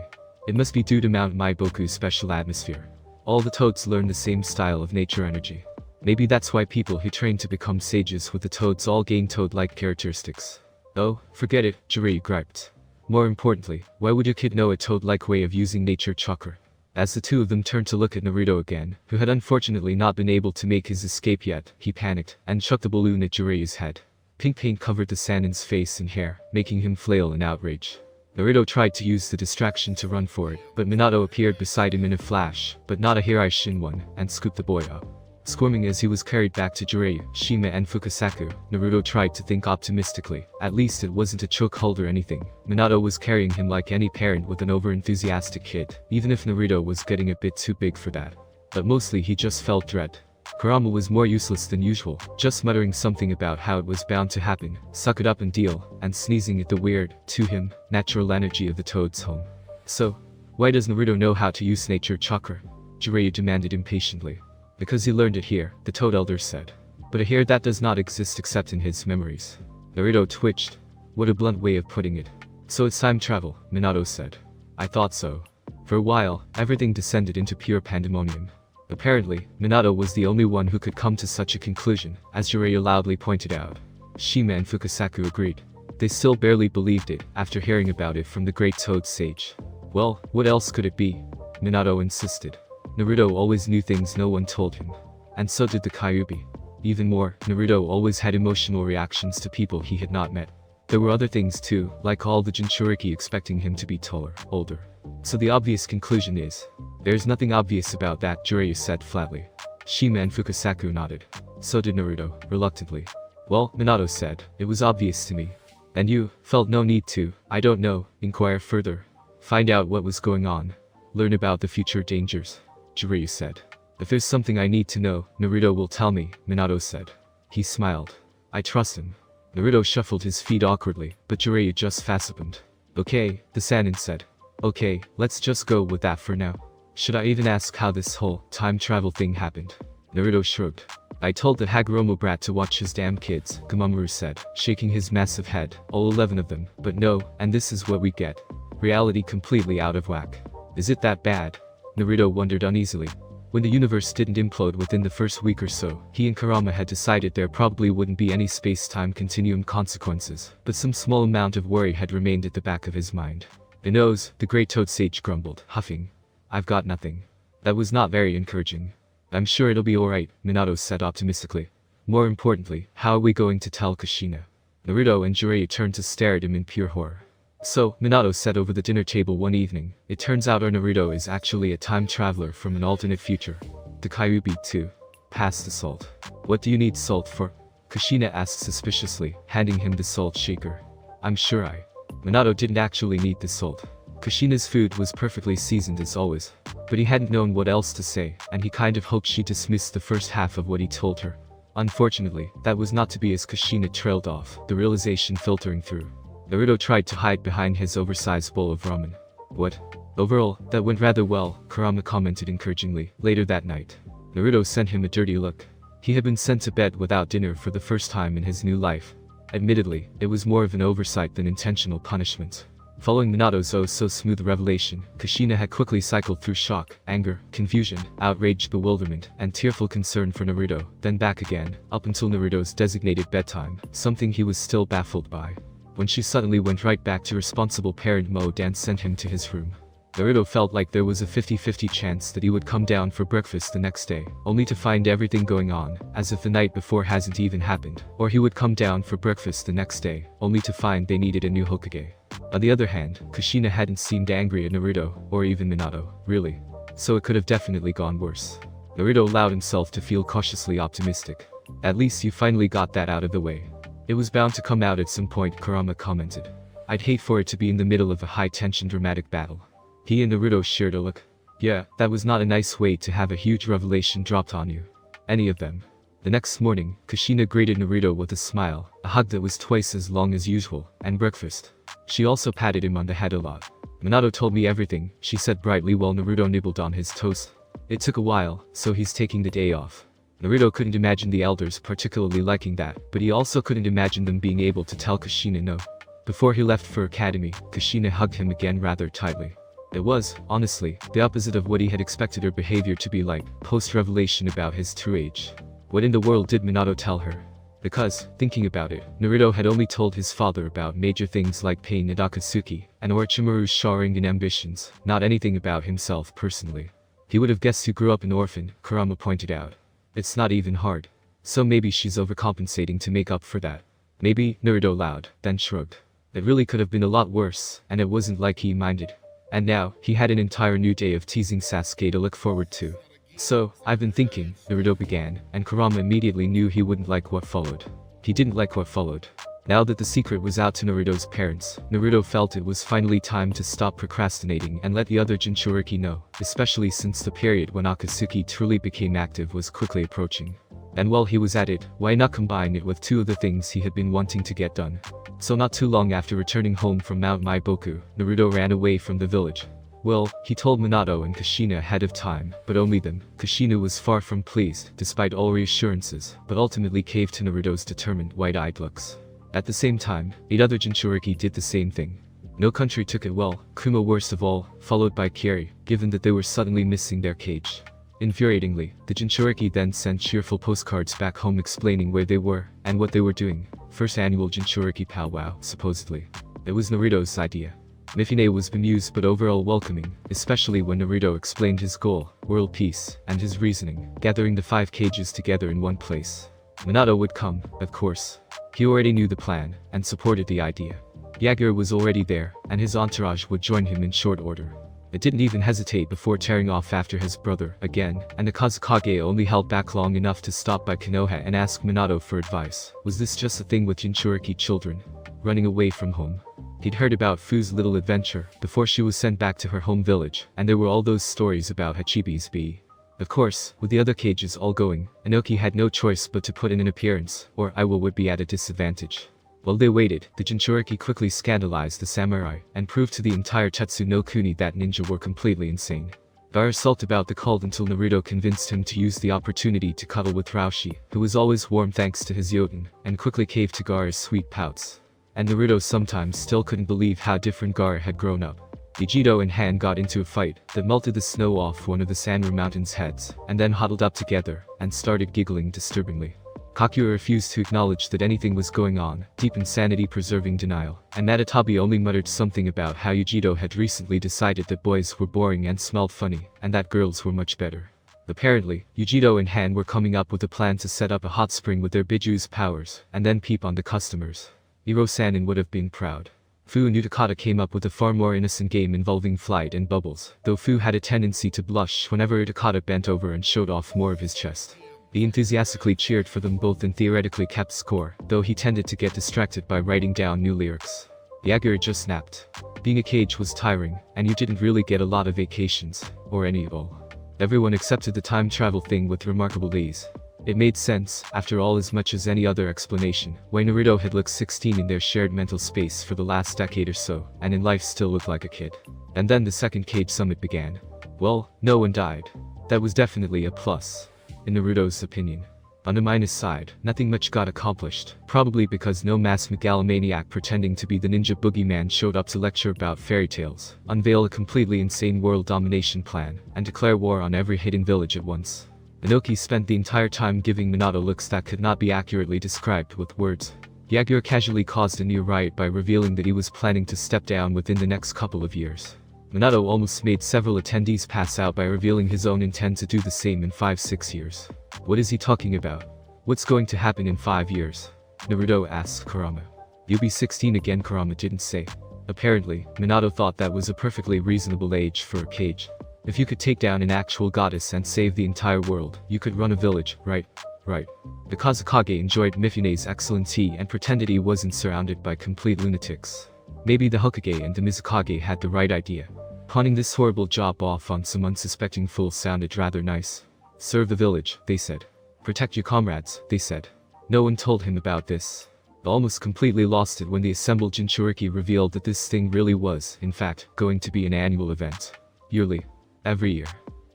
It must be due to Mount Maiboku's special atmosphere. All the toads learn the same style of nature energy. Maybe that's why people who train to become sages with the toads all gain toad-like characteristics. Oh, forget it, Jiraiya griped. More importantly, why would your kid know a toad-like way of using nature chakra? As the two of them turned to look at Naruto again, who had unfortunately not been able to make his escape yet, he panicked, and chucked a balloon at Jiraiya's head. Pink paint covered the Sanin's face and hair, making him flail in outrage. Naruto tried to use the distraction to run for it, but Minato appeared beside him in a flash, but not a Hiraishin one, and scooped the boy up. Squirming as he was carried back to Jiraiya, Shima and Fukasaku, Naruto tried to think optimistically. At least it wasn't a chokehold or anything. Minato was carrying him like any parent with an over-enthusiastic kid, even if Naruto was getting a bit too big for that. But mostly he just felt dread. Kurama was more useless than usual, just muttering something about how it was bound to happen, suck it up and deal, and sneezing at the weird, to him, natural energy of the toad's home. So, why does Naruto know how to use nature chakra? Jiraiya demanded impatiently. Because he learned it here, the Toad Elder said. But here that does not exist except in his memories. Naruto twitched. What a blunt way of putting it. So it's time travel, Minato said. I thought so. For a while, everything descended into pure pandemonium. Apparently, Minato was the only one who could come to such a conclusion, as Jiraiya loudly pointed out. Shima and Fukasaku agreed. They still barely believed it, after hearing about it from the great Toad Sage. Well, what else could it be? Minato insisted. Naruto always knew things no one told him. And so did the Kyuubi. Even more, Naruto always had emotional reactions to people he had not met. There were other things too, like all the Jinchuriki expecting him to be taller, older. So the obvious conclusion is, there's nothing obvious about that, Jiraiya said flatly. Shima and Fukasaku nodded. So did Naruto, reluctantly. Well, Minato said, it was obvious to me. And you, felt no need to, I don't know, inquire further. Find out what was going on. Learn about the future dangers. Jiraiya said. If there's something I need to know, Naruto will tell me, Minato said. He smiled. I trust him. Naruto shuffled his feet awkwardly, but Jiraiya just facepuned. Okay, the Sannin said. Okay, let's just go with that for now. Should I even ask how this whole time travel thing happened? Naruto shrugged. I told the Hagoromo brat to watch his damn kids, Gamamaru said, shaking his massive head, all 11 of them, but no, and this is what we get. Reality completely out of whack. Is it that bad? Naruto wondered uneasily. When the universe didn't implode within the first week or so, he and Kurama had decided there probably wouldn't be any space-time continuum consequences, but some small amount of worry had remained at the back of his mind. The nose, the great Toad Sage grumbled, huffing. I've got nothing. That was not very encouraging. I'm sure it'll be alright, Minato said optimistically. More importantly, how are we going to tell Kushina? Naruto and Jiraiya turned to stare at him in pure horror. So, Minato said over the dinner table one evening, it turns out our Naruto is actually a time traveler from an alternate future. The Kyuubi too. Pass the salt. What do you need salt for? Kushina asked suspiciously, handing him the salt shaker. I'm sure Minato didn't actually need the salt. Kushina's food was perfectly seasoned as always. But he hadn't known what else to say, and he kind of hoped she dismissed the first half of what he told her. Unfortunately, that was not to be as Kushina trailed off, the realization filtering through. Naruto tried to hide behind his oversized bowl of ramen. What? Overall, that went rather well, Kurama commented encouragingly. Later that night, Naruto sent him a dirty look. He had been sent to bed without dinner for the first time in his new life. Admittedly, it was more of an oversight than intentional punishment. Following Minato's oh-so-smooth revelation, Kushina had quickly cycled through shock, anger, confusion, outraged bewilderment, and tearful concern for Naruto, then back again, up until Naruto's designated bedtime, something he was still baffled by. When she suddenly went right back to responsible parent mode and sent him to his room, Naruto felt like there was a 50-50 chance that he would come down for breakfast the next day, only to find everything going on, as if the night before hasn't even happened. Or he would come down for breakfast the next day, only to find they needed a new Hokage. On the other hand, Kushina hadn't seemed angry at Naruto, or even Minato, really. So it could have definitely gone worse. Naruto allowed himself to feel cautiously optimistic. At least you finally got that out of the way. It was bound to come out at some point, Kurama commented. I'd hate for it to be in the middle of a high-tension dramatic battle. He and Naruto shared a look. Yeah, that was not a nice way to have a huge revelation dropped on you. Any of them. The next morning, Kushina greeted Naruto with a smile, a hug that was twice as long as usual, and breakfast. She also patted him on the head a lot. Minato told me everything, she said brightly while Naruto nibbled on his toast. It took a while, so he's taking the day off. Naruto couldn't imagine the elders particularly liking that, but he also couldn't imagine them being able to tell Kushina no. Before he left for academy, Kushina hugged him again rather tightly. It was, honestly, the opposite of what he had expected her behavior to be like, post-revelation about his true age. What in the world did Minato tell her? Because, thinking about it, Naruto had only told his father about major things like pain and Akatsuki, and Orochimaru's Sharingan ambitions, not anything about himself personally. He would have guessed who grew up an orphan, Kurama pointed out. It's not even hard. So maybe she's overcompensating to make up for that. Maybe, Naruto laughed, then shrugged. It really could have been a lot worse, and it wasn't like he minded. And now, he had an entire new day of teasing Sasuke to look forward to. So, I've been thinking, Naruto began, and Kurama immediately knew he wouldn't like what followed. He didn't like what followed. Now that the secret was out to Naruto's parents, Naruto felt it was finally time to stop procrastinating and let the other Jinchuriki know, especially since the period when Akatsuki truly became active was quickly approaching. And while he was at it, why not combine it with two of the things he had been wanting to get done? So not too long after returning home from Mount Maiboku, Naruto ran away from the village. Well, he told Minato and Kushina ahead of time, but only them. Kushina was far from pleased, despite all reassurances, but ultimately caved to Naruto's determined, wide-eyed looks. At the same time, 8 other Jinchuriki did the same thing. No country took it well, Kuma worst of all, followed by Kiri, given that they were suddenly missing their cage. Infuriatingly, the Jinchuriki then sent cheerful postcards back home explaining where they were, and what they were doing. First annual Jinchuriki powwow, supposedly. It was Naruto's idea. Mifune was bemused but overall welcoming, especially when Naruto explained his goal, world peace, and his reasoning, gathering the 5 cages together in one place. Minato would come, of course. He already knew the plan, and supported the idea. Kyogre was already there, and his entourage would join him in short order. It didn't even hesitate before tearing off after his brother, again, and the Kazukage only held back long enough to stop by Konoha and ask Minato for advice. Was this just a thing with Jinchuriki children? Running away from home? He'd heard about Fu's little adventure, before she was sent back to her home village, and there were all those stories about Hachibi's bee. Of course, with the other cages all going, Inoki had no choice but to put in an appearance, or Iwa would be at a disadvantage. While they waited, the Jinchuriki quickly scandalized the samurai, and proved to the entire Tetsu no Kuni that ninja were completely insane. Gar sulked about the cult until Naruto convinced him to use the opportunity to cuddle with Raushi, who was always warm thanks to his Yoten, and quickly caved to Gar's sweet pouts. And Naruto sometimes still couldn't believe how different Gar had grown up. Ichido and Han got into a fight that melted the snow off one of the Sanru Mountain's heads, and then huddled up together, and started giggling disturbingly. Kakuya refused to acknowledge that anything was going on, deep insanity-preserving denial, and Natatabi only muttered something about how Ichido had recently decided that boys were boring and smelled funny, and that girls were much better. Apparently, Ichido and Han were coming up with a plan to set up a hot spring with their Bijuu's powers, and then peep on the customers. Iro-sanin would have been proud. Fu and Utakata came up with a far more innocent game involving flight and bubbles, though Fu had a tendency to blush whenever Utakata bent over and showed off more of his chest. He enthusiastically cheered for them both and theoretically kept score, though he tended to get distracted by writing down new lyrics. Kyogre just snapped. Being a cage was tiring, and you didn't really get a lot of vacations, or any at all. Everyone accepted the time travel thing with remarkable ease. It made sense, after all, as much as any other explanation, why Naruto had looked 16 in their shared mental space for the last decade or so, and in life still looked like a kid. And then the second Cage Summit began. Well, no one died. That was definitely a plus, in Naruto's opinion. On the minus side, nothing much got accomplished, probably because no mass megalomaniac pretending to be the ninja boogeyman showed up to lecture about fairy tales, unveil a completely insane world domination plan, and declare war on every hidden village at once. Inoki spent the entire time giving Minato looks that could not be accurately described with words. Yagura casually caused a near riot by revealing that he was planning to step down within the next couple of years. Minato almost made several attendees pass out by revealing his own intent to do the same in 5-6 years. What is he talking about? What's going to happen in 5 years? Naruto asked Kurama. You'll be 16 again, Kurama didn't say. Apparently, Minato thought that was a perfectly reasonable age for a Kage. If you could take down an actual goddess and save the entire world, you could run a village, right? Right. The Kazekage enjoyed Mifune's excellent tea and pretended he wasn't surrounded by complete lunatics. Maybe the Hokage and the Mizukage had the right idea. Pawning this horrible job off on some unsuspecting fool sounded rather nice. Serve the village, they said. Protect your comrades, they said. No one told him about this. Almost completely lost it when the assembled Jinchuriki revealed that this thing really was, in fact, going to be an annual event. Yearly. Every year.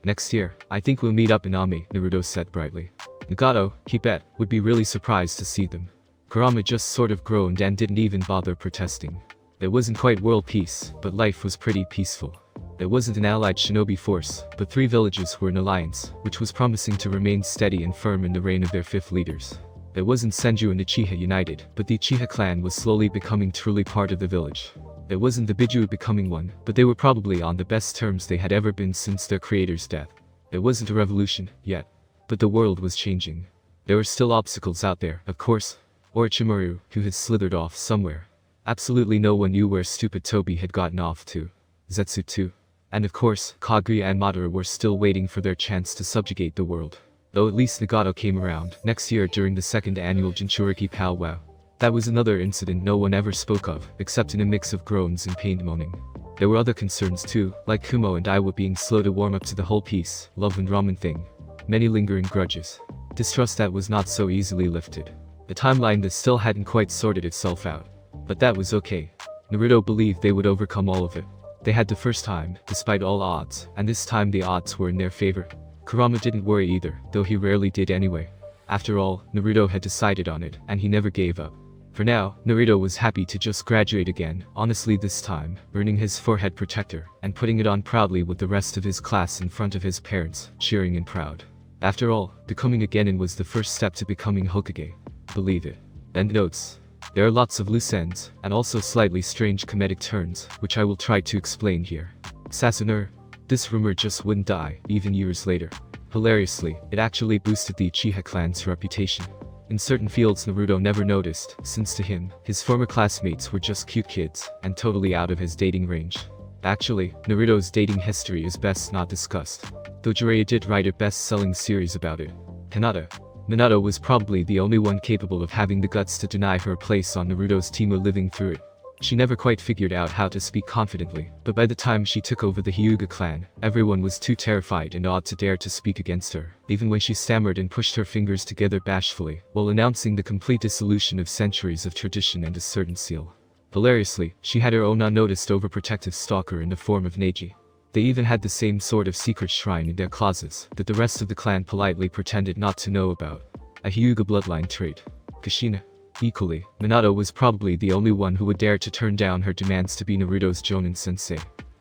Next year, I think we'll meet up in Ami, Naruto said brightly. Nagato, he bet, would be really surprised to see them. Kurama just sort of groaned and didn't even bother protesting. It wasn't quite world peace, but life was pretty peaceful. It wasn't an allied shinobi force, but 3 villages were an alliance, which was promising to remain steady and firm in the reign of their 5th leaders. It wasn't Senju and Uchiha united, but the Uchiha clan was slowly becoming truly part of the village. It wasn't the Biju becoming one, but they were probably on the best terms they had ever been since their creator's death. It wasn't a revolution, yet. But the world was changing. There were still obstacles out there, of course. Orochimaru, who had slithered off somewhere. Absolutely no one knew where stupid Tobi had gotten off to. Zetsu too. And of course, Kaguya and Madara were still waiting for their chance to subjugate the world. Though at least Nagato came around, next year during the 2nd annual Jinchuriki powwow. That was another incident no one ever spoke of, except in a mix of groans and pained moaning. There were other concerns too, like Kumo and Iwa being slow to warm up to the whole peace, love and ramen thing. Many lingering grudges. Distrust that was not so easily lifted. A timeline that still hadn't quite sorted itself out. But that was okay. Naruto believed they would overcome all of it. They had the first time, despite all odds, and this time the odds were in their favor. Kurama didn't worry either, though he rarely did anyway. After all, Naruto had decided on it, and he never gave up. For now, Naruto was happy to just graduate again, honestly this time, earning his forehead protector, and putting it on proudly with the rest of his class in front of his parents, cheering and proud. After all, becoming a genin was the first step to becoming Hokage. Believe it. End notes. There are lots of loose ends, and also slightly strange comedic turns, which I will try to explain here. Sasuke. This rumor just wouldn't die, even years later. Hilariously, it actually boosted the Uchiha clan's reputation. In certain fields Naruto never noticed, since to him, his former classmates were just cute kids, and totally out of his dating range. Actually, Naruto's dating history is best not discussed. Though Jiraiya did write a best-selling series about it. Minato was probably the only one capable of having the guts to deny her a place on Naruto's team or living through it. She never quite figured out how to speak confidently, but by the time she took over the Hyuga clan, everyone was too terrified and awed to dare to speak against her, even when she stammered and pushed her fingers together bashfully, while announcing the complete dissolution of centuries of tradition and a certain seal. Hilariously, she had her own unnoticed overprotective stalker in the form of Neji. They even had the same sort of secret shrine in their closets that the rest of the clan politely pretended not to know about. A Hyuga bloodline trait. Kushina. Equally, Minato was probably the only one who would dare to turn down her demands to be Naruto's Jonin sensei.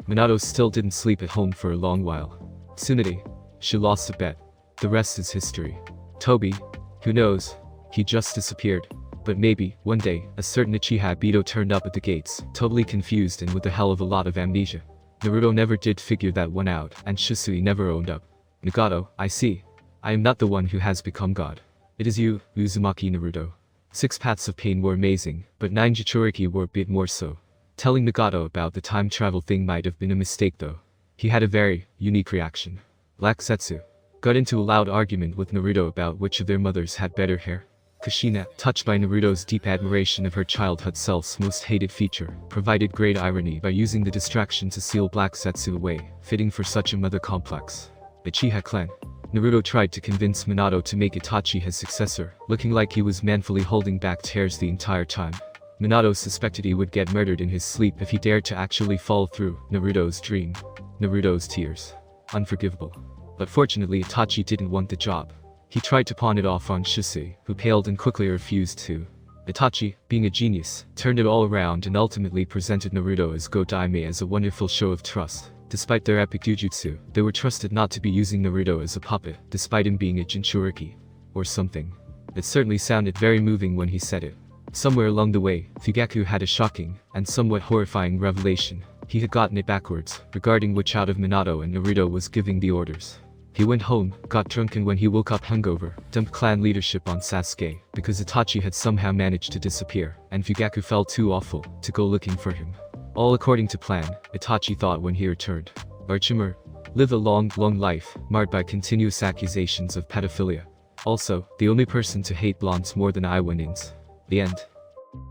Minato still didn't sleep at home for a long while. Tsunade. She lost a bet. The rest is history. Tobi. Who knows? He just disappeared. But maybe, one day, a certain Uchiha Ibito turned up at the gates, totally confused and with a hell of a lot of amnesia. Naruto never did figure that one out, and Shisui never owned up. Nagato, I see. I am not the one who has become God. It is you, Uzumaki Naruto. 6 Paths of Pain were amazing, but 9 Jinchuriki were a bit more so. Telling Nagato about the time travel thing might have been a mistake though. He had a very unique reaction. Black Setsu got into a loud argument with Naruto about which of their mothers had better hair. Kushina, touched by Naruto's deep admiration of her childhood self's most hated feature, provided great irony by using the distraction to seal Black Setsu away, fitting for such a mother complex. Uchiha clan. Naruto tried to convince Minato to make Itachi his successor, looking like he was manfully holding back tears the entire time. Minato suspected he would get murdered in his sleep if he dared to actually follow through Naruto's dream. Naruto's tears. Unforgivable. But fortunately Itachi didn't want the job. He tried to pawn it off on Shusei, who paled and quickly refused to. Itachi, being a genius, turned it all around and ultimately presented Naruto as Go-Daime as a wonderful show of trust. Despite their epic jujutsu, they were trusted not to be using Naruto as a puppet, despite him being a Jinchuriki. Or something. It certainly sounded very moving when he said it. Somewhere along the way, Fugaku had a shocking, and somewhat horrifying revelation. He had gotten it backwards, regarding which out of Minato and Naruto was giving the orders. He went home, got drunk, and when he woke up hungover, dumped clan leadership on Sasuke, because Itachi had somehow managed to disappear, and Fugaku felt too awful to go looking for him. All according to plan, Itachi thought when he returned. Archimer, live a long, long life, marred by continuous accusations of pedophilia. Also, the only person to hate blondes more than Iwanins. The end.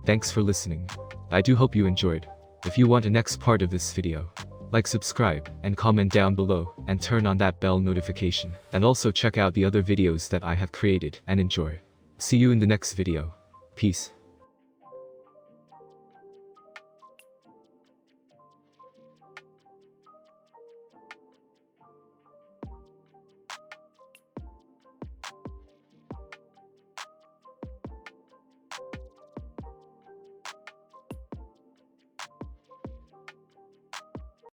Thanks for listening. I do hope you enjoyed. If you want the next part of this video, like, subscribe, and comment down below, and turn on that bell notification. And also check out the other videos that I have created, and enjoy. See you in the next video. Peace.